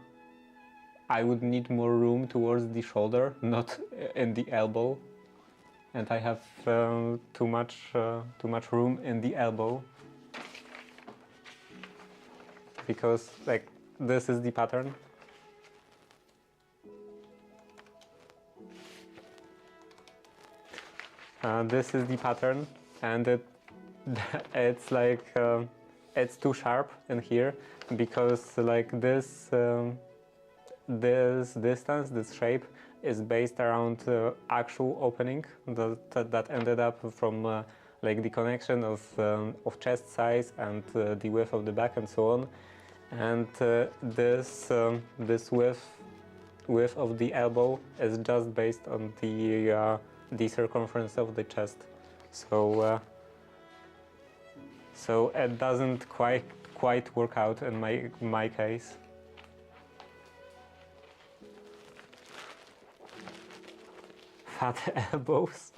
I would need more room towards the shoulder, not in the elbow, and I have too much room in the elbow because like this is the pattern. This is the pattern, and it's like it's too sharp in here because like this distance, this shape is based around actual opening that ended up from like the connection of chest size and the width of the back and so on, and this width of the elbow is just based on the circumference of the chest, so it doesn't quite work out in my case. Fat elbows.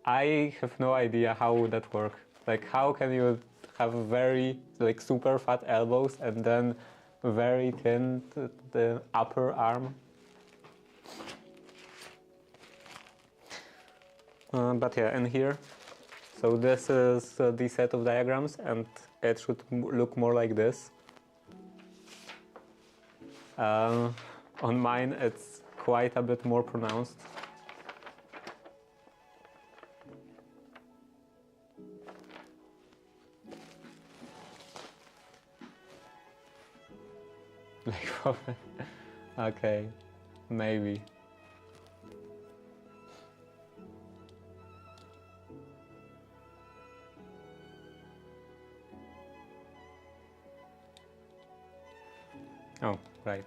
I have no idea how would that work. Like, how can you have very like super fat elbows and then very thin the upper arm? But yeah, in here, so this is the set of diagrams, and it should look more like this. On mine, it's quite a bit more pronounced. Like, okay, maybe. Oh, right.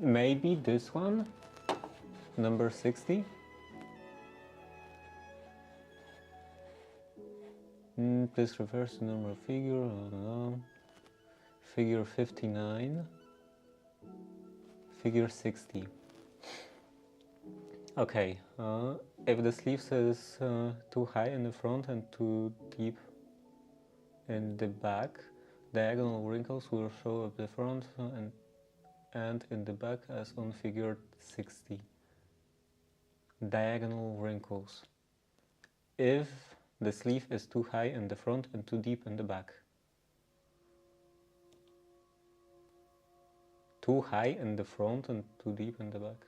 Maybe this one, number 60. This refers to normal figure. Figure 59. Figure 60. Okay, if the sleeves is too high in the front and too deep in the back, diagonal wrinkles will show up the front and in the back as on figure 60. Diagonal wrinkles. If the sleeve is too high in the front and too deep in the back. Too high in the front and too deep in the back.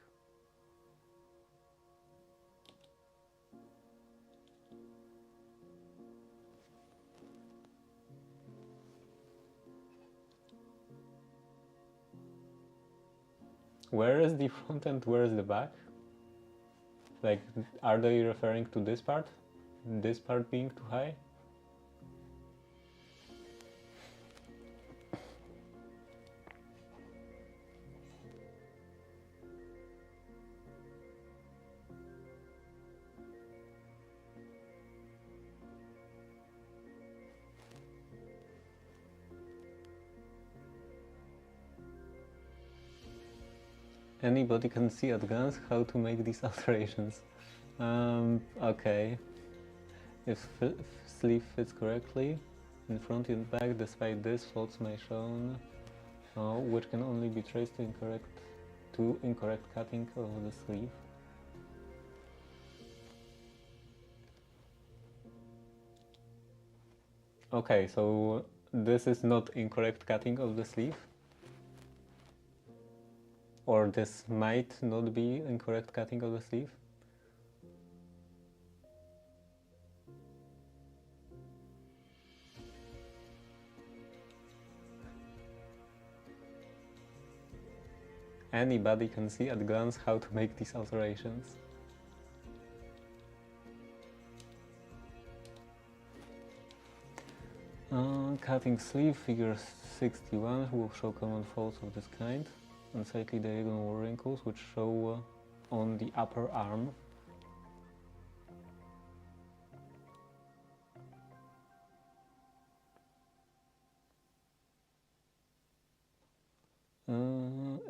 Where is the front and where is the back? Like, are they referring to this part? This part being too high? Anybody can see at glance how to make these alterations. Okay. If sleeve fits correctly, in front and back, despite this, faults may shown, which can only be traced to incorrect cutting of the sleeve. Okay, so this is not incorrect cutting of the sleeve? Or this might not be incorrect cutting of the sleeve? Anybody can see at glance how to make these alterations. Cutting sleeve, figure 61 will show common faults of this kind. Unsightly diagonal wrinkles which show on the upper arm.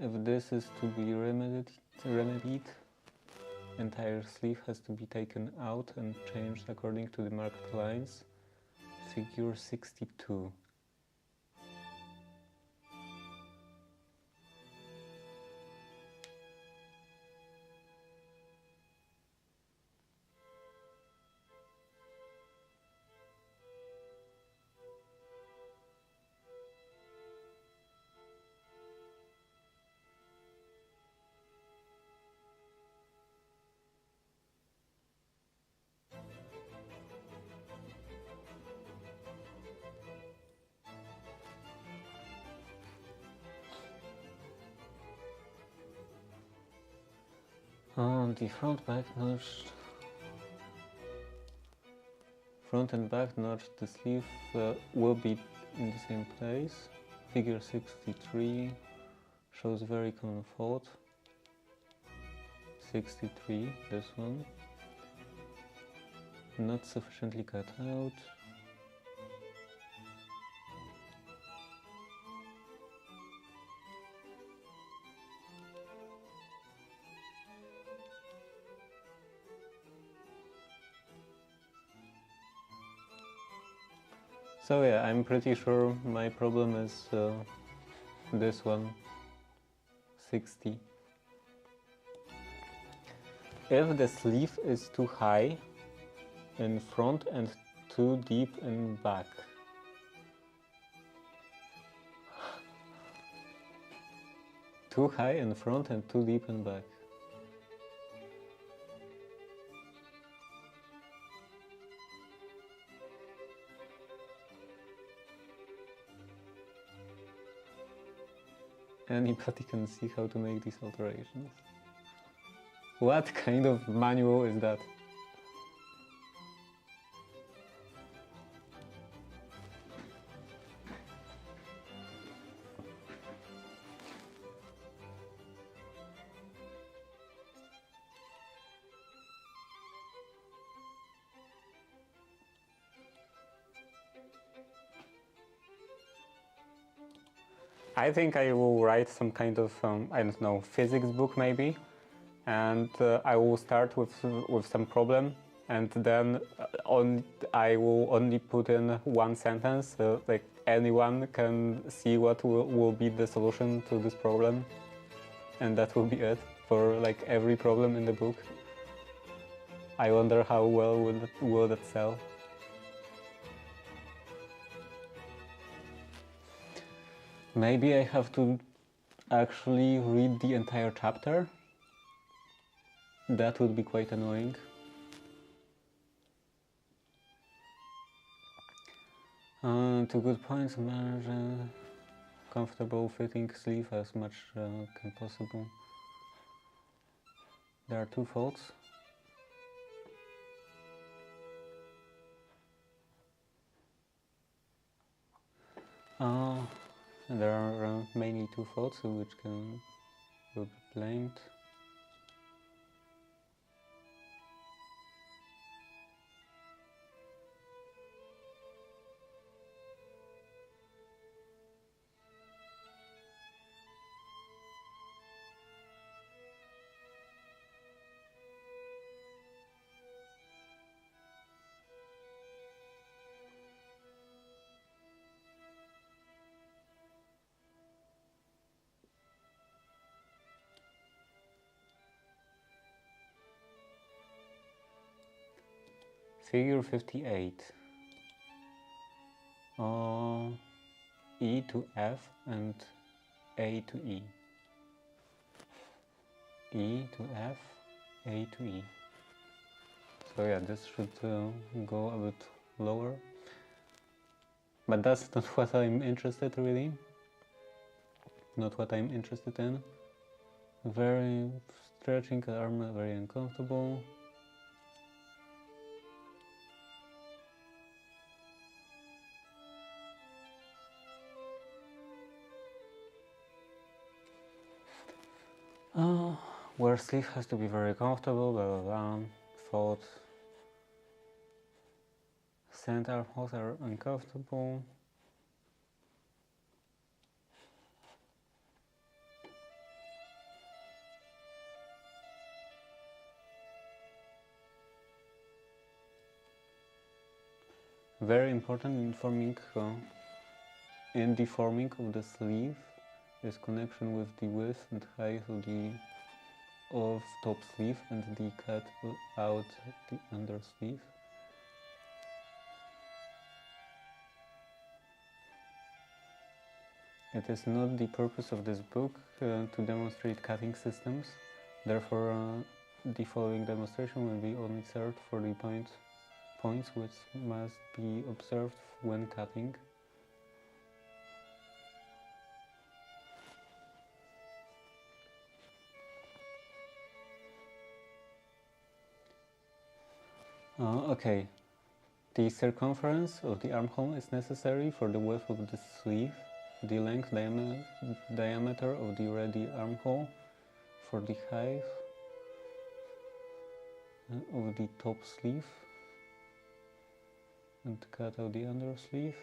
If this is to be remedied, entire sleeve has to be taken out and changed according to the marked lines. Figure 62. The front and back notch, the sleeve will be in the same place. Figure 63 shows very common fault. 63, this one. Not sufficiently cut out. So yeah, I'm pretty sure my problem is this one, 60. If the sleeve is too high in front and too deep in back. Too high in front and too deep in back. Anybody can see how to make these alterations. What kind of manual is that? I think I will write some kind of, I don't know, physics book maybe, and I will start with some problem, and then I will only put in one sentence, like anyone can see what will be the solution to this problem, and that will be it for like every problem in the book. I wonder how well will that sell. Maybe I have to actually read the entire chapter. That would be quite annoying. Two good points: manage comfortable fitting sleeve as much as possible. There are two faults. There are mainly two faults which will be blamed. Figure 58. E to F and A to E. E to F, A to E. So yeah, this should go a bit lower. But that's not what I'm interested really. Not what I'm interested in. Very stretching arm, very uncomfortable. Where sleeve has to be very comfortable, blah blah blah. Fault. Center armholes are uncomfortable. Very important in the forming of the sleeve is connection with the width and height of top sleeve and the cut out the under sleeve. It is not the purpose of this book to demonstrate cutting systems, therefore the following demonstration will be only served for the points which must be observed when cutting. Okay. The circumference of the armhole is necessary for the width of the sleeve, the length diameter of the ready armhole, for the height of the top sleeve, and cut out the under sleeve.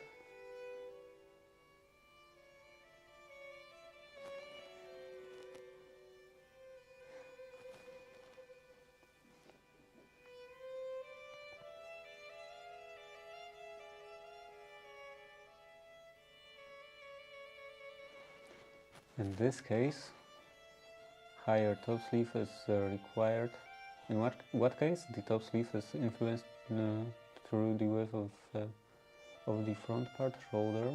In this case, higher top sleeve is required. In what case the top sleeve is influenced through the width of the front part, shoulder.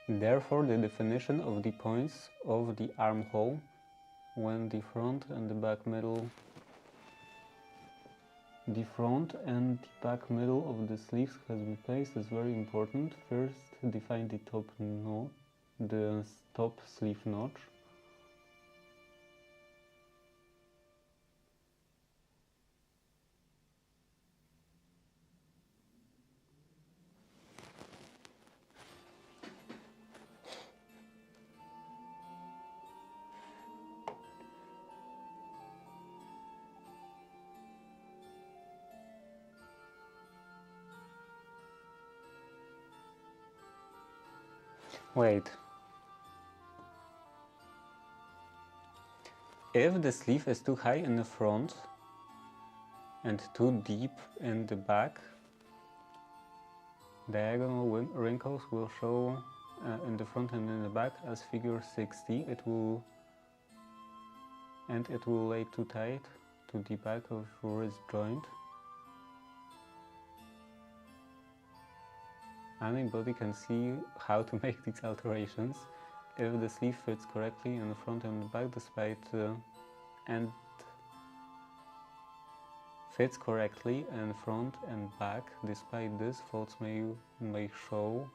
Therefore, the definition of the points of the armhole when the front and the back middle of the sleeves has been placed is very important. First, define the top sleeve notch. Wait. If the sleeve is too high in the front and too deep in the back, diagonal wrinkles will show in the front and in the back as figure 60. It will lay too tight to the back of wrist joint. Anybody can see how to make these alterations. If the sleeve fits correctly in the front and the back, and fits correctly in front and back, despite this, faults may show,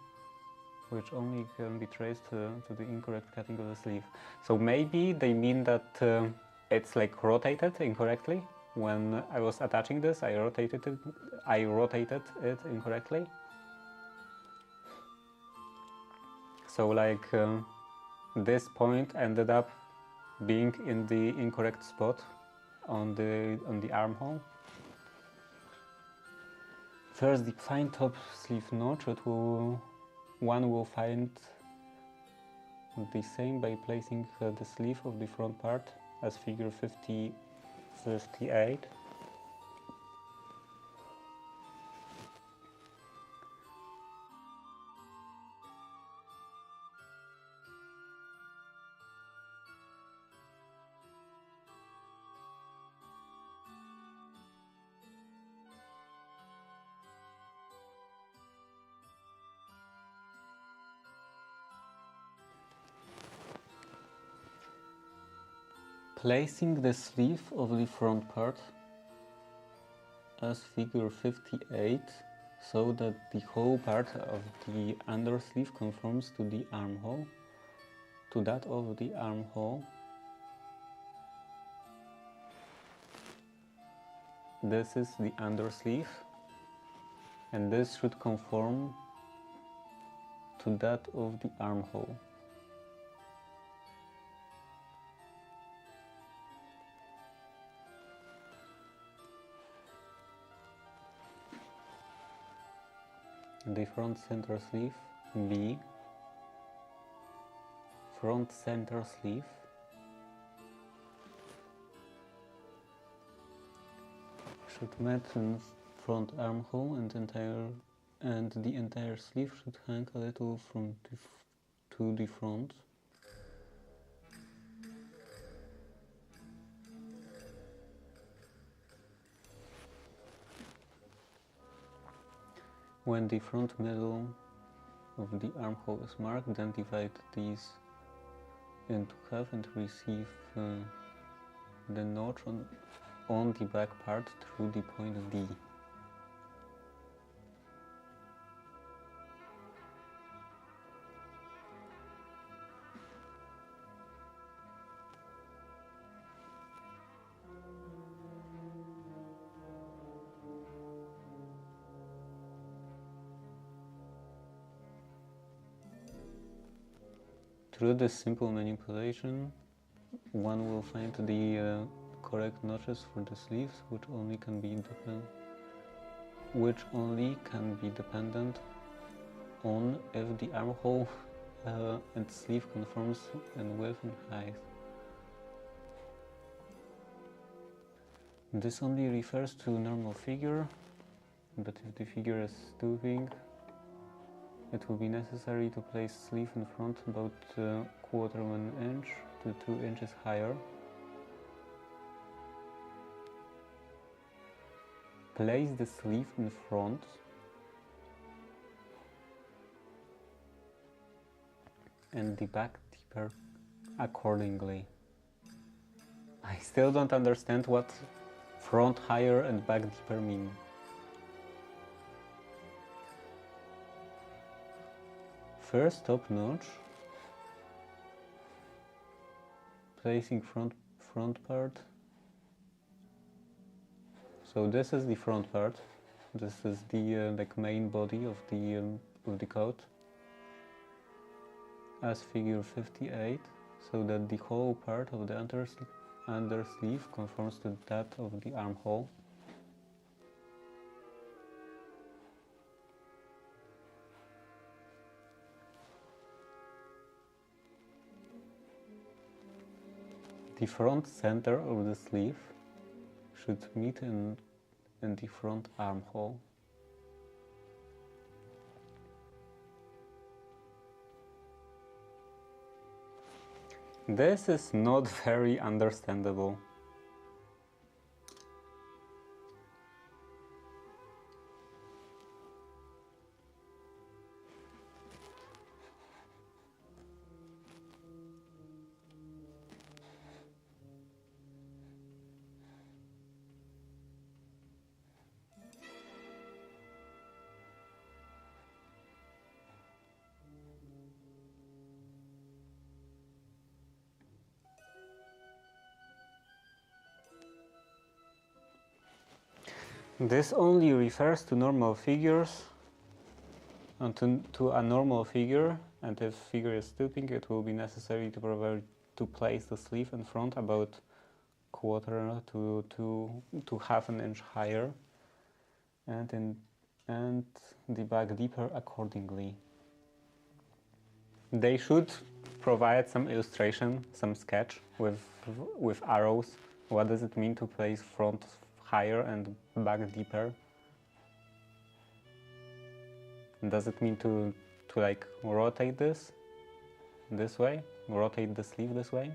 which only can be traced to the incorrect cutting of the sleeve. So maybe they mean that it's like rotated incorrectly. When I was attaching this, I rotated it incorrectly. So like this point ended up being in the incorrect spot on the armhole. First, define top sleeve notch. One will find the same by placing the sleeve of the front part as figure 58. Placing the sleeve of the front part as figure 58 so that the whole part of the undersleeve conforms to the armhole, to that of the armhole. This is the undersleeve, and this should conform to that of the armhole. The front center sleeve B, front center sleeve, should match in front armhole, and the entire sleeve should hang a little to the front. When the front middle of the armhole is marked, then divide these into half and receive the notch on the back part through the point D. Through this simple manipulation, one will find the correct notches for the sleeves, which only can be dependent on if the armhole and sleeve conforms in width and height. This only refers to normal figure, but if the figure is stooping, it will be necessary to place sleeve in front about ¼ inch to 2 inches higher. Place the sleeve in front and the back deeper accordingly. I still don't understand what front higher and back deeper mean. First top notch, placing front part. So this is the front part. This is the like main body of the coat, as figure 58, so that the whole part of the undersleeve conforms to that of the armhole. The front center of the sleeve should meet in the front armhole. This is not very understandable. This only refers to normal figures and to a normal figure, and if figure is stooping, it will be necessary to place the sleeve in front about ¼ to ½ inch higher, and the back deeper accordingly. They should provide some illustration, some sketch with arrows. What does it mean to place front higher and back deeper? Does it mean to like rotate this way? Rotate the sleeve this way?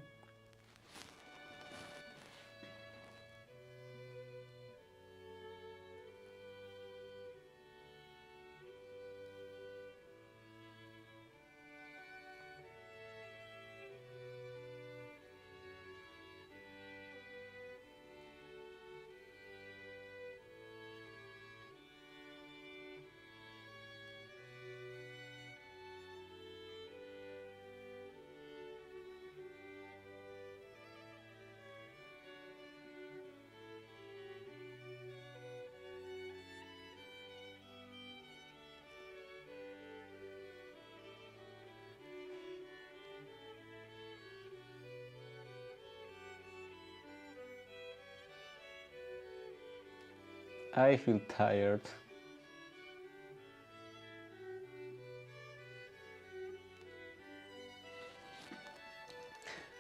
I feel tired.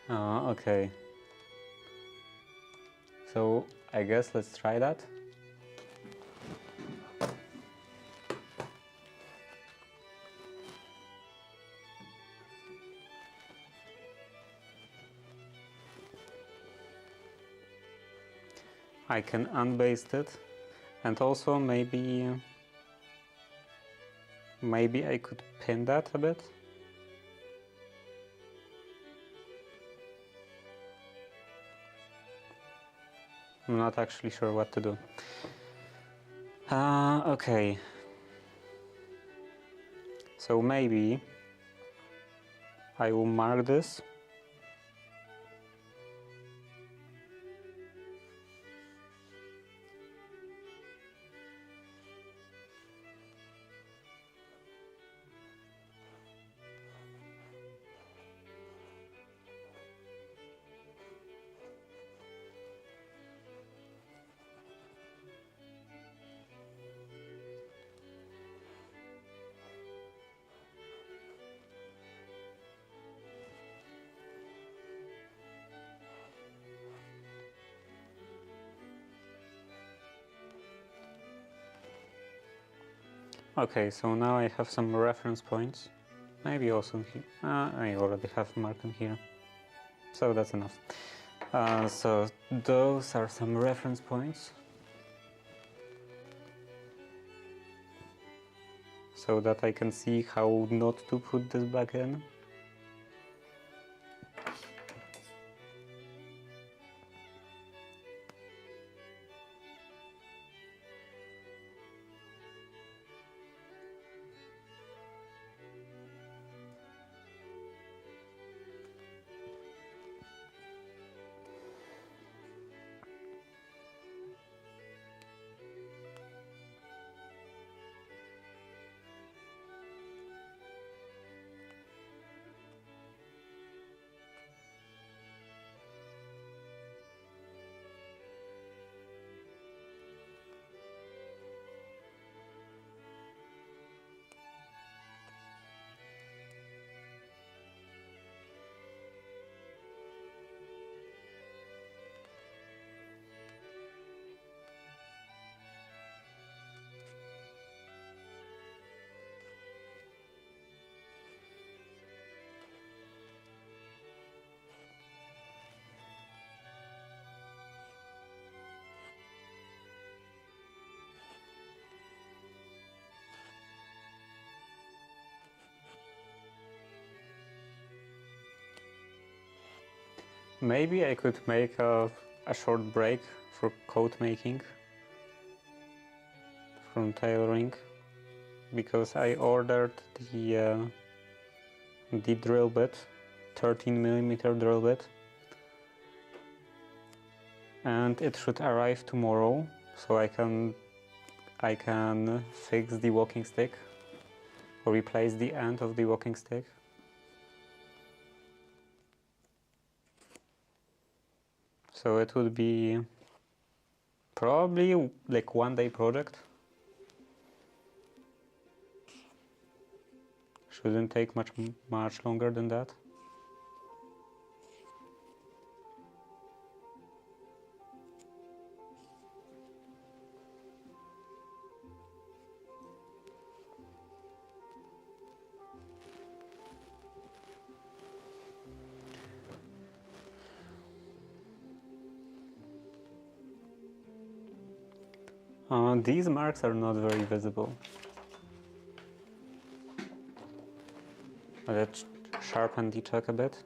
Okay. So I guess let's try that. I can unbaste it, and also maybe I could pin that a bit. I'm not actually sure what to do. Okay. So maybe I will mark this. Okay, so now I have some reference points. Maybe also here. I already have marked in here. So that's enough. So those are some reference points. So that I can see how not to put this back in. Maybe I could make a short break for code making from tailoring, because I ordered the drill bit, 13mm drill bit, and it should arrive tomorrow, so I can fix the walking stick or replace the end of the walking stick. So it would be probably like 1-day project. Shouldn't take much longer than that. These marks are not very visible. Let's sharpen the chalk a bit.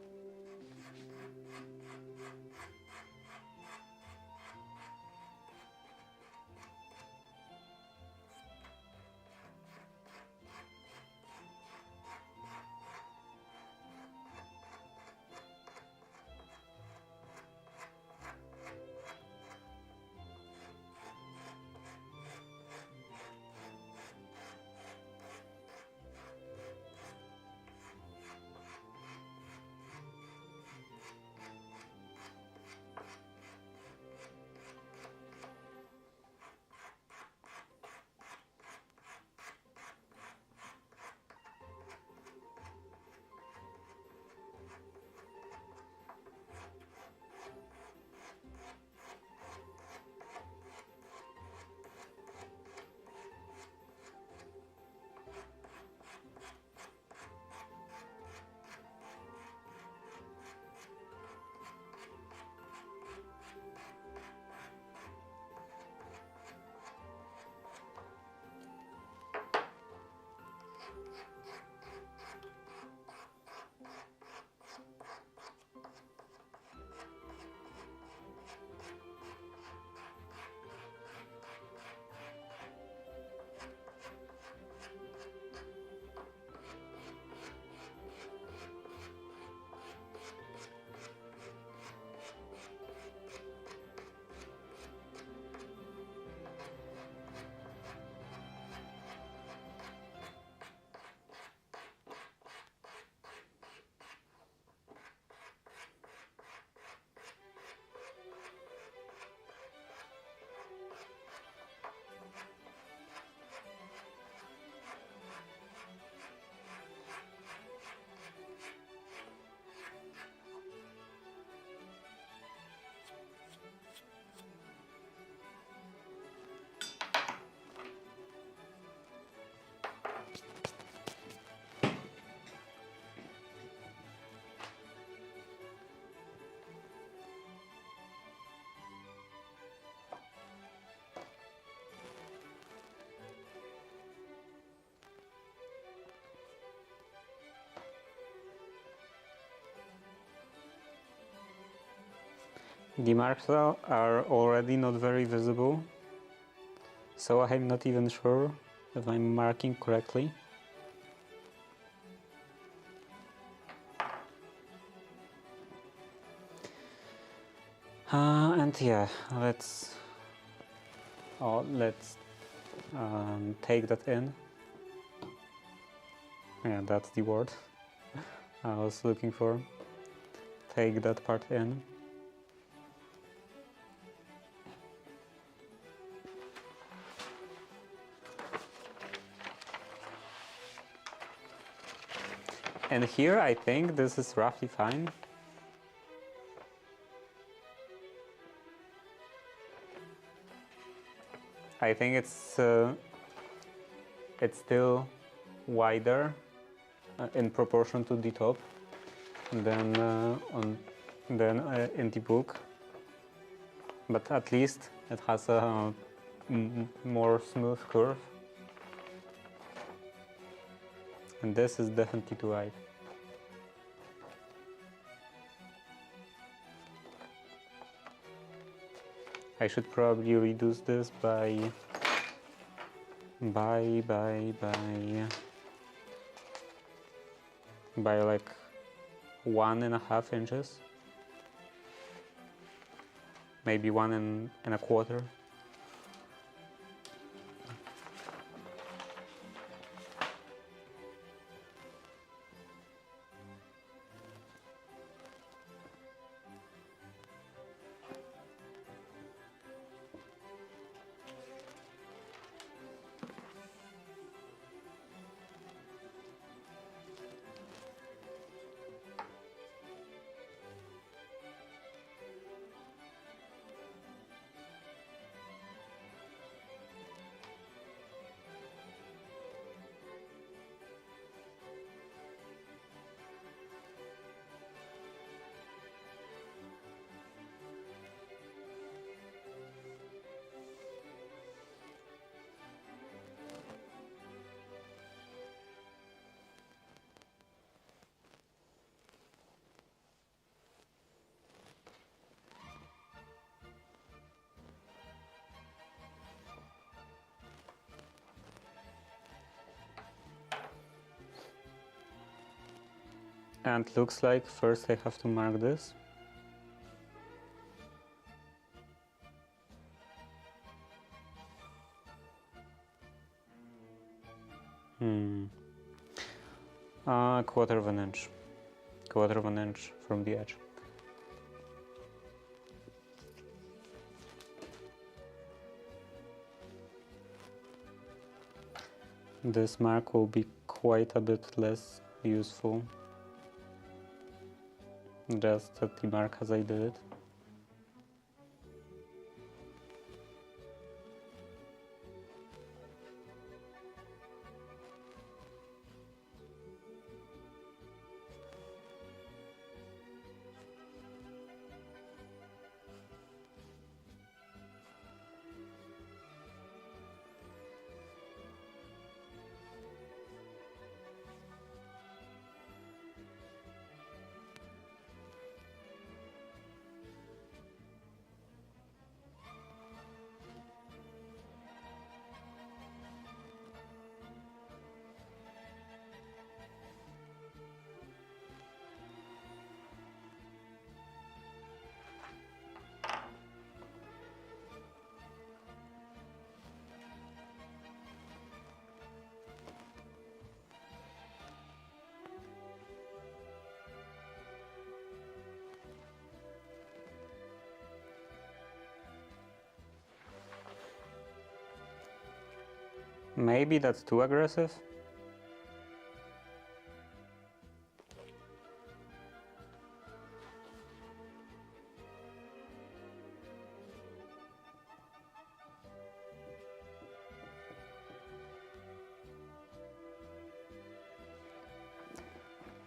The marks are already not very visible, so I'm not even sure if I'm marking correctly. And yeah, let's take that in. Yeah, that's the word I was looking for. Take that part in. And here I think this is roughly fine. I think it's still wider in proportion to the top than in the book, but at least it has a more smooth curve, and this is definitely too wide. I should probably reduce this by like 1.5 inches, maybe 1.25. And looks like first I have to mark this. Quarter of an inch from the edge. This mark will be quite a bit less useful, just at the mark as I did it. Maybe that's too aggressive.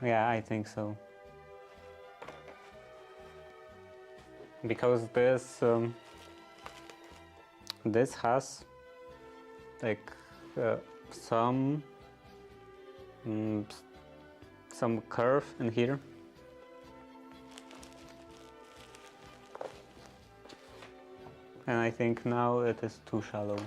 Yeah, I think so. Because this has like some curve in here. and I think now it is too shallow.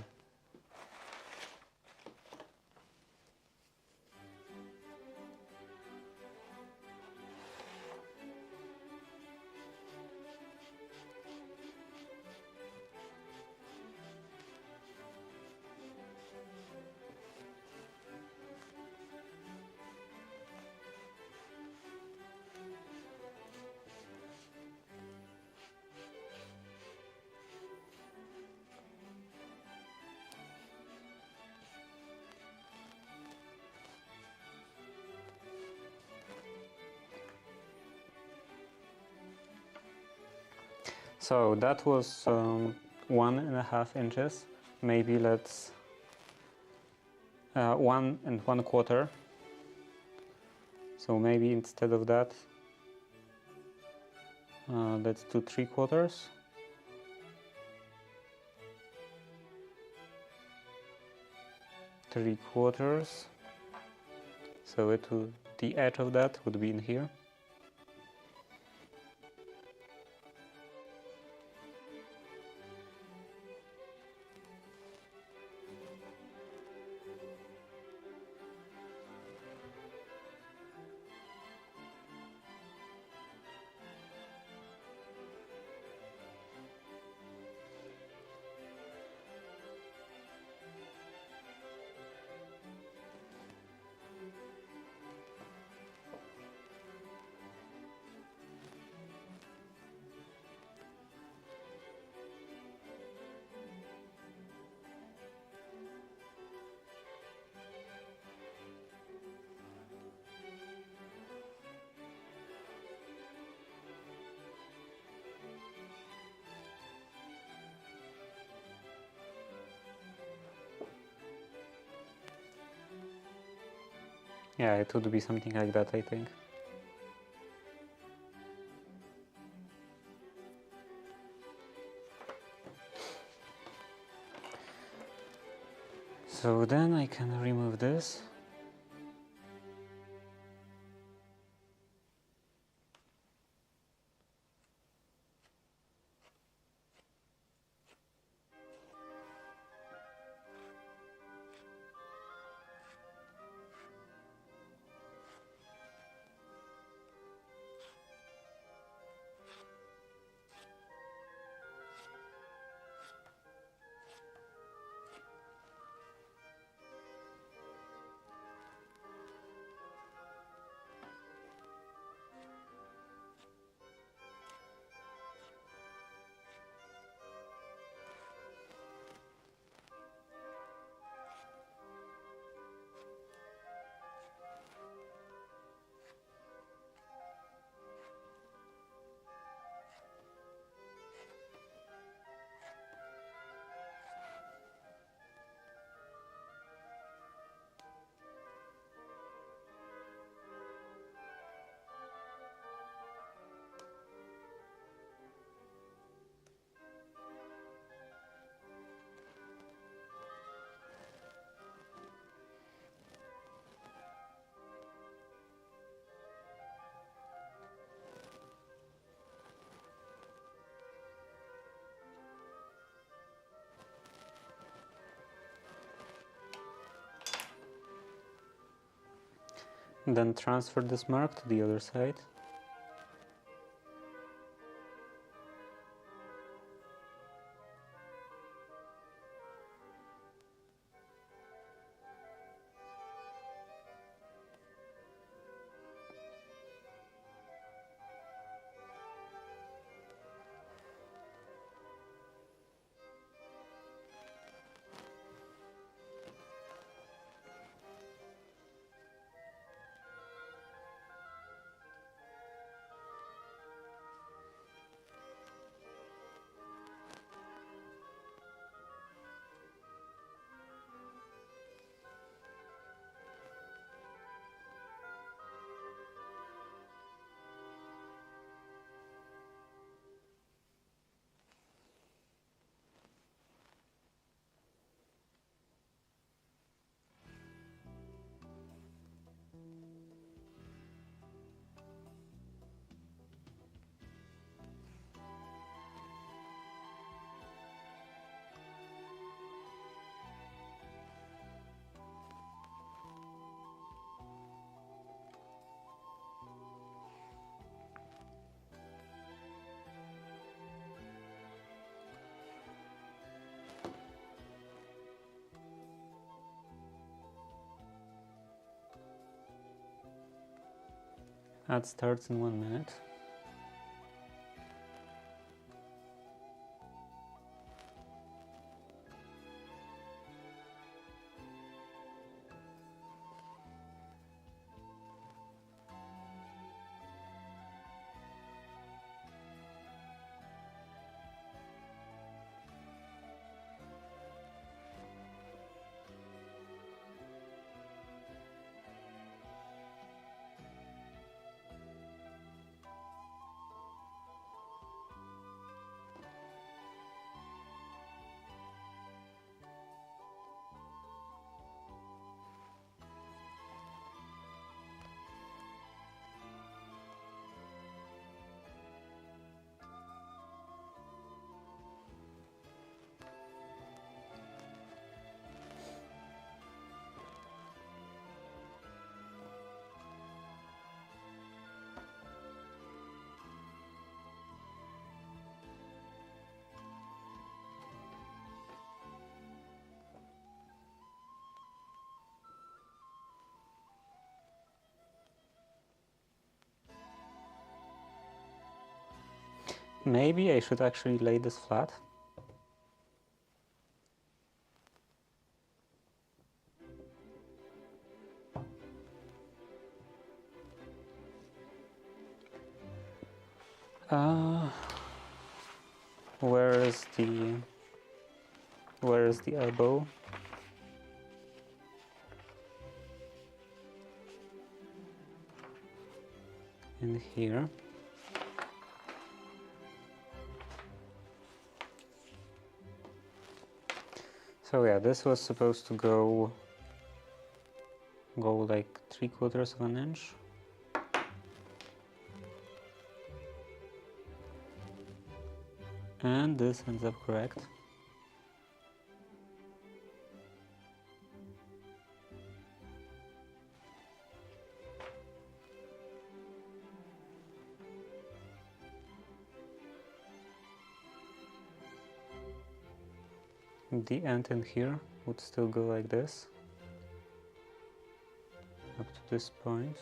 So that was 1.5 inches. Maybe let's 1 1/4. So maybe instead of that, let's do 3/4. So the edge of that would be in here. Yeah, it would be something like that, I think. So then I can remove this. Then transfer this mark to the other side. That starts in 1 minute. Maybe I should actually lay this flat. Where is the elbow? In here. So yeah, this was supposed to go like 3/4 of an inch. And this ends up correct. The end in here would still go like this, up to this point.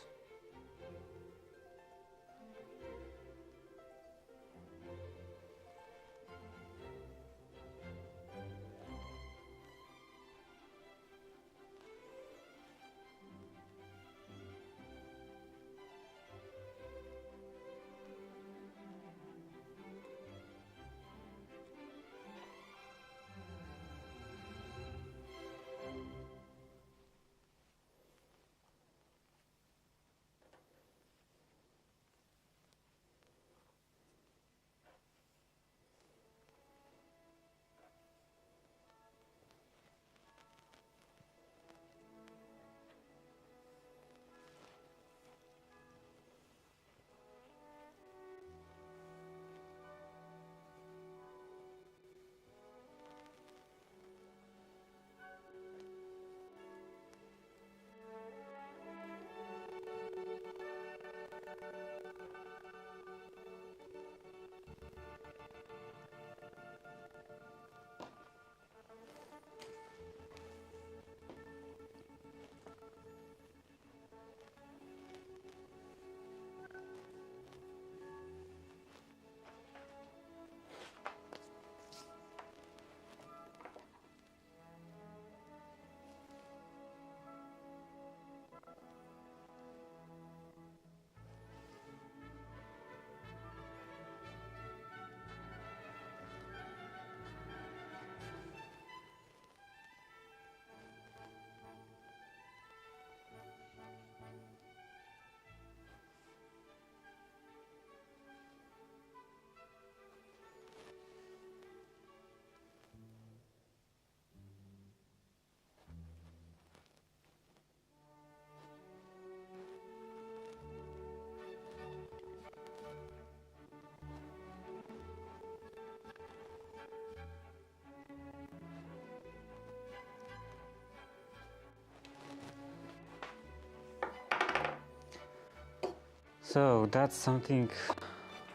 So that's something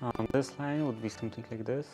on this line would be something like this.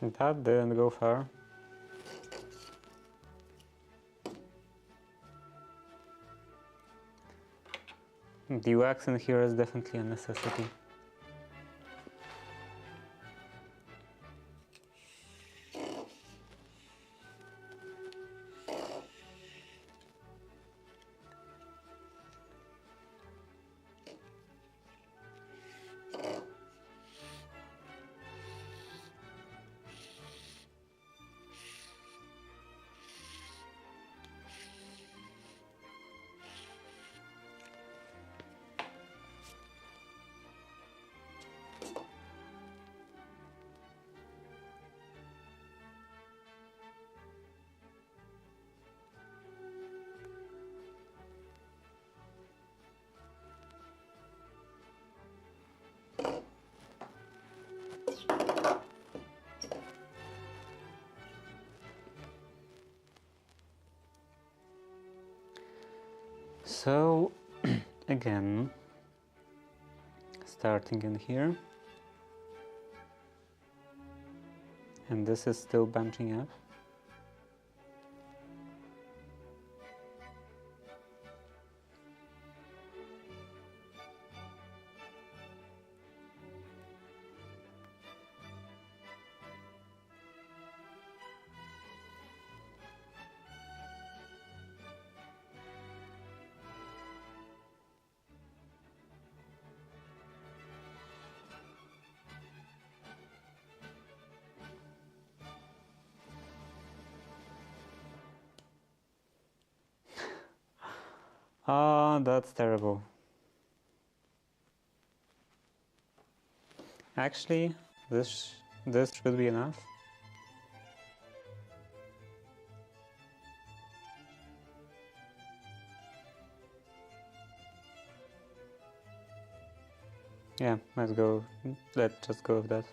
That didn't go far. The UX in here is definitely a necessity. So again, starting in here, and this is still bunching up. Ah, that's terrible. Actually, this should be enough. Yeah, let's go. Let's just go with that.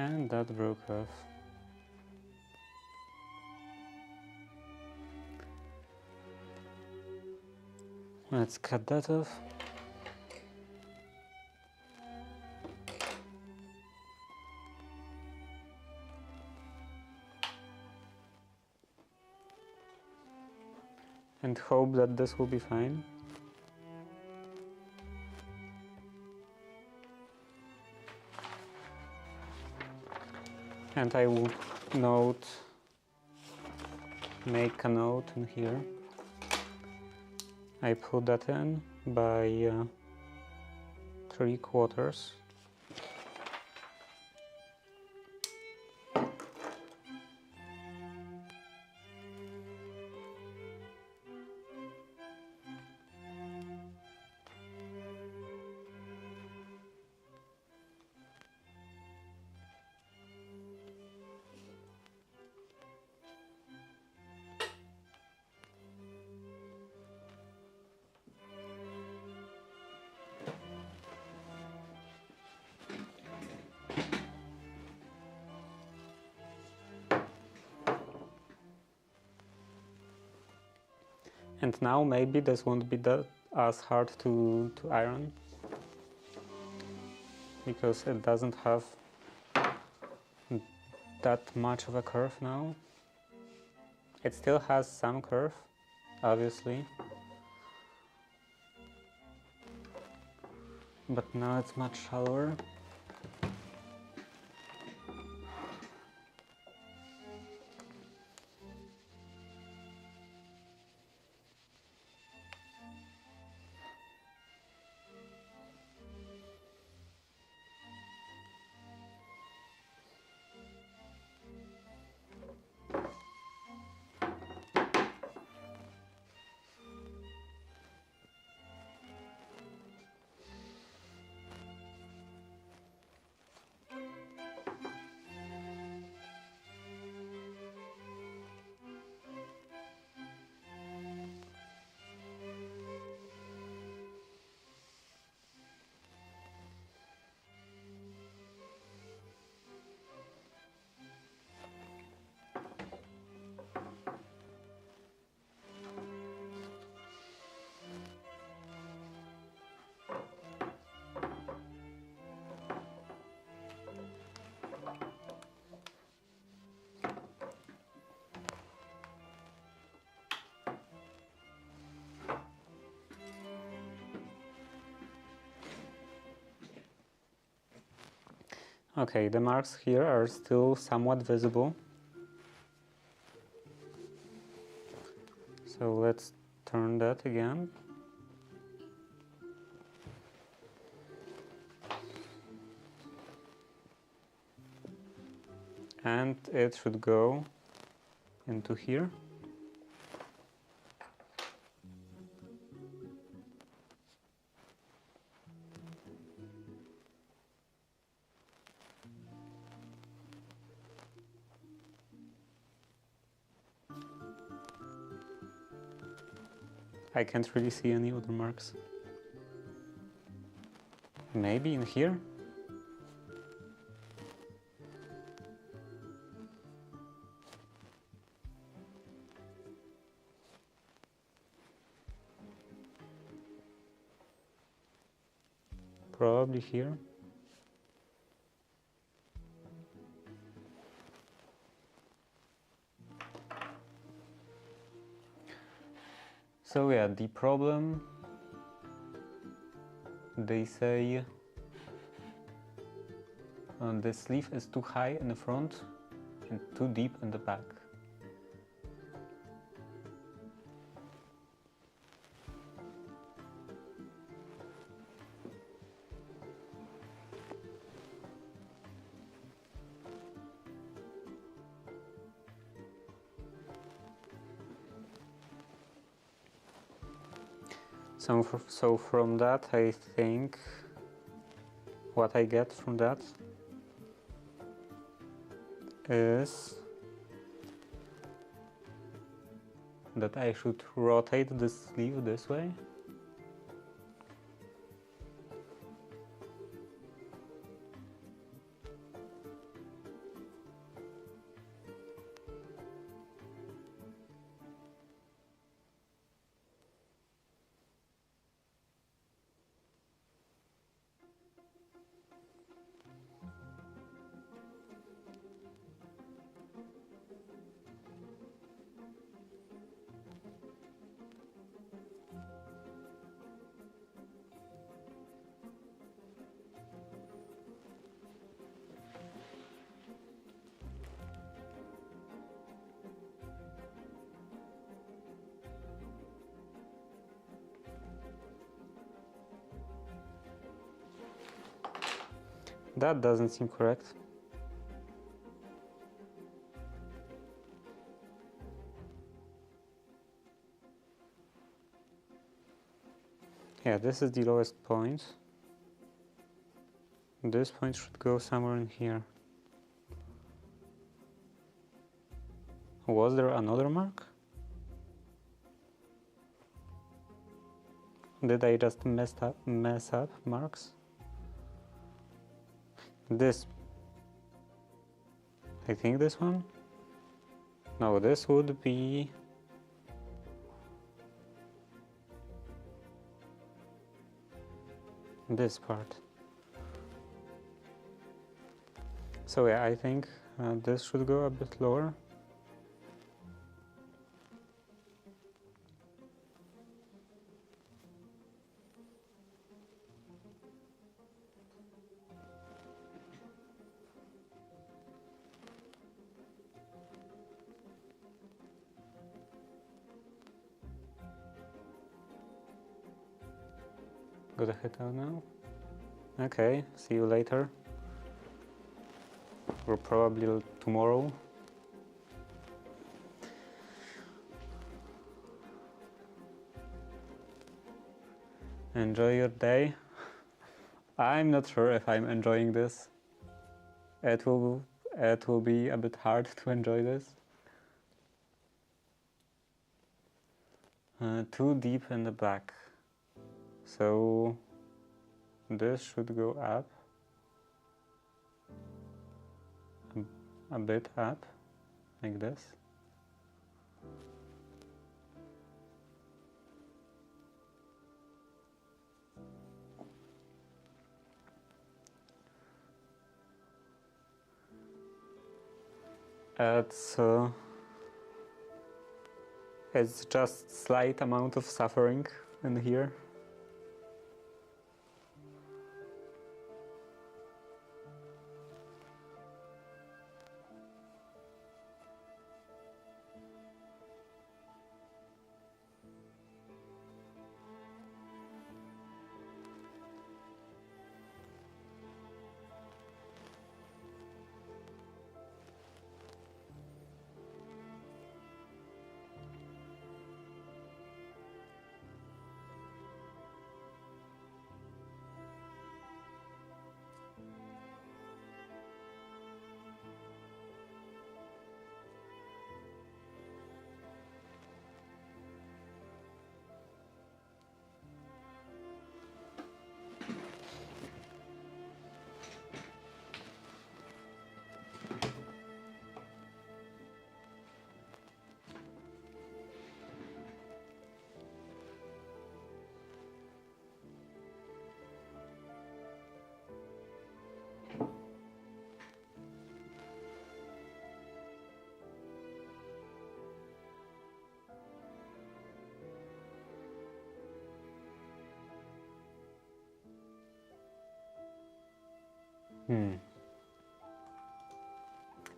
And that broke off. Let's cut that off. And hope that this will be fine. And I will make a note in here. I put that in by 3/4. And now maybe this won't be as hard to iron, because it doesn't have that much of a curve now. It still has some curve, obviously, but now it's much shallower. Okay, the marks here are still somewhat visible. So let's turn that again. And it should go into here. I can't really see any other marks. Maybe in here? Probably here. So yeah, the problem, they say the sleeve is too high in the front and too deep in the back. So from that, I think what I get from that is that I should rotate the sleeve this way. That doesn't seem correct. Yeah, this is the lowest point. This point should go somewhere in here. Was there another mark? Did I just mess up marks? This. I think this one? No, this would be... this part. So yeah, I think this should go a bit lower. Gotta head out now. Okay, see you later. Or probably tomorrow. Enjoy your day. I'm not sure if I'm enjoying this. It will be a bit hard to enjoy this. Too deep in the back. So this should go up. A bit up, like this. It's just slight amount of suffering in here.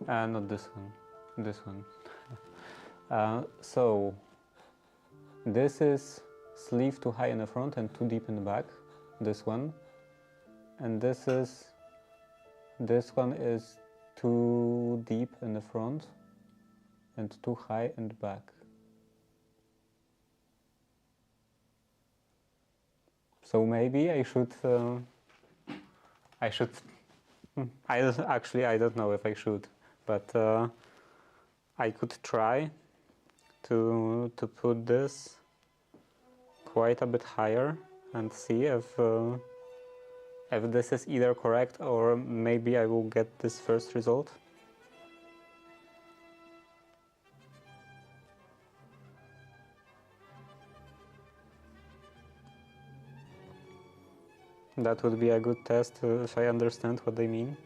Not this one. This one. So this is sleeve too high in the front and too deep in the back. This one. And this one is too deep in the front and too high in the back. So maybe I should. I don't know if I should, but I could try to put this quite a bit higher and see if this is either correct or maybe I will get this first result. That would be a good test if I understand what they mean.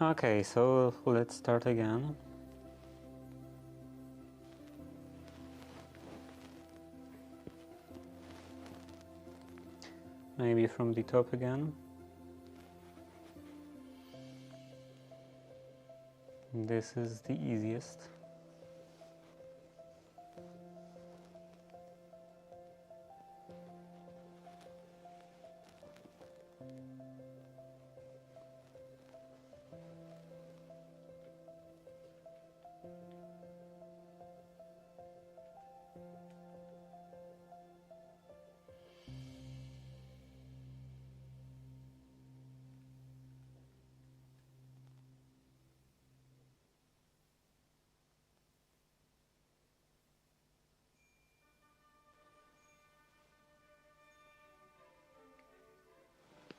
Okay, so let's start again. Maybe from the top again. This is the easiest.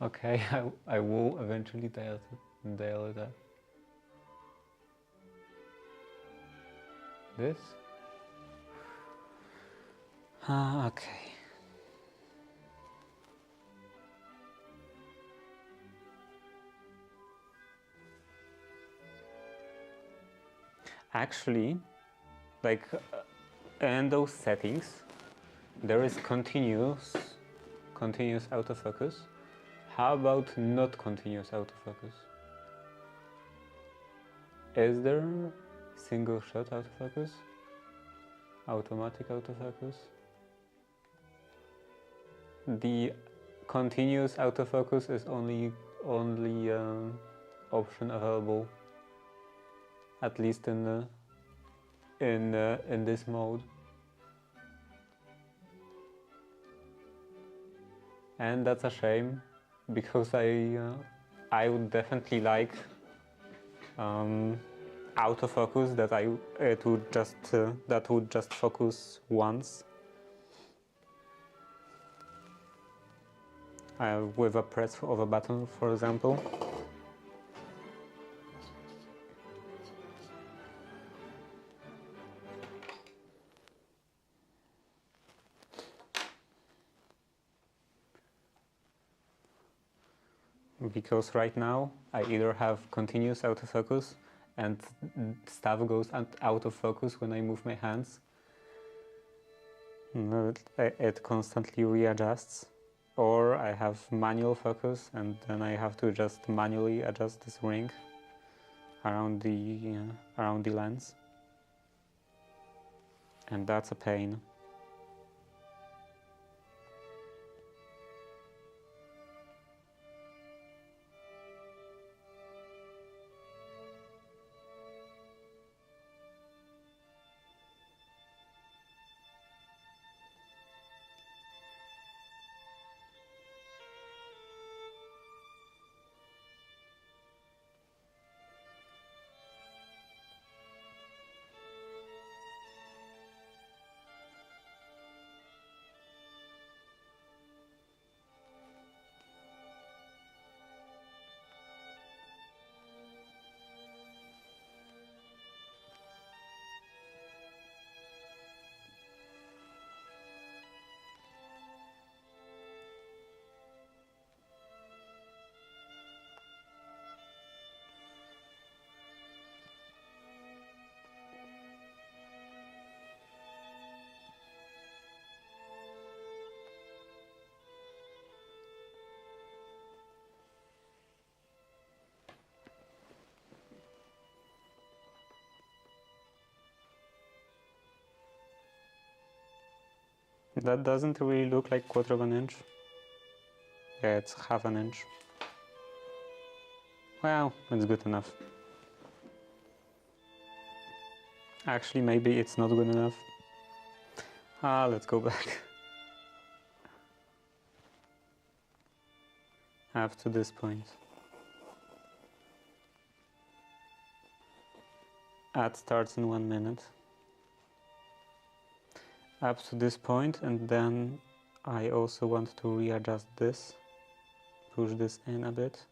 Okay, I will eventually dial it up. This? Okay. Actually, like in those settings, there is continuous autofocus. How about not continuous autofocus? Is there single shot autofocus? Automatic autofocus? The continuous autofocus is only option available, at least in this mode. And that's a shame, because I would definitely like autofocus that would just focus once with a press of a button, for example. Because right now I either have continuous autofocus and stuff goes out of focus when I move my hands. It constantly readjusts. Or I have manual focus and then I have to just manually adjust this ring around the lens. And that's a pain. That doesn't really look like 1/4 of an inch. Yeah, it's 1/2 an inch. Well, it's good enough. Actually, maybe it's not good enough. Let's go back. Up to this point. Ad starts in 1 minute. Up to this point, and then I also want to readjust this. Push this in a bit.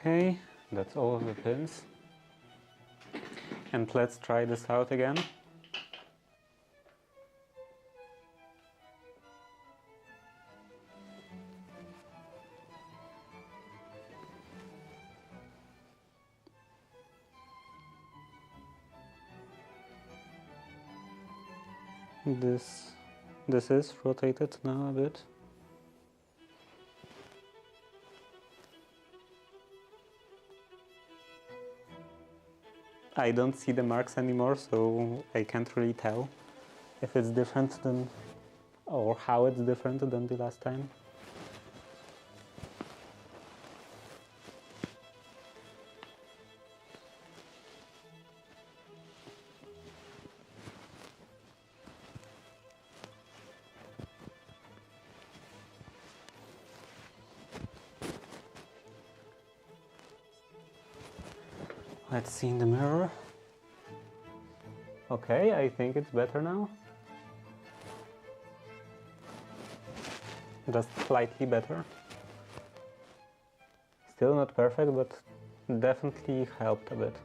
Okay, that's all of the pins. And let's try this out again. This is rotated now a bit. I don't see the marks anymore, so I can't really tell if it's different than, or how it's different than the last time. Let's see in the mirror. Okay, I think it's better now. Just slightly better. Still not perfect, but definitely helped a bit.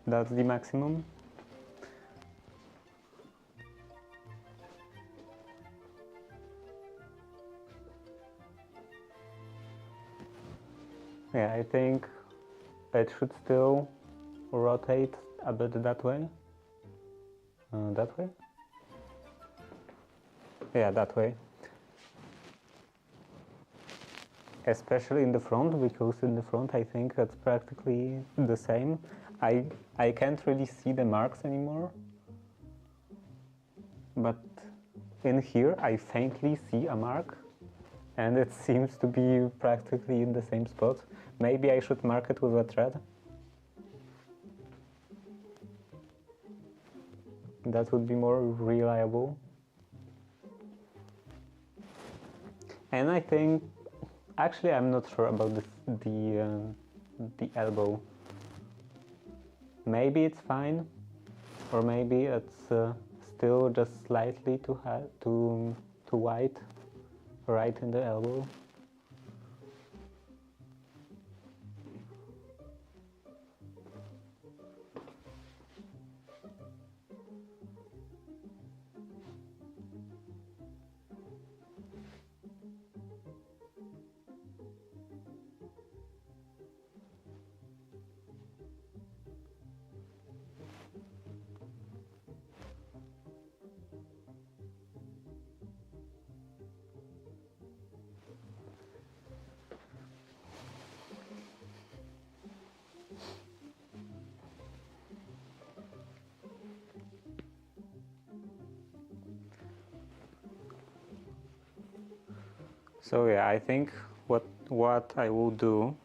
That's the maximum. Yeah, I think it should still rotate a bit that way. That way? Yeah, that way. Especially in the front, because in the front I think that's practically the same. I can't really see the marks anymore. But in here I faintly see a mark, and it seems to be practically in the same spot. Maybe I should mark it with a thread. That would be more reliable. And I think, actually I'm not sure about the elbow. Maybe it's fine, or maybe it's still just slightly too wide right in the elbow. So yeah, I think what I will do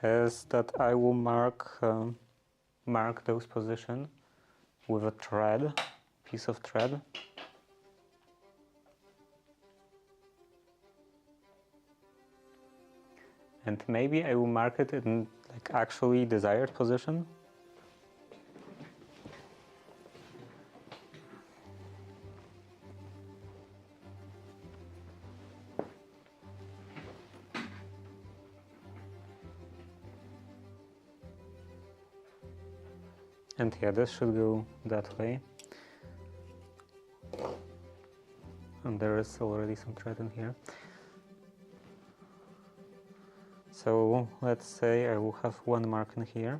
is that I will mark those positions with a thread, piece of thread. And maybe I will mark it in like actually desired position. And yeah, this should go that way. And there is already some thread in here. So let's say I will have one mark in here.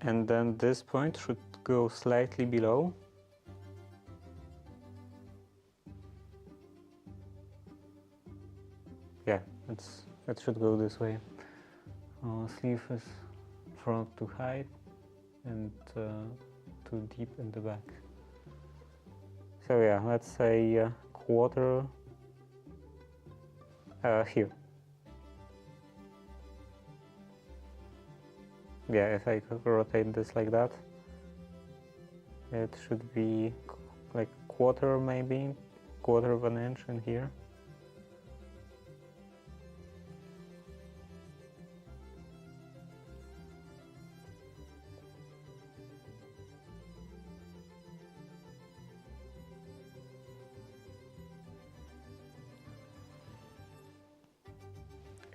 And then this point should go slightly below. Yeah, it should go this way. Sleeve is front to height and too deep in the back. So yeah, let's say quarter here. Yeah, if I rotate this like that, it should be like quarter, maybe quarter of an inch in here.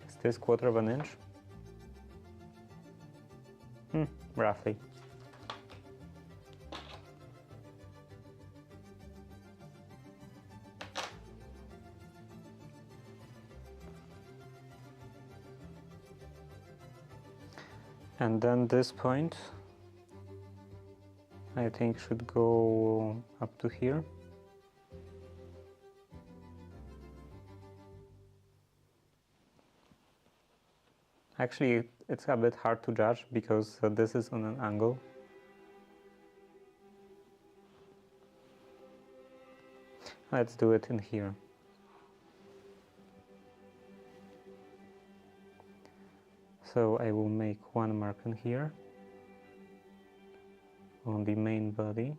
Is this quarter of an inch? Roughly. And then this point, I think, should go up to here. Actually, it's a bit hard to judge because this is on an angle. Let's do it in here. So I will make one mark in here on the main body.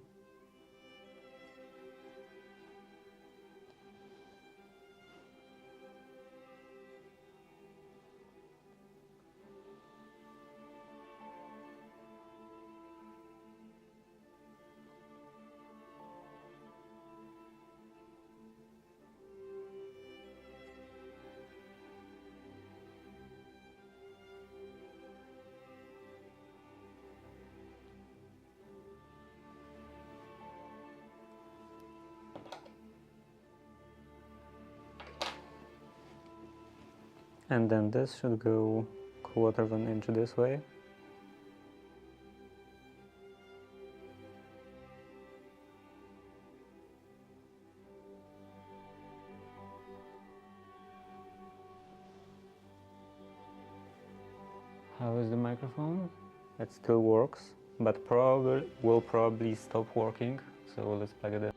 And then this should go quarter of an inch this way. How is the microphone? It still works, but will probably stop working. So let's plug it in.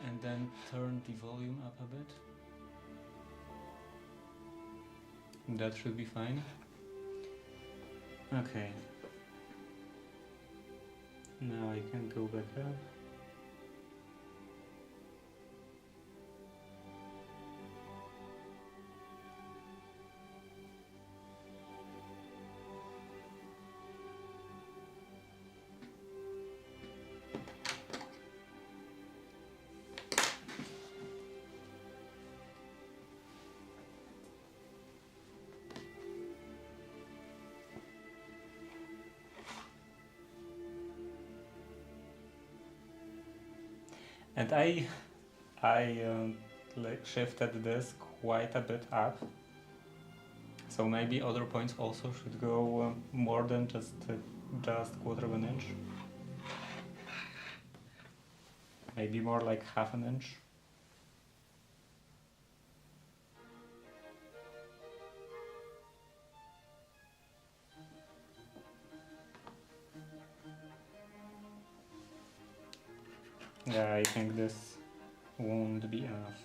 And then turn the volume up a bit. That should be fine. Okay. Now I can go back up. And I like shifted this quite a bit up, so maybe other points also should go more than just quarter of an inch. Maybe more like half an inch. Yeah, I think this won't be enough.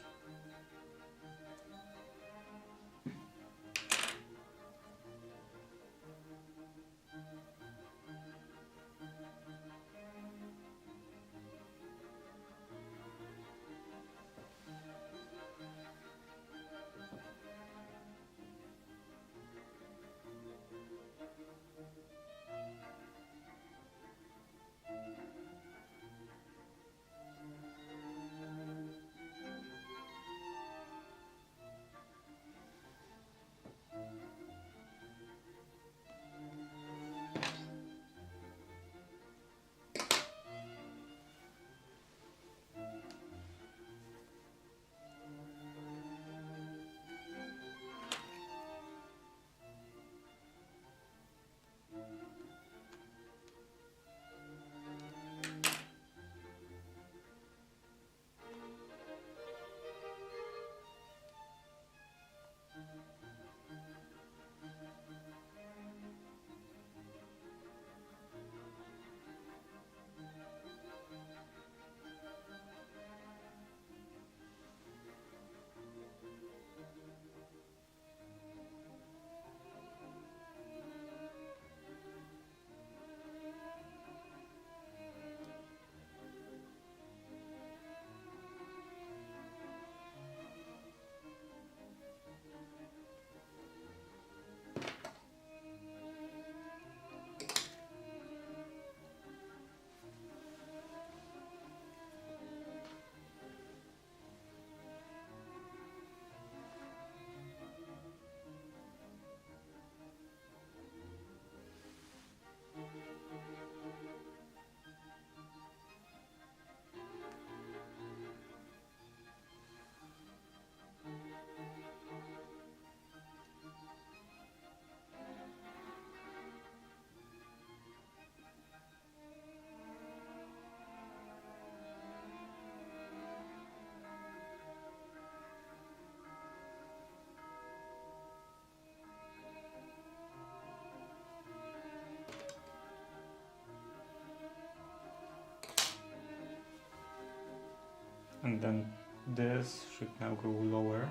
And then this should now go lower,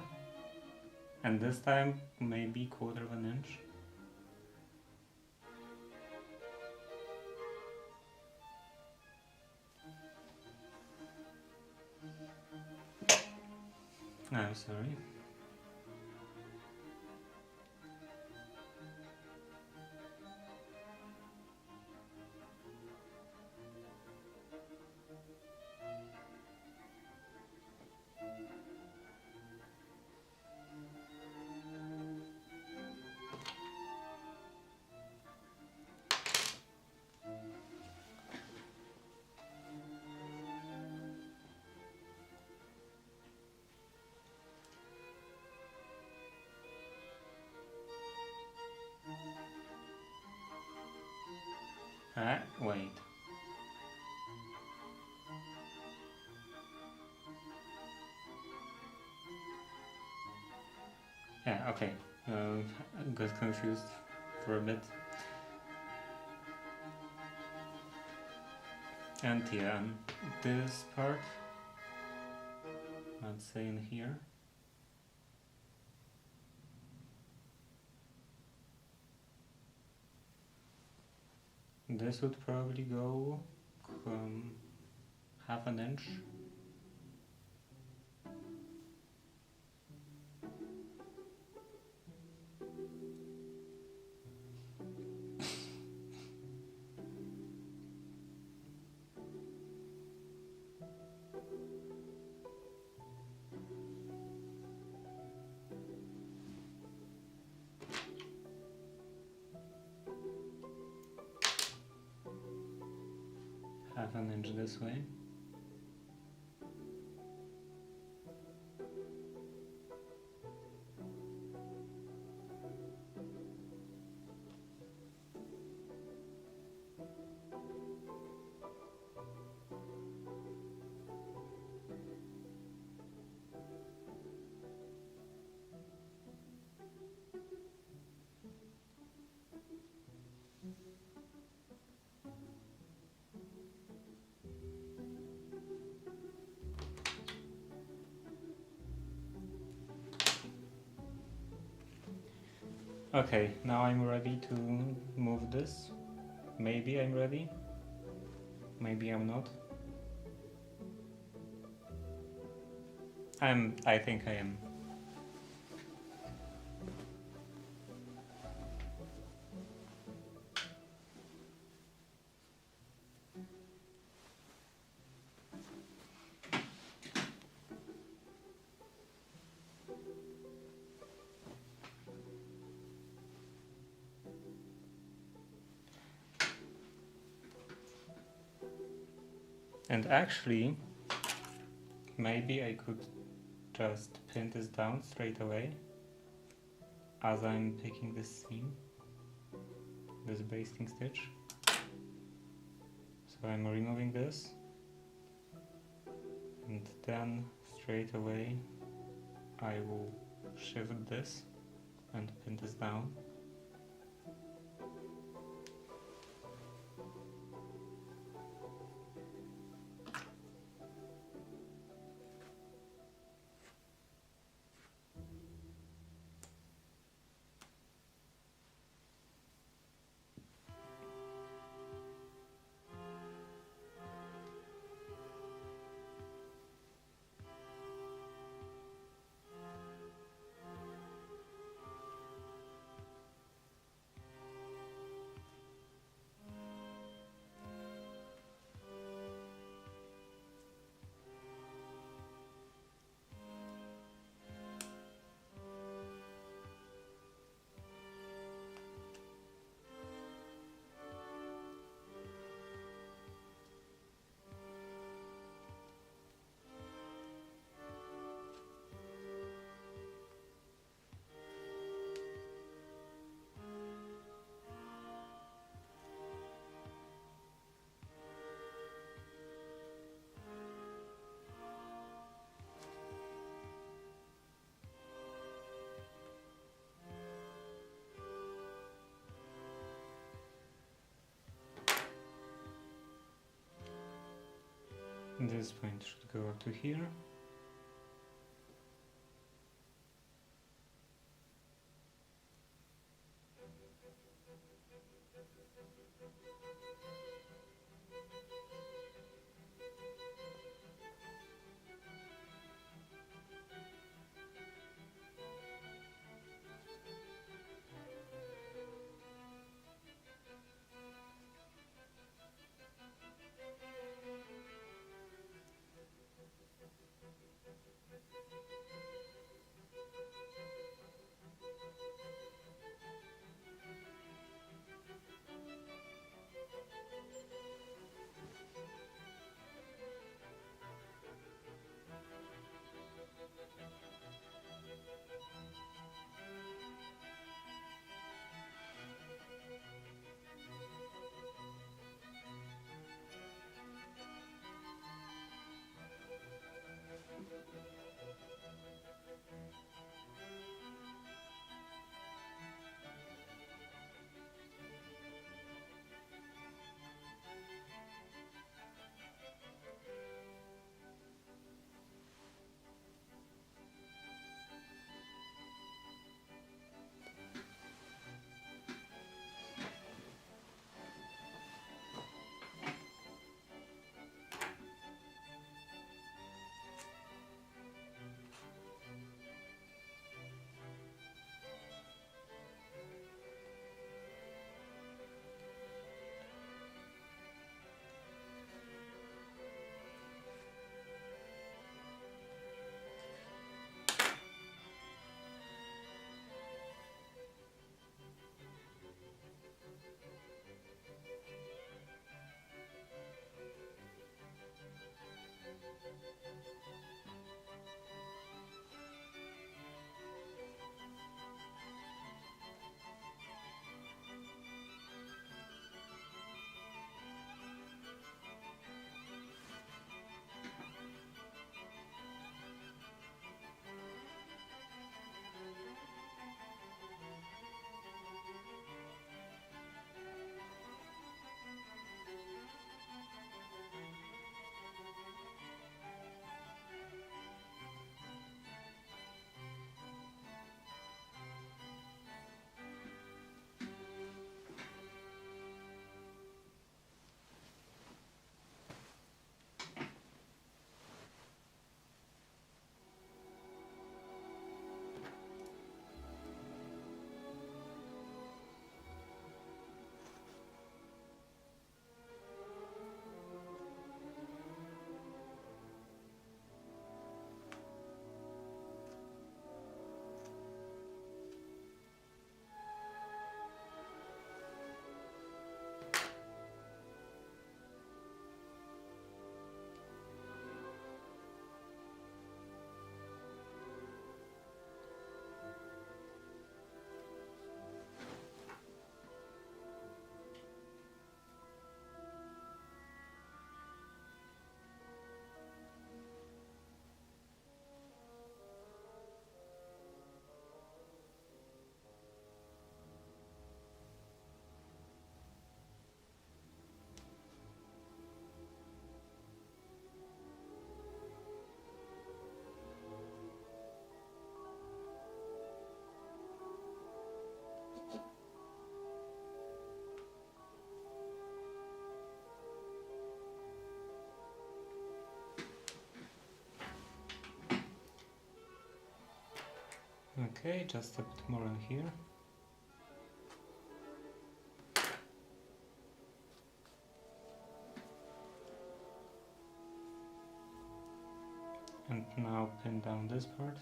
and this time maybe 1/4 of an inch. I'm sorry. Wait. Yeah, okay. I got confused for a bit. And yeah, this part, let's say in here. This would probably go 1/2 inch. Half an inch this way. Okay, now I'm ready to move this. Maybe I'm ready. Maybe I'm not. I think I am. And actually, maybe I could just pin this down straight away as I'm picking this seam, this basting stitch. So I'm removing this, and then straight away I will shift this and pin this down. This point should go up to here. Okay, just a bit more in here. And now pin down this part.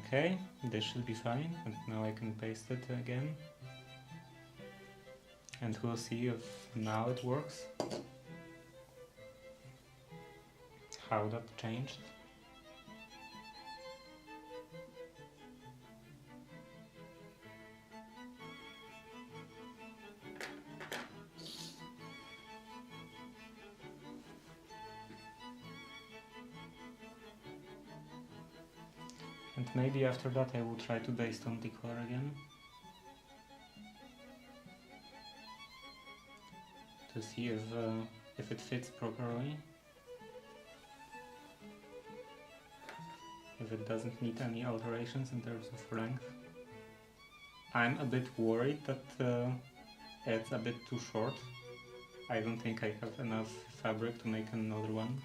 Okay, this should be fine, and now I can paste it again. And we'll see if now it works. How that changed. And maybe after that I will try to baste on the color again. To see if it fits properly. If it doesn't need any alterations in terms of length. I'm a bit worried that it's a bit too short. I don't think I have enough fabric to make another one.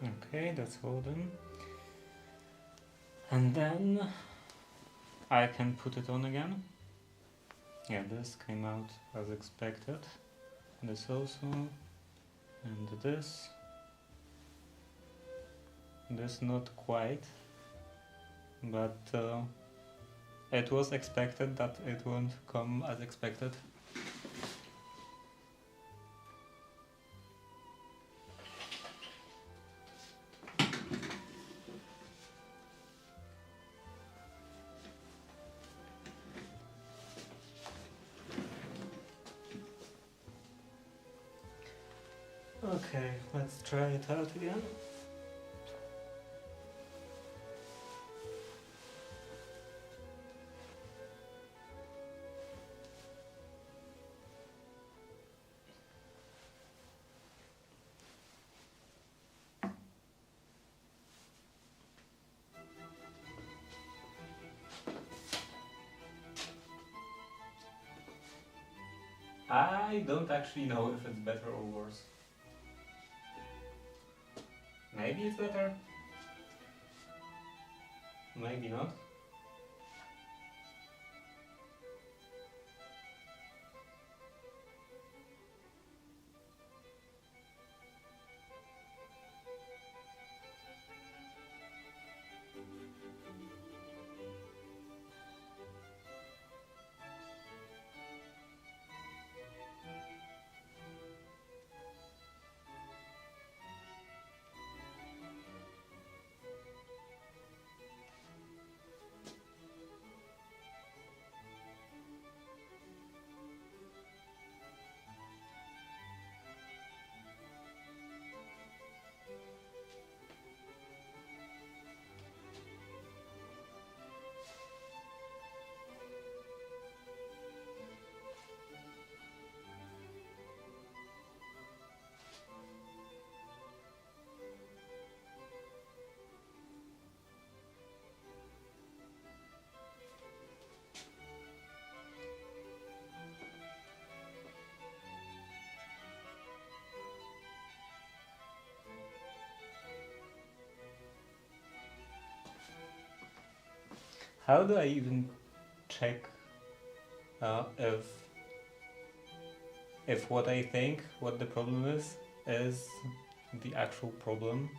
Okay, that's all done. And then I can put it on again. Yeah, this came out as expected. This also. And this. This not quite. But it was expected that it won't come as expected. Okay, let's try it out again. I don't actually know if it's better or worse. Maybe it's better. Maybe not. How do I even check if what I think, what the problem is the actual problem?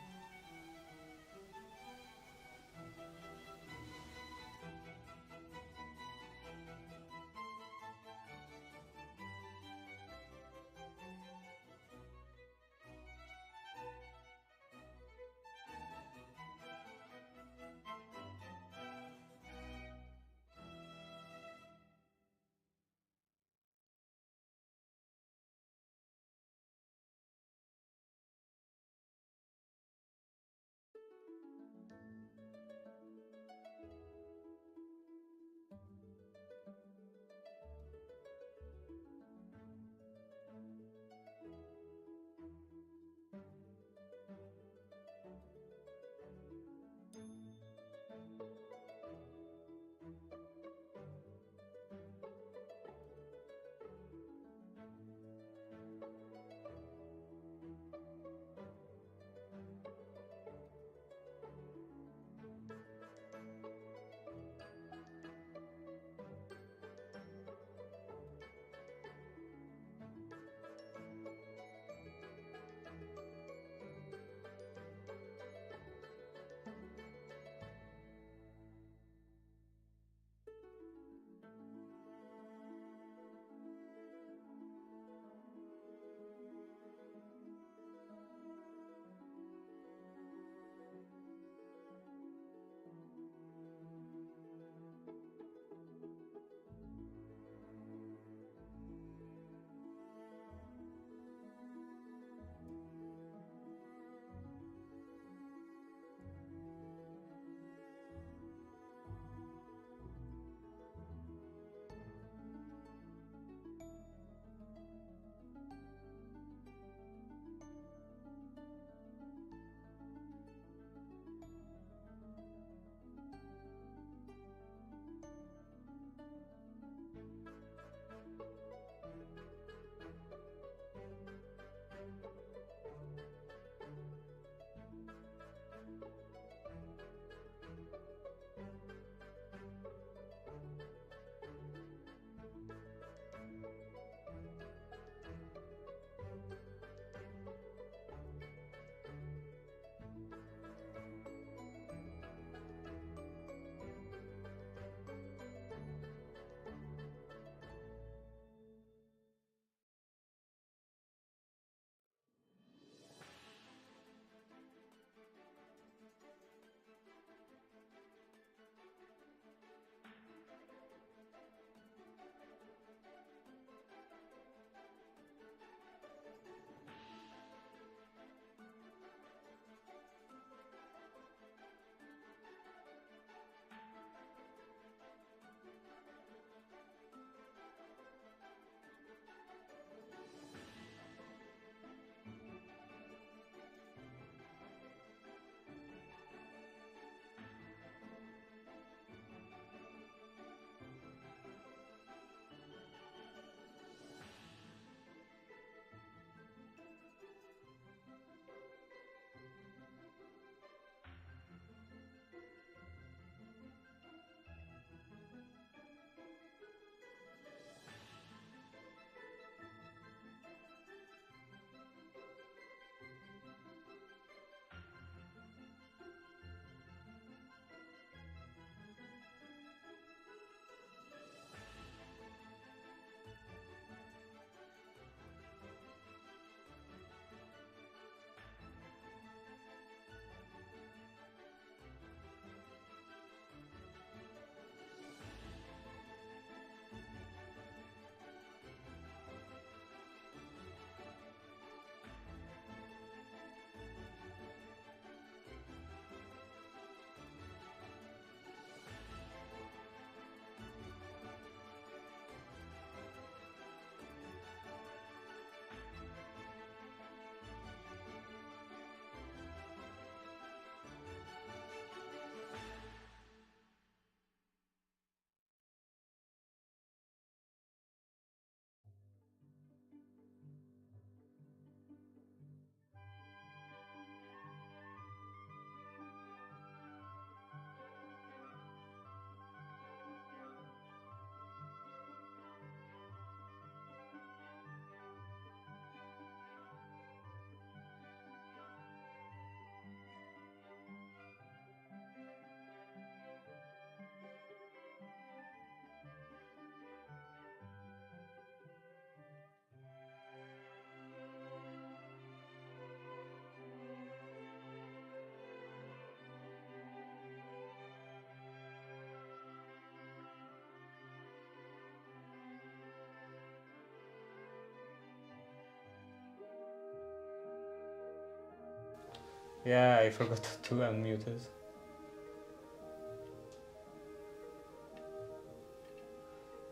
Yeah, I forgot to unmute it.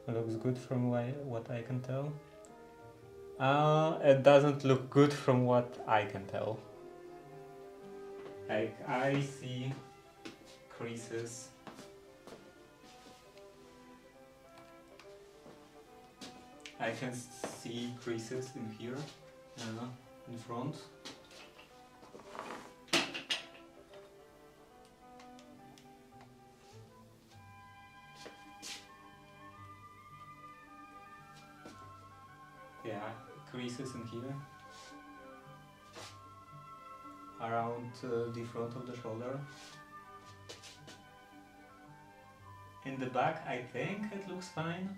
Looks good from what I can tell. It doesn't look good from what I can tell. Like, I see creases. I can see creases in here, in front. Yeah, creases in here. Around the front of the shoulder. In the back, I think it looks fine.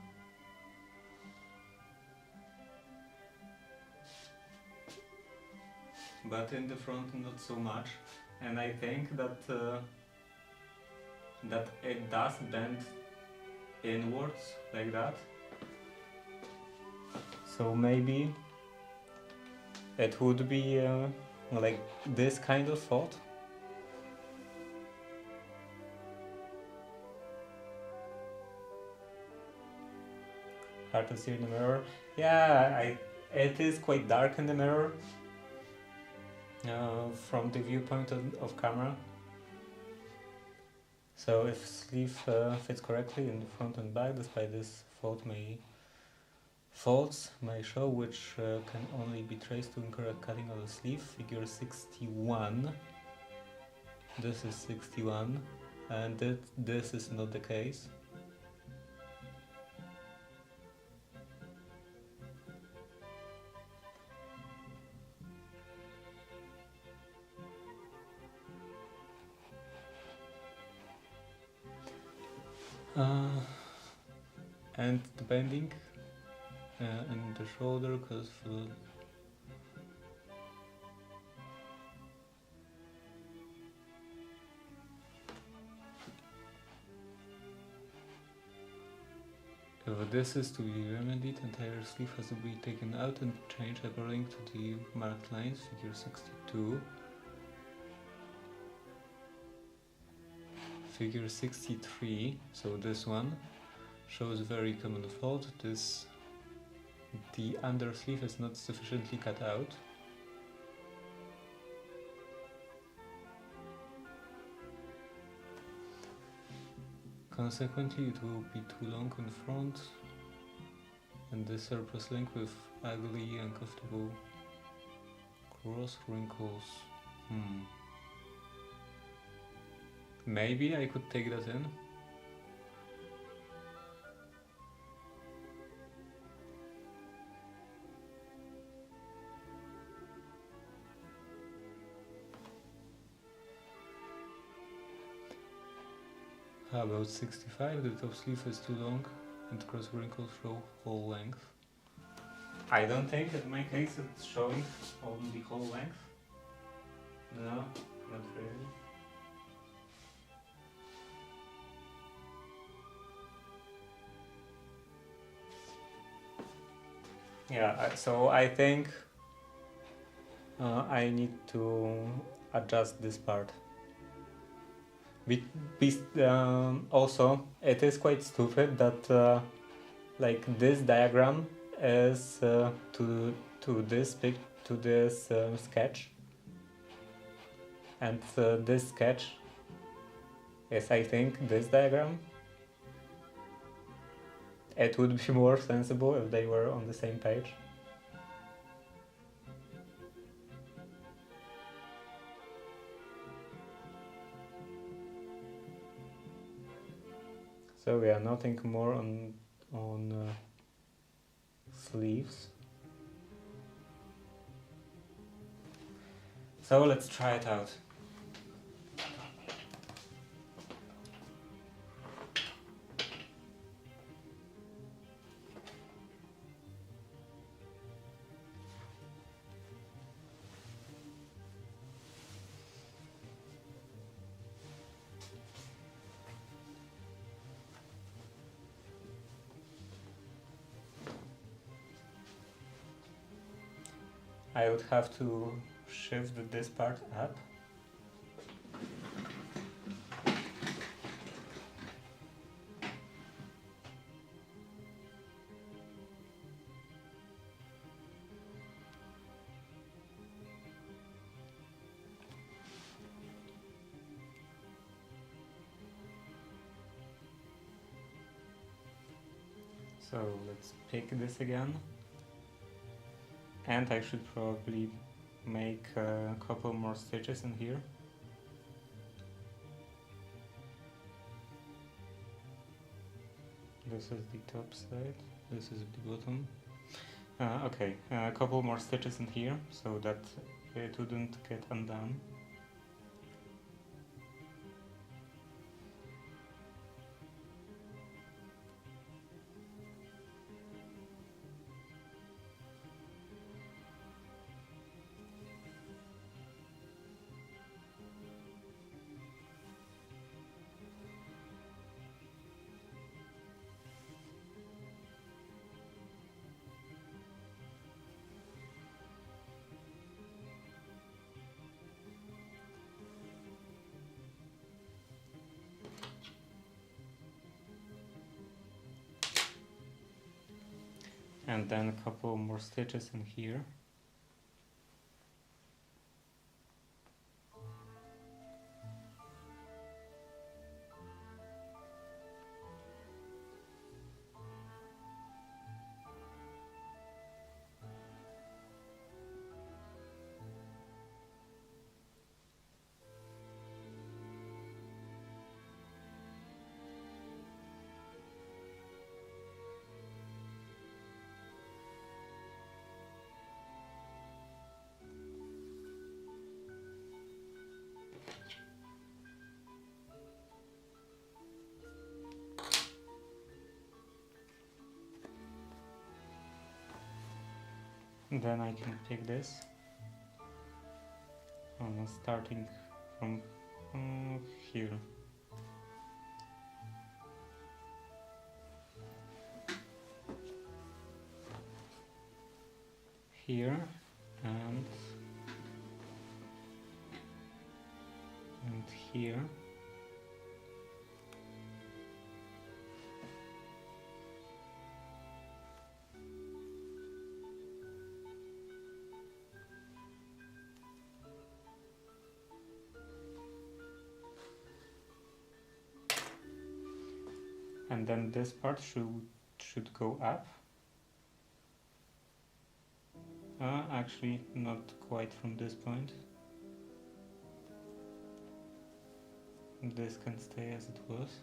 But in the front, not so much. And I think that that it does bend inwards like that. So maybe it would be like this kind of fault. Hard to see in the mirror. Yeah, it is quite dark in the mirror from the viewpoint of camera. So if sleeve fits correctly in the front and back, despite this faults may show, which can only be traced to incorrect cutting of the sleeve. Figure 61. This is 61, and this is not the case. And the bending in the shoulder, because if this is to be remedied, entire sleeve has to be taken out and changed according to the marked lines, figure 62. Figure 63, so this one, shows very common fault. The undersleeve is not sufficiently cut out. Consequently, it will be too long in front, and the surplus length with ugly, uncomfortable cross wrinkles. Maybe I could take that in. How about 65? The top sleeve is too long and cross wrinkles show whole length. I don't think in my case it's showing only the whole length. No, not really. Yeah, so I think I need to adjust this part. Also, it is quite stupid that like this diagram is to this sketch, and this sketch is, I think, this diagram. It would be more sensible if they were on the same page. So yeah, nothing more on sleeves. So let's try it out. I would have to shift this part up So let's pick this again. And I should probably make a couple more stitches in here. This is the top side, this is the bottom. Okay, a couple more stitches in here so that it wouldn't get undone. And then a couple more stitches in here. And then I can pick this, starting from here. Here and here. And then this part should go up. Actually, not quite from this point. This can stay as it was.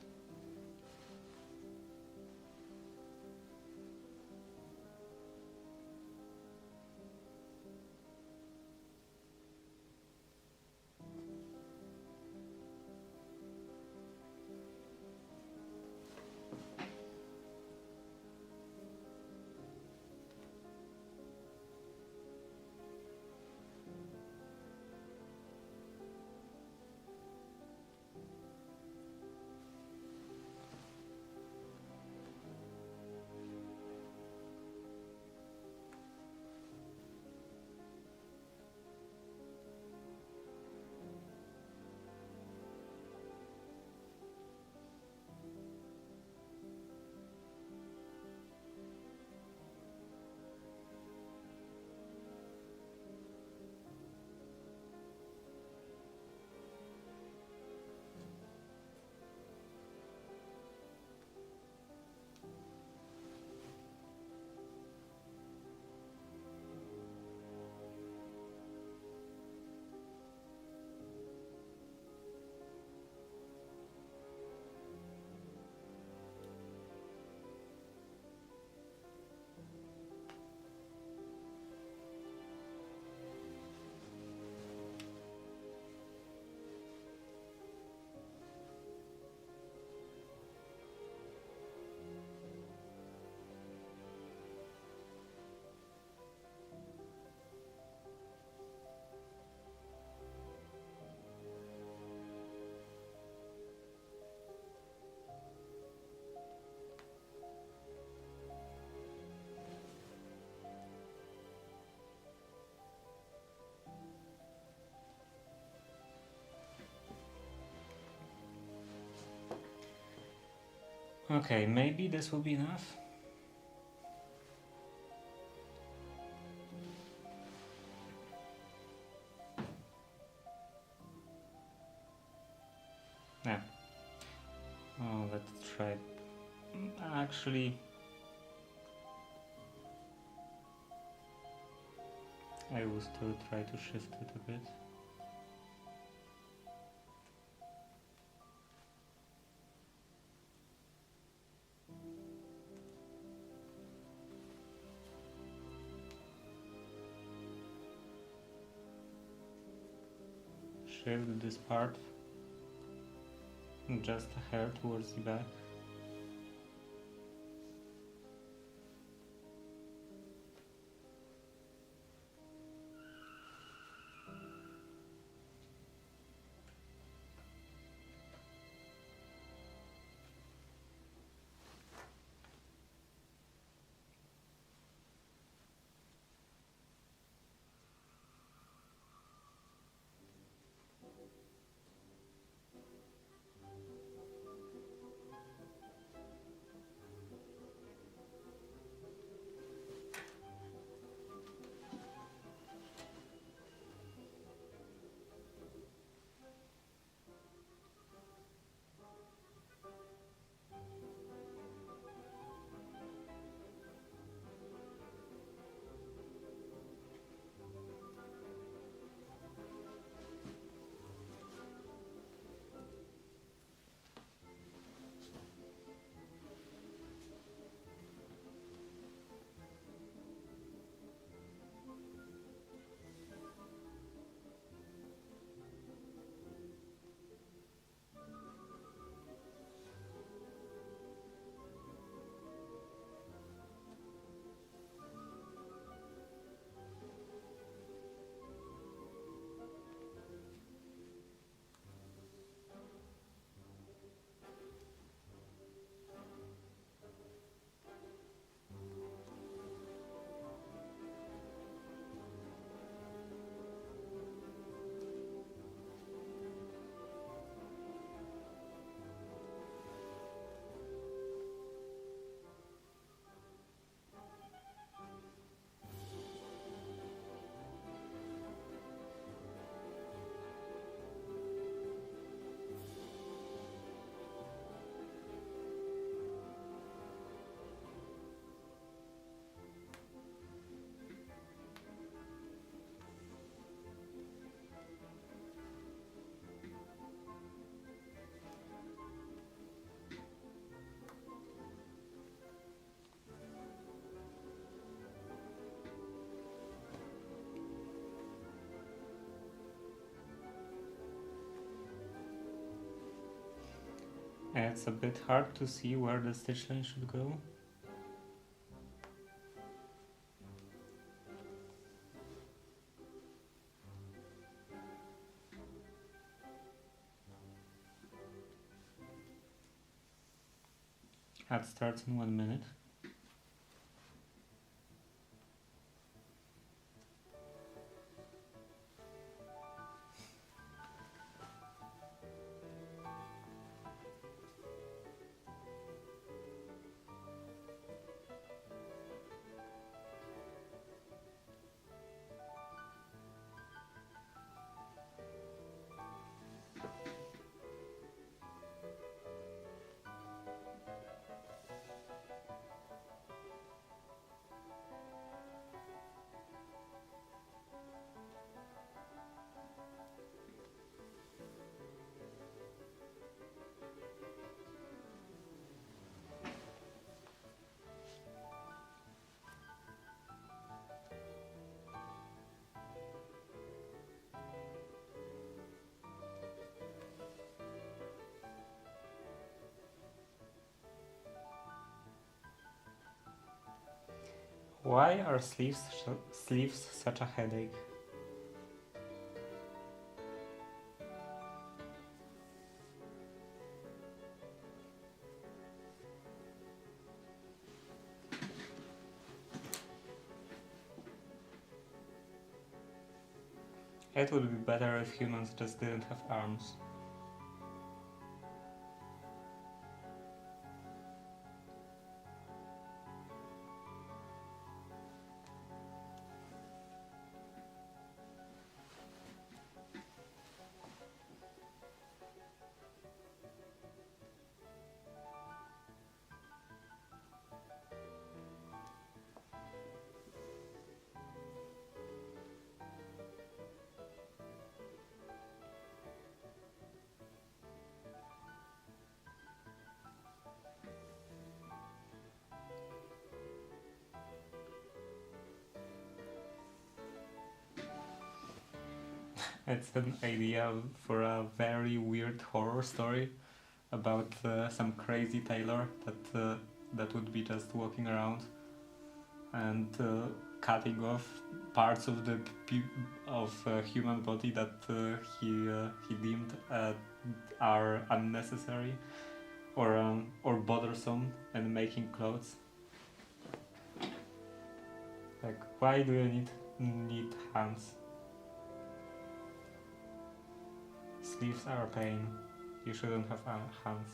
Okay, maybe this will be enough. Yeah. Oh, let's try. Actually, I will still try to shift it a bit. Shift this part just a hair towards the back. It's a bit hard to see where the stitch line should go. That starts in 1 minute. Why are sleeves such a headache? It would be better if humans just didn't have arms. It's an idea for a very weird horror story about some crazy tailor that would be just walking around and cutting off parts of the human body that he deemed are unnecessary or bothersome, and making clothes. Like, why do you need hands? Sleeves are a pain. You shouldn't have hands.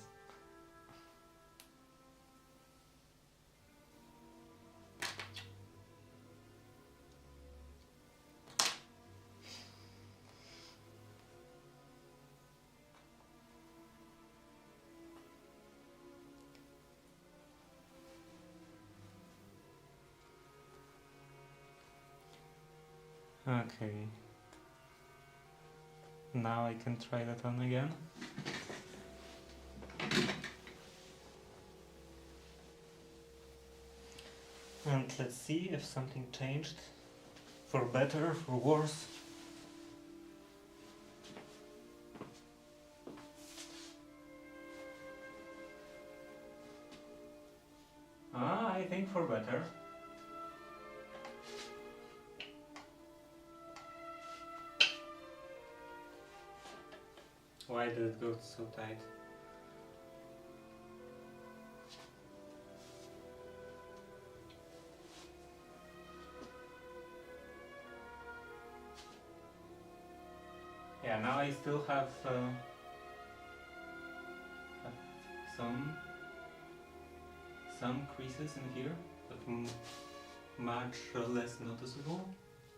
Okay. Now I can try that on again. And let's see if something changed. For better, for worse. I think for better. Why did it go so tight? Yeah, now I still have some creases in here, but much less noticeable,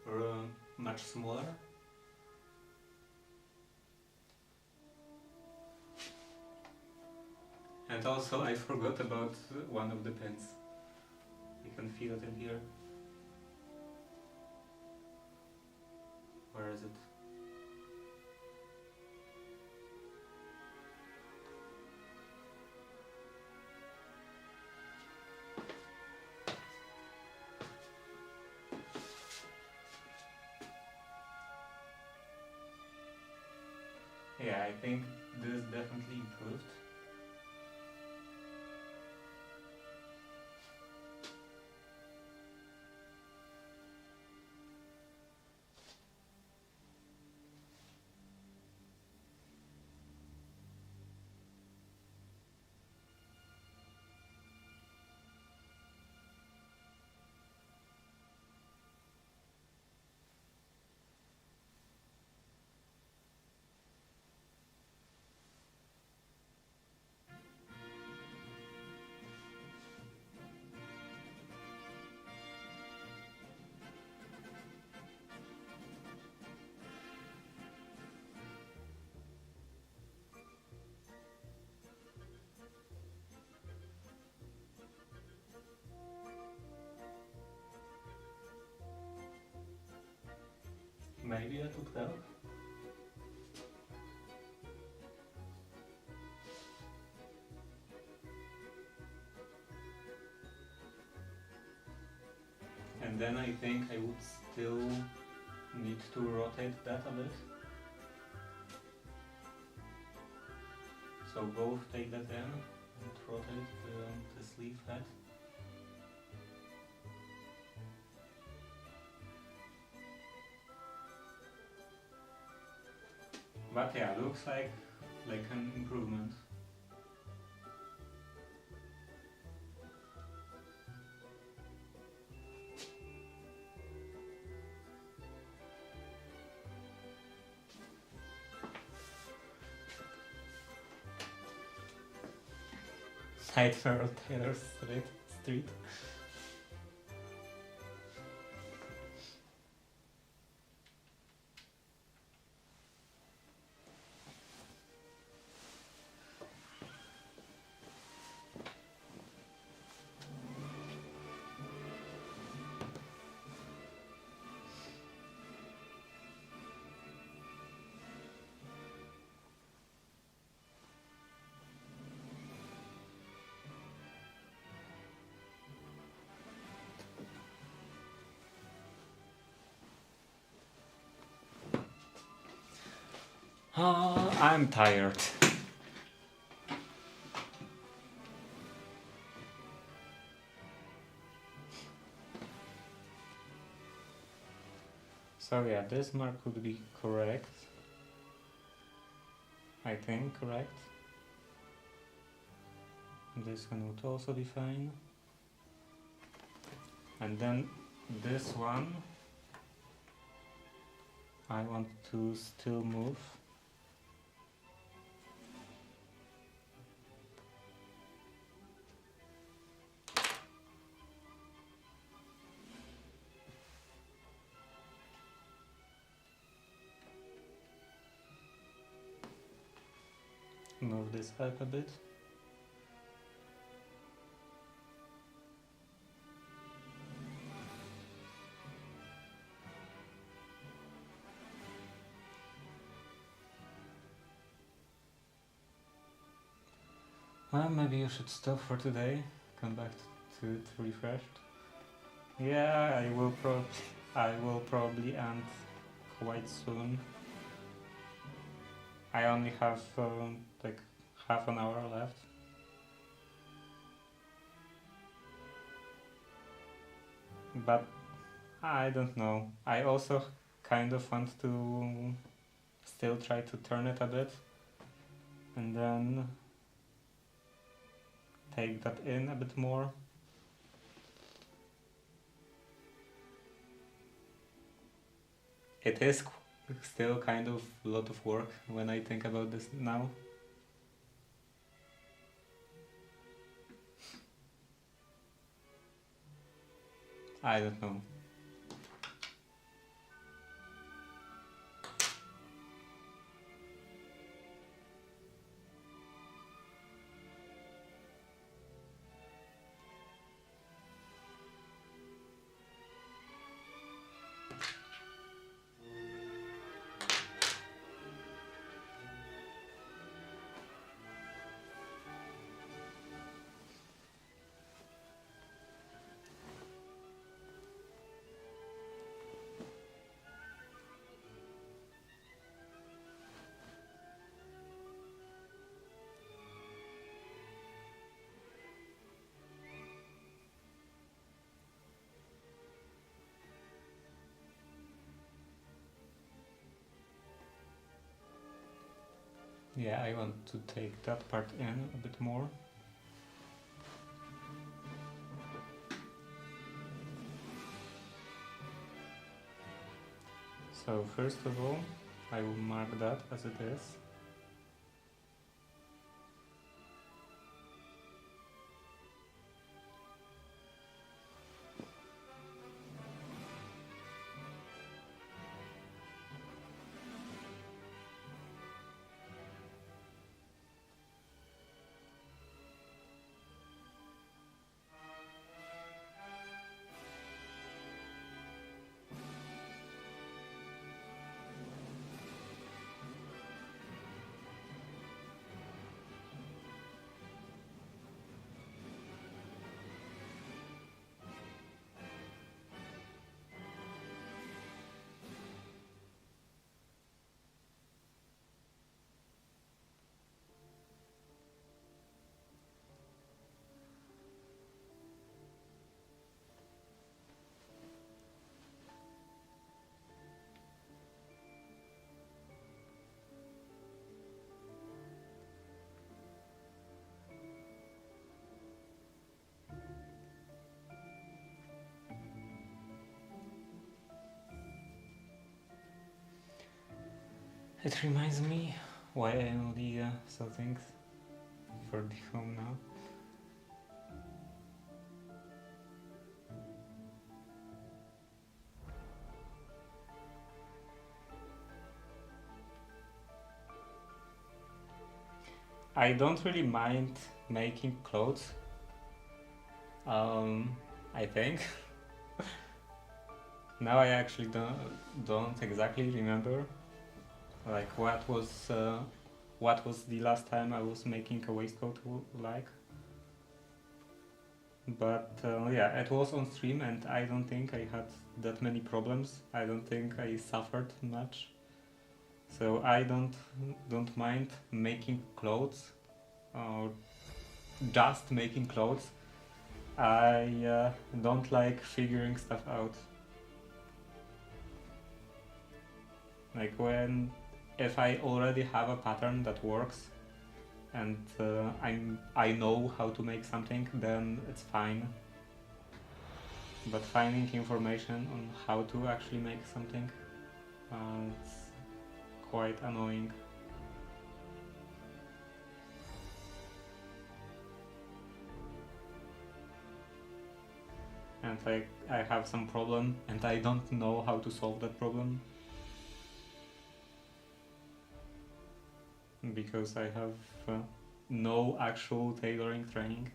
or much smaller. And also I forgot about one of the pins. You can feel it in here. Where is it? Yeah, I think this definitely improved. Maybe that would help. And then I think I would still need to rotate that a bit. So both take that in and rotate the sleeve head. But yeah, looks like an improvement. Side Feral Taylor Street. I'm tired. So yeah, this mark would be correct. I think correct. This one would also be fine. And then this one I want to still move. Move this up a bit. Well, maybe you should stop for today. Come back to it refreshed. Yeah, I will probably end quite soon. I only have like half an hour left. But I don't know. I also kind of want to still try to turn it a bit and then take that in a bit more. It is still kind of a lot of work when I think about this now. I don't know. Yeah, I want to take that part in a bit more. So first of all, I will mark that as it is. It reminds me why I only saw things for the home now. I don't really mind making clothes. I think. Now I actually don't exactly remember like what was the last time I was making a waistcoat like. But yeah, it was on stream and I don't think I had that many problems. I don't think I suffered much. So I don't mind making clothes or just making clothes. I don't like figuring stuff out. Like if I already have a pattern that works and I know how to make something, then it's fine. But finding information on how to actually make something, it's quite annoying. And I have some problem and I don't know how to solve that problem. Because I have no actual tailoring training.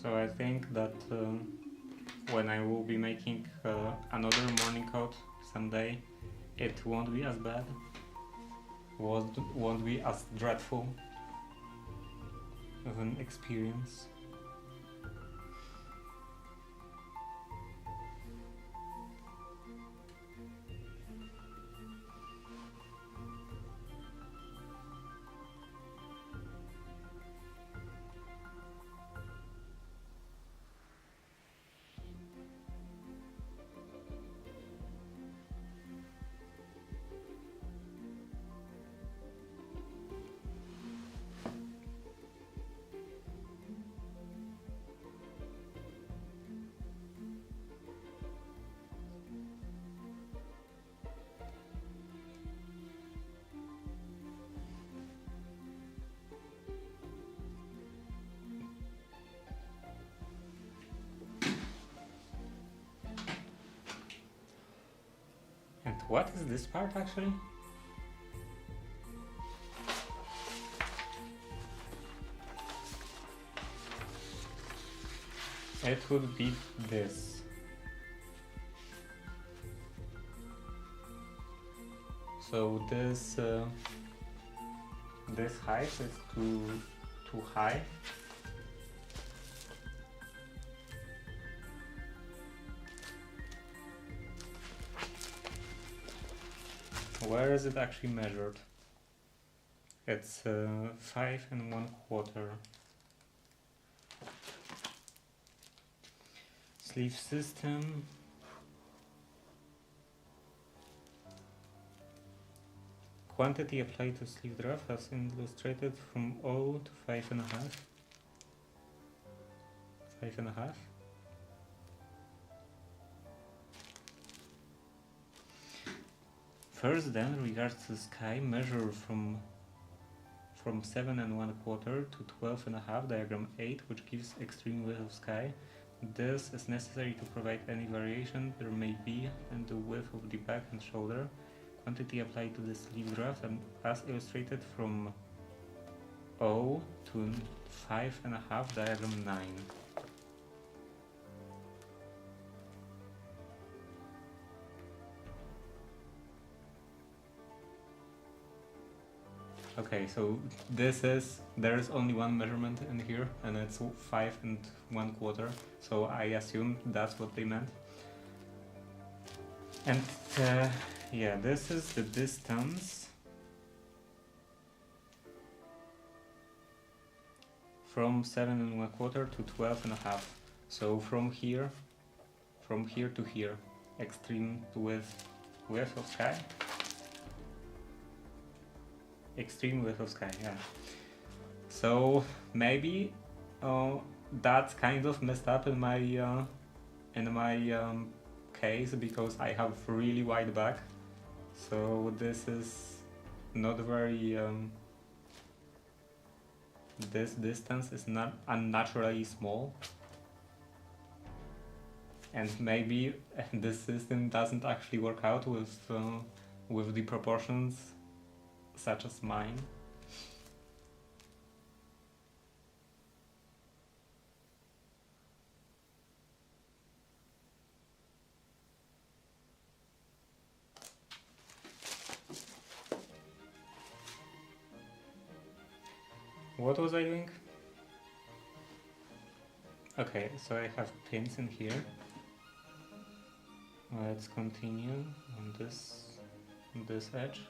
So I think that when I will be making another morning coat someday, it won't be as bad, won't be as dreadful of an experience. And what is this part actually? It would be this. So this height is too high. Where is it actually measured? It's 5 1/4. Sleeve system. Quantity applied to sleeve draft as illustrated from 0 to 5.5. 5.5. First then, regards to sky, measure from 7 1/4 to 12.5, diagram 8, which gives extreme width of sky. This is necessary to provide any variation there may be in the width of the back and shoulder. Quantity applied to the sleeve draft and as illustrated from 0 to 5.5, diagram 9. Okay, so there is only one measurement in here and it's 5 1/4, so I assume that's what they meant. And yeah, this is the distance from 7 1/4 to 12.5. So from here to here, extreme width of sky. Extreme width of sky, yeah. So maybe that's kind of messed up in my case because I have really wide back. So this is not very. This distance is not unnaturally small. And maybe this system doesn't actually work out with the proportions such as mine. What was I doing? Okay, so I have pins in here. Let's continue on this edge.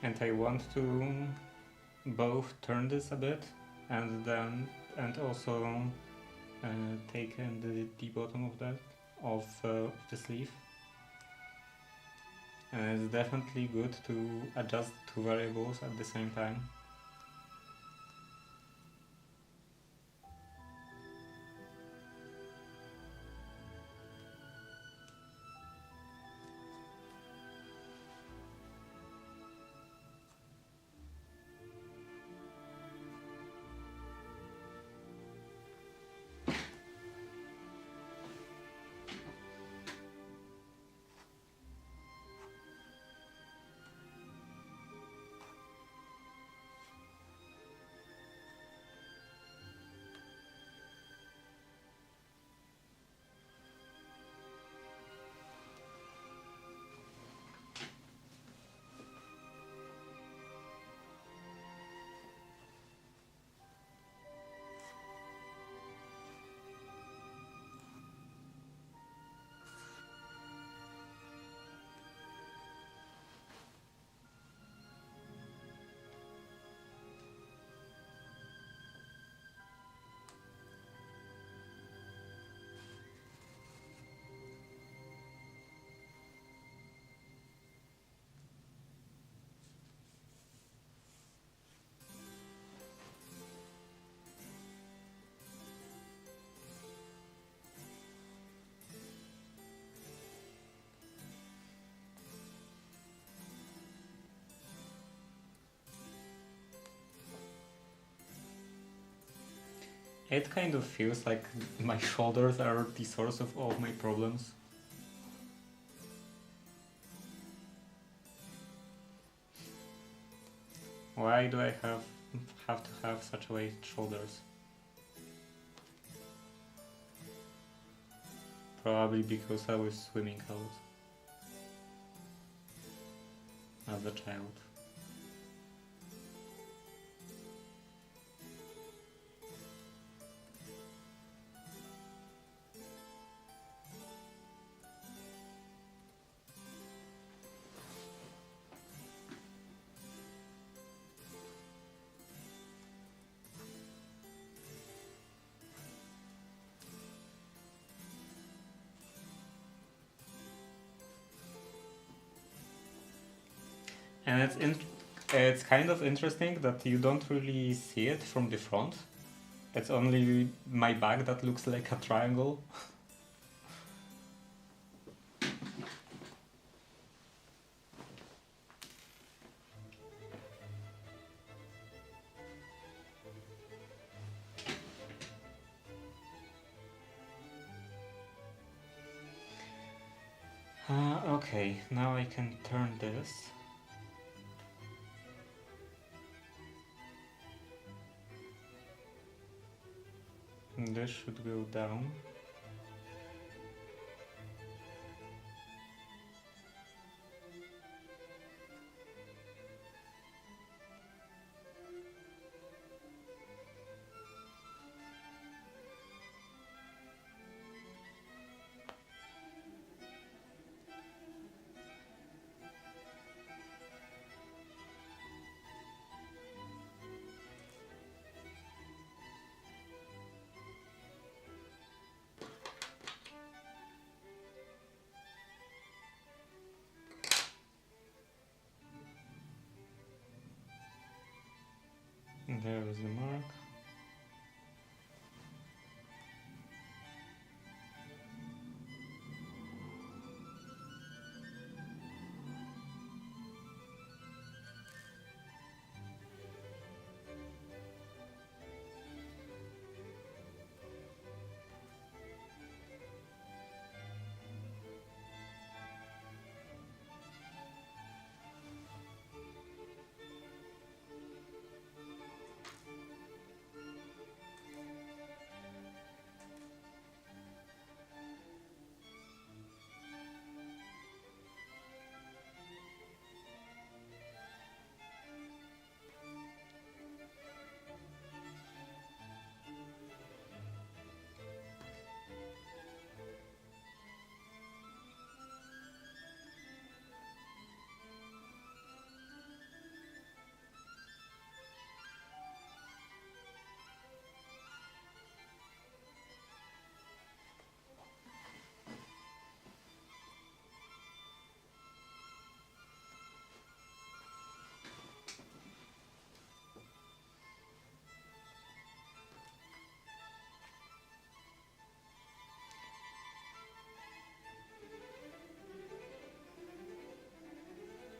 And I want to both turn this a bit and also take the bottom of that of the sleeve. And it's definitely good to adjust two variables at the same time. It kind of feels like my shoulders are the source of all my problems. Why do I have to have such wide shoulders? Probably because I was swimming out as a child. And it's kind of interesting that you don't really see it from the front. It's only my back that looks like a triangle. Okay, now I can turn this. And this should go down. And there is the mark.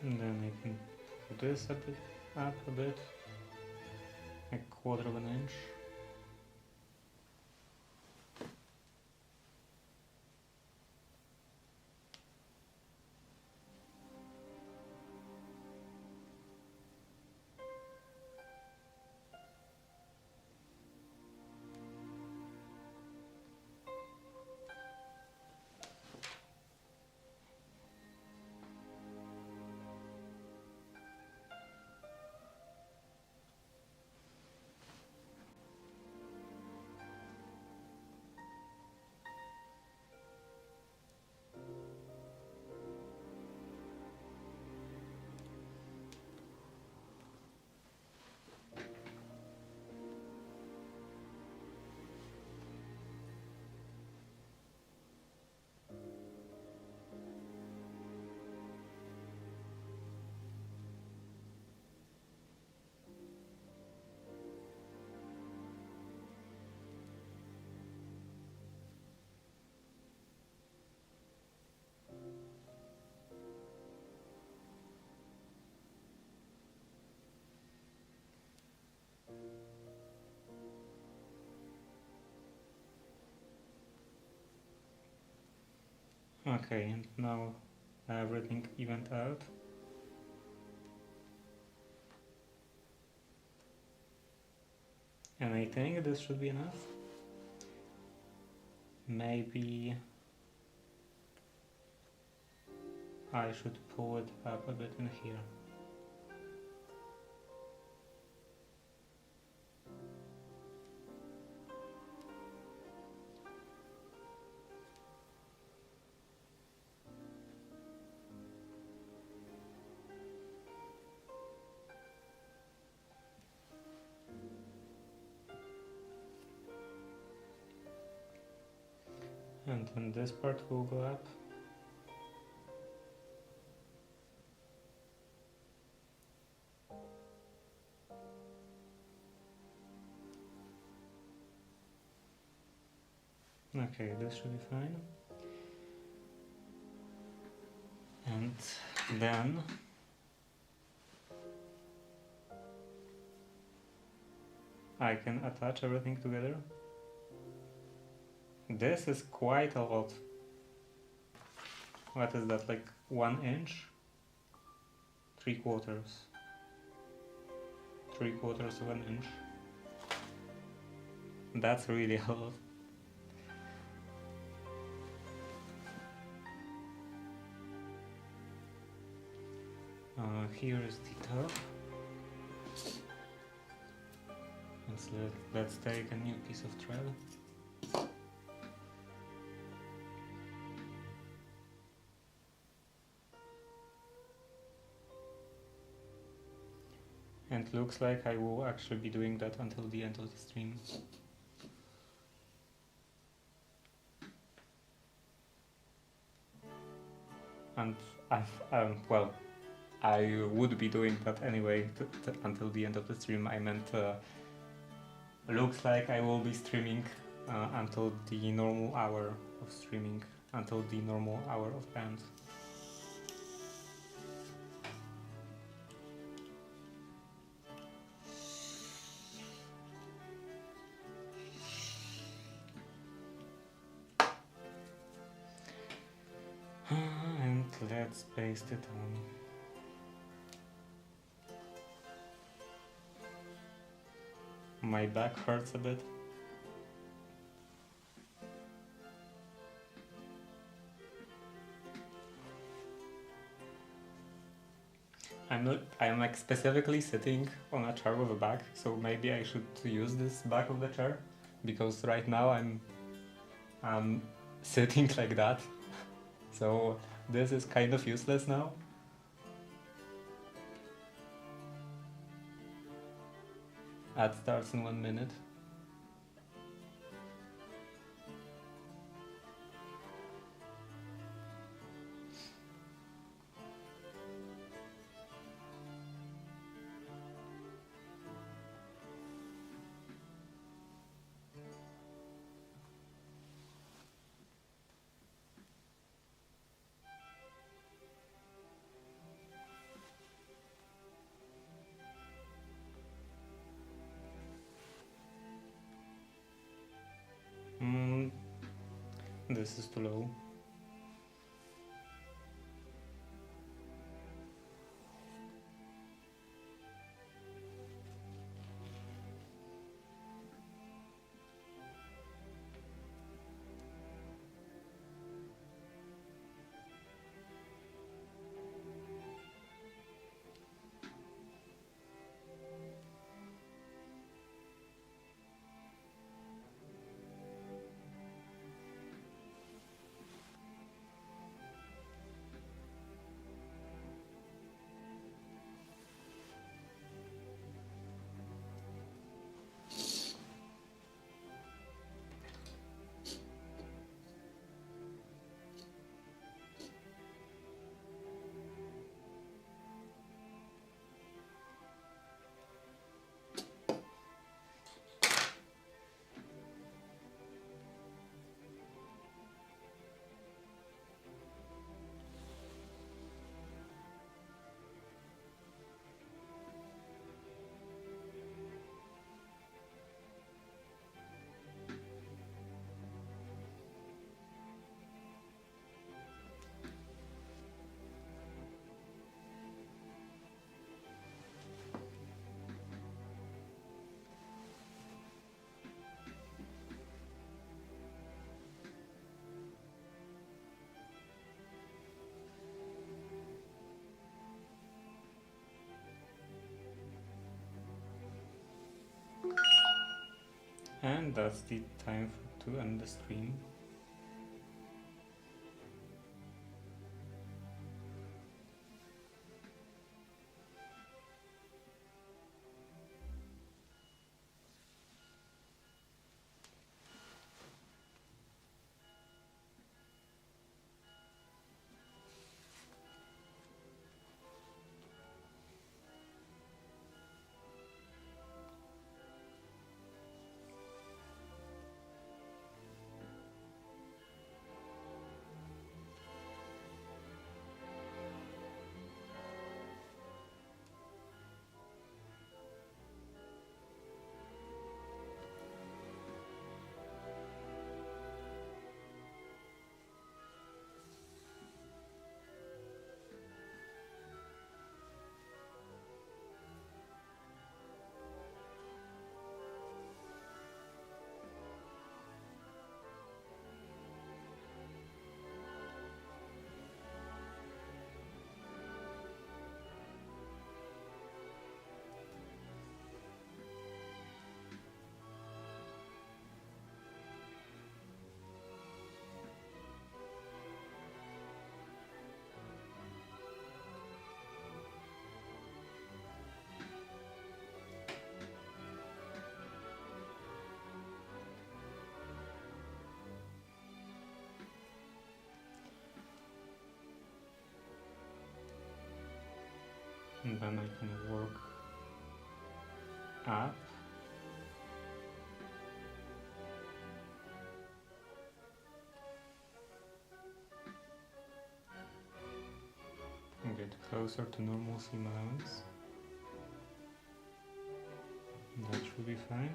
And then I can put this up a bit, a quarter of an inch. Okay, and now everything evened out. And I think this should be enough. Maybe I should pull it up a bit in here. And then this part will go up. Okay, this should be fine. And then I can attach everything together. This is quite a lot. What is that, like 1 inch? 3/4. 3/4 of an inch. That's really a lot. Here is the top. And let's take a new piece of thread. And looks like I will actually be doing that until the end of the stream. And well, I would be doing that anyway until the end of the stream. I meant looks like I will be streaming until the normal hour of streaming, until the normal hour of band. And let's paste it on. My back hurts a bit. I'm like specifically sitting on a chair with a back, so maybe I should use this back of the chair, because right now I'm sitting like that. So this is kind of useless now. Ad starts in 1 minute. This is too low. And that's the time to end the stream. And then I can work up. And get closer to normal seam allowance. That should be fine.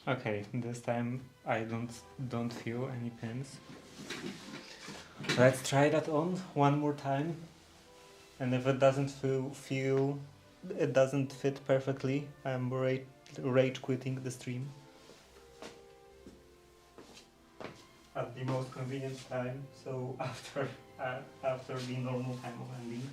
Okay, this time I don't feel any pins. Let's try that on one more time. And if it doesn't it doesn't fit perfectly, I'm rage quitting the stream. At the most convenient time, so after the normal time of ending.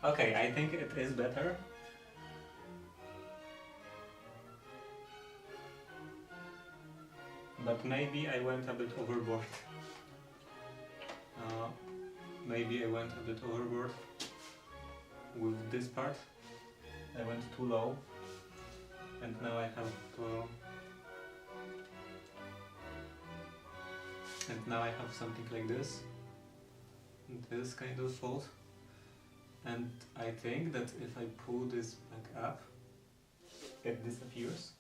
Okay, I think it is better. But maybe I went a bit overboard. Maybe I went a bit overboard with this part. I went too low, and now I have something like this. This kind of fold. And I think that if I pull this back up, it disappears.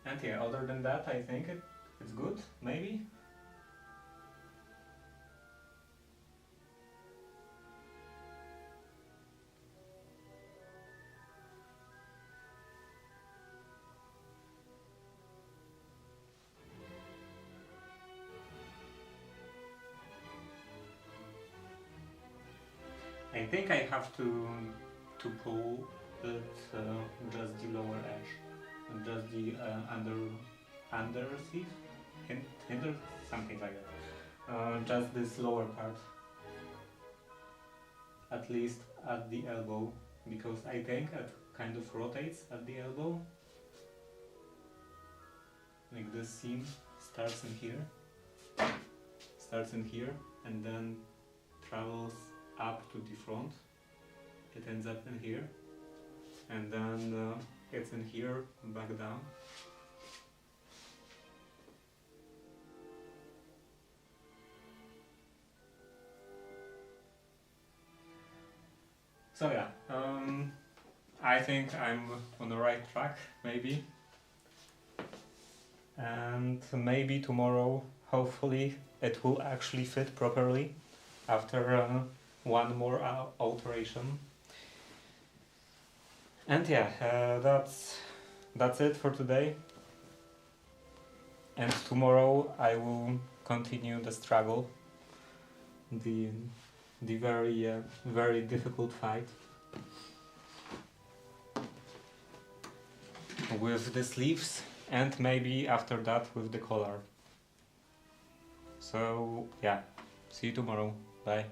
And yeah, other than that, I think it's good, maybe. I think I have to pull it just the lower edge, just the under sleeve, hinder, something like that. Just this lower part, at least at the elbow, because I think it kind of rotates at the elbow. Like this seam starts in here, and then travels up to the front. It ends up in here, and then it's in here, back down. So yeah, I think I'm on the right track, maybe. And maybe tomorrow, hopefully, it will actually fit properly after one more alteration. And yeah, that's it for today. And tomorrow I will continue the struggle, the very difficult fight with the sleeves, and maybe after that with the collar. So yeah, see you tomorrow. Bye.